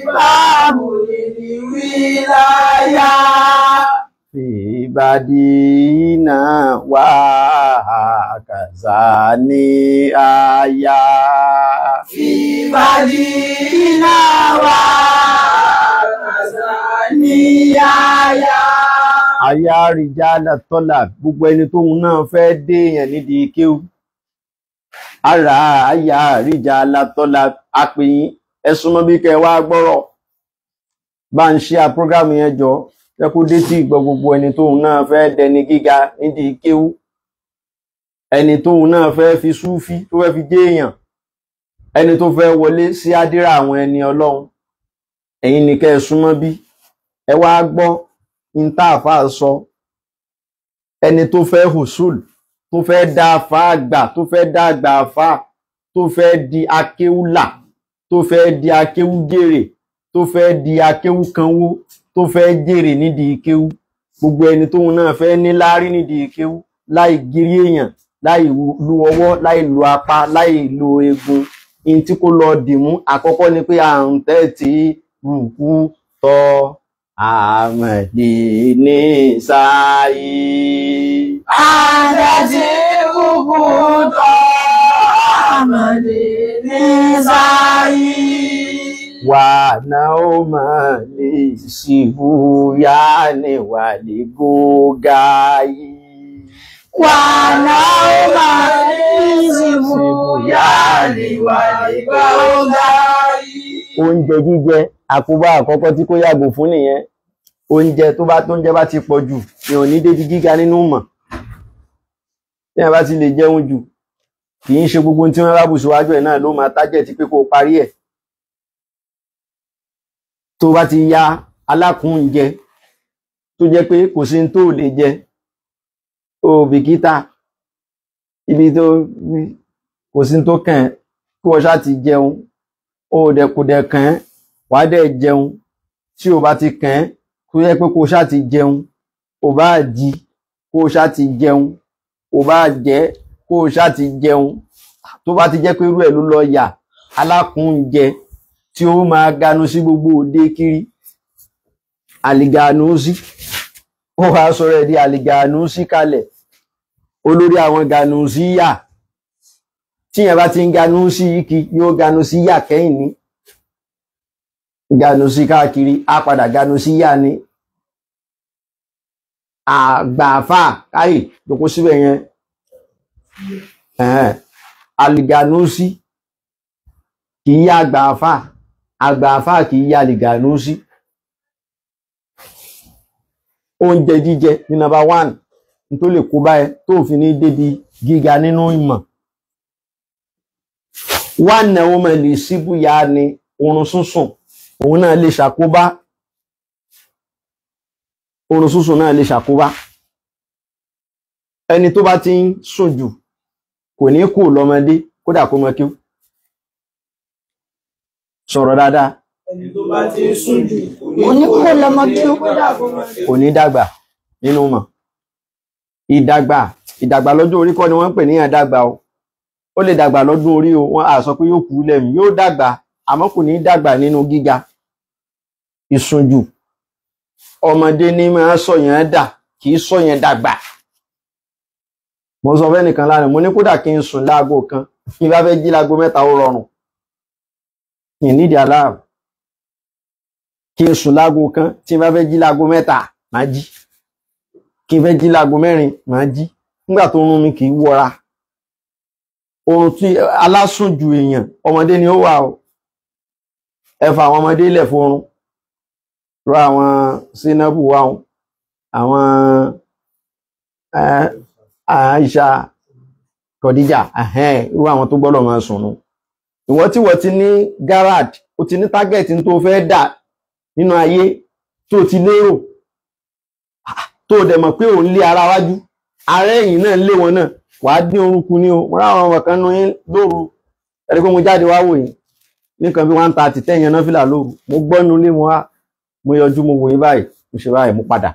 babul wilaya. Fi badina wa kazani aya. Fi badina wa kazani aya. Aya rijala tọ́lá gbogbo ẹni tóun náà fẹ́ déèyàn nídìí kéwú. Ara aya rijala tọ́lá apèyìn ẹ̀sùnmọ́ bí kẹ wá gbọ́rọ̀. Bá ń ṣe àprógámù yẹn jọ kó dé tí ìgbọ́ gbogbo ẹni tóun náà fẹ́ dẹni gíga nídìí kéwú. Ẹni tóun náà fẹ́ fi súfí tó fẹ́ fi déèyàn. Ẹni tó fẹ́ wọlé sí ádírà àwọn ẹni Ọlọ́run. Ẹ̀yin ni kẹ́ ẹ súnmọ́ bí ẹ wá gbọ́ ìntàfà sọ. Ẹni tó fẹ́ husul tó fẹ́ dá àfà àgbà tó fẹ́ dá àgbà àfà tó fẹ́ di akéwúlà tó fẹ́ di akéwúgèrè tó fẹ́ di akéwúkanwó tó fẹ́ jèrè nídìí kéwú. Gbogbo ẹni tóun náà fẹ́ ní láárí nídìí kéwú láì gírí èèyàn láì lu ọwọ́ láì lu apá láì lu egun. In tí kò lọ dìmú àkọ́kọ́ ni pé àrùn tẹ́ẹ̀tì rùkú tọ́ àmàlì ní sáyé. Àdájí kúkú tọ́ àmàlì ní sáyé. Wà náà ó máa lè ṣìbú yá ní wà lè gógáyé. Wà náà ó máa lè ṣìbú yá ní wà lè gógáyé. Oúnjẹ jíjẹ àkóbá àkọ́kọ́ tí kó yàgò fún nìyẹn. Oúnjẹ tó bá ti pọ̀ jù èèyàn ní débi gíga nínú mọ̀. Tí wọ́n bá ti lè jẹun jù kì í ṣe gbogbo tí wọ́n bá bù síwájú ẹ̀ náà ló máa tájẹ̀ tí pé kó parí ẹ̀. Tó bá ti ya alákùnjẹ tó jẹ́ pé kò sí tó lè jẹ o bìkítà ibi tó kò sí tó kàn kí wọ́n ṣá ti jẹun o dẹ̀kùdẹ̀ kàn wàá dẹ̀ jẹun tí o bá ti kàn kó yẹ pé kó ṣá ti jẹun o bá jí kó ṣá ti jẹun o bá jẹ kó ṣá ti jẹun. Tó bá ti jẹ́ pé irú ẹ̀ ló lọ yà alákùnjẹ tí ó máa ganu sí gbogbo òde kiri àlìgànúsí ó wá sọ̀rọ̀ ẹ̀ di àlìgànúsí kalẹ̀ olórí àwọn gànúsí yà tí yẹn bá ti ń gànúsí kí yóò gànúsí yà kẹ́yìn ní gànúsí káàkiri á padà gànúsí yà ní àgbàfà káyì lókó síbẹ̀ yẹn àlìgànúsí kì í yá àgbàfà kì í yá àlìgànúsí. Oúnjẹ jíjẹ ní number 1 tó lè kó bá ẹ tó fi ní débi gíga nínú ìmọ̀. Wà náà ó mọ̀ lè síbú ya ni oorun sísùn òun náà lè ṣàkóbá. Oorun sísùn náà lè ṣàkóbá. Ẹni tó bá ti ń sùn jù kò ní kú lọ́mọdé kódà kó mọ kí ó sọ̀rọ̀ dáadáa. Ẹni tó bá ti ń sùn jù kò ní kó lọ́mọ kí ó kò ní dàgbà nínú mọ̀. Ìdàgbà lọ́jọ́ orí kọ́ ni wọ́n ń pè ní àdàgbà o. Ó lè dàgbà lọ́dún orí o, wọ́n á sọ pé yóò kú lẹ́mí, yóò dàgbà àmọ́ kò ní dàgbà nínú gíga. Ìsùnjù ọmọdé ní máa sọ̀yàn dà kì í sọ̀yàn dàgbà. Mo sọ fẹ́ nìkan lánàá mo ní kódà kí n sùn láago kan kí n bá fẹ́ jí láago 3 ó rọrùn. Kì í nídìí aláàrù. Kí n sùn láago kan tí n bá fẹ́ jí láago 3 máa jí. Kí n fẹ́ jí láago 4 máa jí. Nígbà tó rún mi kì í wọra. Oorun tí alásùnjù èèyàn ọmọdé ni ó wà o. ẹ fa àwọn ọmọdé ilẹ̀ fórun rọ àwọn Sinabu wa àwọn Aisha Khadija irú àwọn tó gbọ́dọ̀ máa sùn nù. Ìwọ tí wọ́n ti ní garage o ti ní target tó fẹ́ dà nínú ayé tó ti lérò tó dẹ̀ mọ̀ pé òun lé ara wájú ààrẹ ẹ̀yìn náà lé wọn náà wàá dín orúkú ní o wọ́n ráwọn ọmọ kan nú yín lóru ẹni pé mo jáde wá wò yín nìkan bí 1:30 tẹ́yìn náà fìlà lóru mo gbọ́nu lé mo wá mo yọjú mo wò yín báyìí mo ṣe báyìí mo padà.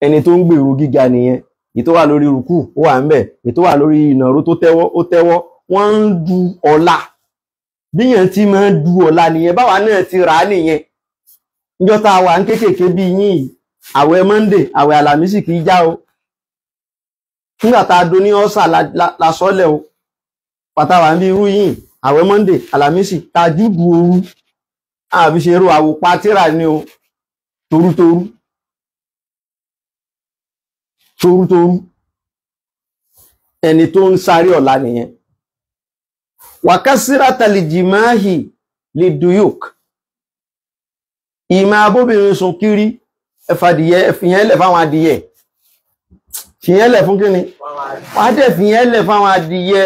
Ẹni tó ń gbèrú gíga nìyẹn èyí tó wà lórí rùkú ó wà ń bẹ̀ èyí tó wà lórí ìnàró tó tẹ́wọ́ ó tẹ́wọ́ wọ́n ń du ọ̀la bíyàn tí máa ń du ọ̀la nìyẹn báwa náà ti rà á nìyẹn. Níjọ́ tá a wà ń kékèké bí yín yìí àwẹ̀ Monday àwẹ̀ Àlàmísì kì í já o nígbà tá a do ní ọ́sà la sọ́lẹ̀ o pàtàwà ń bí irú yìí àwẹ̀ Monday Àlàmísì tajú du ooru àbí ṣe ro àwòpá tíra ní o torútorú ẹni tó ń sáré ọ̀la nìyẹn. Wàkásírà tàlìjìmáhì lè duyuk ìmọ̀ abóbìnrin sùn kiri ẹfàdìyẹ ẹfìyẹ́lẹ̀ fáwọn adìyẹ fìyẹ́lẹ̀ fún kíni wọ́n dẹ̀ fìyẹ́lẹ̀ fáwọn adìyẹ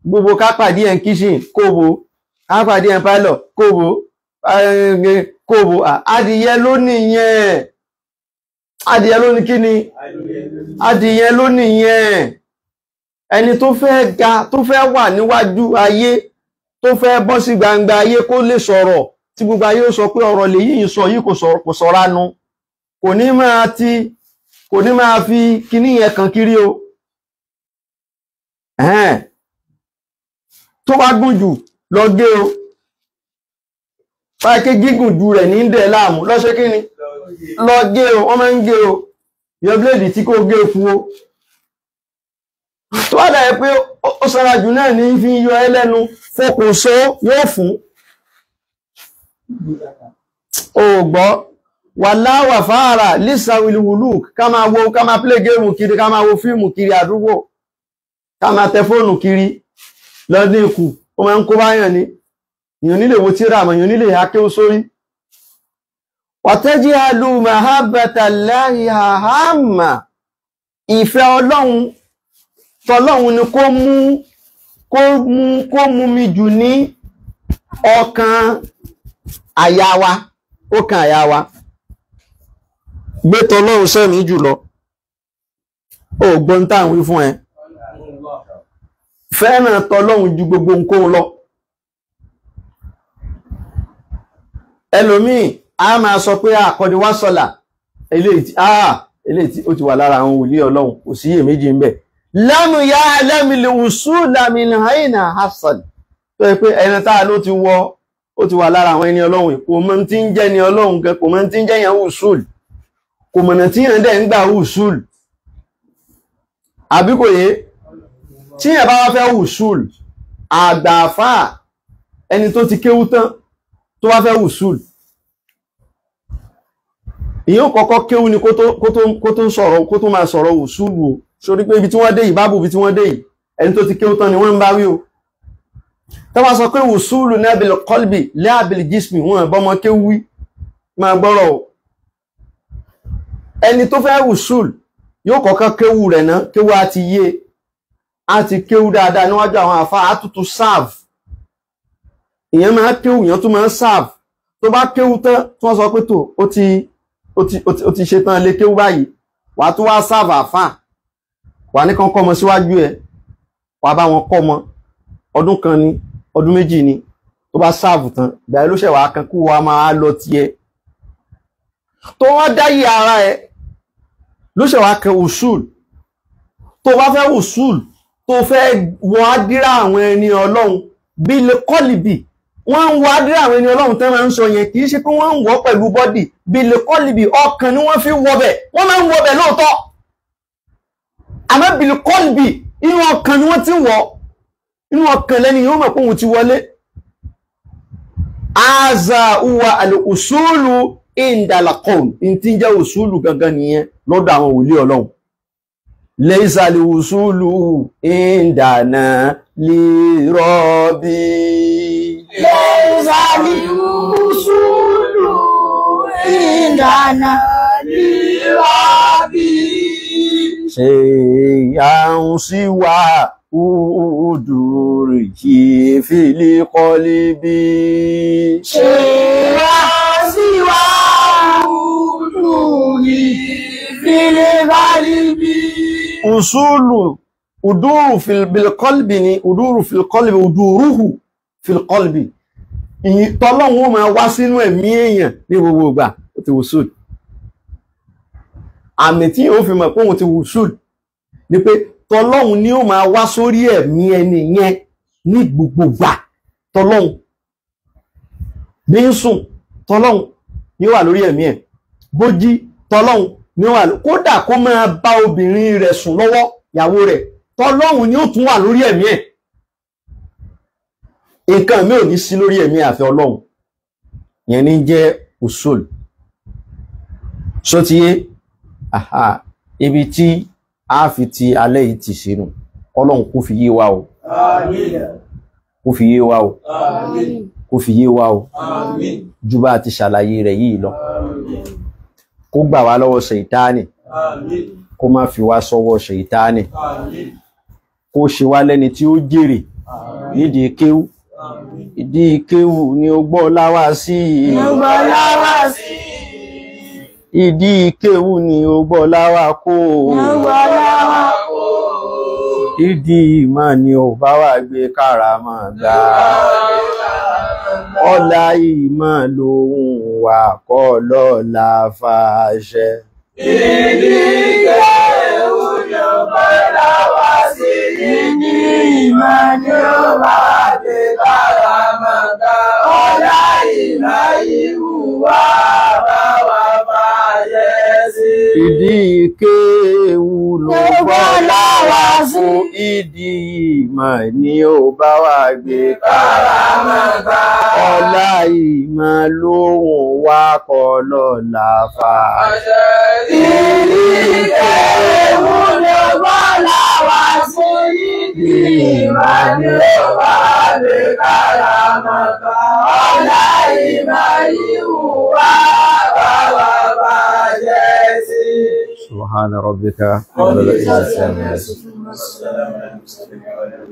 gbogbo kápàdé ẹ̀ kíṣìn kóbo kápàdé ẹ̀ pálọ̀ kóbo adìyẹ ló nìyẹn adìyẹ ló ní kíni adìyẹ ló nìyẹn. Ẹni tó fẹ́ ga tó fẹ́ wà níwájú ayé tó fẹ́ bọ́ sí gbangba ayé kó lè sọ̀rọ̀ tí gbogbo ayé ó sọ pé ọ̀rọ̀ lè yìí sọ yìí kò sọ̀ranu kò ní máa fi kíní yẹn kan kiri o. Tó bá gùn jù lọ gé o báyìí ké gígùn jù rẹ̀ ní dẹ̀ láàmú lọ́ṣẹ́ kíni lọ gé o wọ́n máa ń gé o yọ bléèdì tí kò gé fún o. Tó wá dáyẹ pé ó sára jù náà ní fi yọ ẹlẹ́nu fòkùnso yóò fún ògbọ́ wà láwà fàárà lísàwìlúwùlù ká máa wo ká máa play game kiri ká máa wo fíìmù kiri àdúgbò ká máa tẹ fóònù kiri lọ́dún ikú ó máa ń kó báyàn ní èèyàn nílé wo tíra àmọ́ èèyàn nílé akéwò sórí. wàtẹ́jí alú mahabbatallahi àhámà ìfẹ́ Ọlọ́run tọ́lọ́run ni kó mú mi jù ní ọkàn àyà wa ọkàn àyà wa gbé tọ́lọ́run sẹ́mi jùlọ ó gbọ́n táwọn wí fún ẹ fẹ́ràn tọ́lọ́run ju gbogbo nǹkan lọ. Ẹlòmíì a máa sọ pé àkọ́dí wá sọ́là eléyìí tí ó ti wà lára àwọn wòlíì Ọlọ́run kò sí iyèméjì ń bẹ. Lámù yá lẹ́mìlì wùsùlà min haina hasad tó yẹ pé ẹni táà ló ti wà lára àwọn ẹni Ọlọ́run kò mọ̀ tí ń jẹ́ ni Ọlọ́run gan kò mọ̀ tí ń jẹ́ yẹn wùsùl kò mọ̀nà tí yẹn dẹ̀ ń gbà wùsùl àbí kò yé tí yẹn bá wá fẹ́ wùsùl àgbàfà ẹni tó ti kéwú tán tó wá fẹ́ wùsùl ìyẹn kọ́kọ́ kéwú ni kó tó máa sọ̀rọ̀ wùsùl o sórí pé ibi tí wọ́n dé yìí bábù ibi tí wọ́n dé yìí ẹni tó ti kéwú tán ni wọ́n ń bá wí o. tó bá sọ pé wùsùlù ní abil kọlbì lé abil jísmì wọn bọ́mọ kéwú wí máa gbọ́rọ̀ o. ẹni tó fẹ́ wùsùl yóò kọ́kọ́ kéwú rẹ̀ ná kéwú á ti yé á ti kéwú dáadáa níwájú àwọn àfa àtútù sáàv ìyẹn máa kéwú ìyẹn tó máa sáàv tó bá kéwú tán tí wọ́n sọ pé tó ó ti ṣe tán lé kéwú báyìí wàá tún wá sáàv àfà wà ní kan kọ́mọ síwájú ẹ wà bá wọn kọ́mọ ọdún kan ní ọdún méjì ni tó bá sáàbù tán ìgbà ló ṣẹ̀wà kan kú wa máa lọ tiẹ̀ tó wọ́n dáyé ara ẹ ló ṣẹ̀wà kan usul tó bá fẹ́ usul tó fẹ́ wọ́n á dírà àwọn ẹni Ọlọ́run bí lè kọ́lìbì wọ́n ń wọ́ á dírà àwọn ẹni Ọlọ́run tẹ́ máa ń sọ yẹn kì í ṣe pé wọ́n ń wọ́ pẹ̀lú bọ́dì bí lè kọ́lìbì ọkàn ni wọ́n fi wọ́bẹ̀ wọ́n máa ń wọ́bẹ̀ lóòótọ́ àmọ́ bìlì kọ́lbì inú ọkàn ni wọ́n ti wọ́ inú ọkàn lẹ́ni yóò mọ̀ pé òun ti wọlé. Aza uwa al-usulu indalakon in ti jẹ́ usulu gangan nìyẹn lọ́dọ̀ àwọn wòlíì Ọlọ́run. Laysa al-usulu indana li rabbi. lẹ́sàlì usulu ìdáná lírábí. ṣe ìyàwó sí wa udúrí kí fìlí kọ́lí bí. ṣe wá sí wa udúrí fìlí kọ́lí bí. usulu udúrù fìlkọ́lbì ni udúrù fìlkọ́lbì udúrúhù fìlkọ́lbì. Tọ́lọ́hun ó máa wá sínú ẹ̀mí èèyàn ní gbogbo ìgbà ó ti wùsùl. Àmì tí ó fi mọ̀ pé òun ti wùsùl ni pé tọ́lọ́hun ni ó máa wá sórí ẹ̀mí ẹni yẹn ní gbogbo ìgbà. Tọ́lọ́hun bí ń sùn tọ́lọ́hun ni ó wà lórí ẹ̀mí ẹ̀. Bó jí tọ́lọ́hun ni ó wà kódà kó máa bá obìnrin rẹ̀ sùn lọ́wọ́ ìyàwó rẹ̀ tọ́lọ́hun ni ó tún wà lórí ẹ̀mí ẹ̀. Nǹkan mi ò ní sí lórí ẹ̀mí àfi Ọlọ́run. Yẹn ní jẹ́ usul. Ṣó ti yé? Ibi tí a fi ti alẹ́ yìí ti sínú. Ọlọ́run kó fi yé wa o. Àmín. Kó fi yé wa o. Àmín. Kó fi yé wa o. Àmín. Ju bá ti ṣàlàyé rẹ̀ yìí lọ. Àmín. Kó gbà wá lọ́wọ́ ṣèitánì. Àmín. Kó má fi wá sọ́wọ́ ṣèitánì. Àmín. Kó ṣe wá lẹ́ni tí ó jèrè nídìí kéwú. Ìdí kéwú ni ó gbọ́ láwá sí. Gbọ́ láwá sí. Ìdí kéwú ni ó gbọ́ láwá kó. Gbọ́ láwá kó. Ìdí ìmọ̀ ni ó bá wà gbé káràmọ̀ gbà. Ọlá ìmọ̀ lòun wà kọ́ lọ́la fàṣẹ. Ìdí kéwú ni ó gbọ́ láwá sí. Ìdí ìmọ̀ ni ó bá gbé káràmọ̀ gbà. Ọlá ìmọ̀ ìwù wá bá wà fàyẹ sí. Ìdí kéwú ló gbọ́ láwá fún. Ìdí ìmọ̀ ni ó bá wà gbé káràmọ̀ gbà. Ọlá ìmọ̀ lòun wà kọ́ lọ́la fàṣẹ. Ìdí kéwú ni ó gbọ́ láwá fún. Ìdí ìmọ̀ ni ó bá gbé káràmọ̀ gbà. Ọlá ìmọ̀ ìwù wá bá wà fàyẹ sí. Subhana rabbika rabbil izzati amma yasifun. Assalamu alaikum.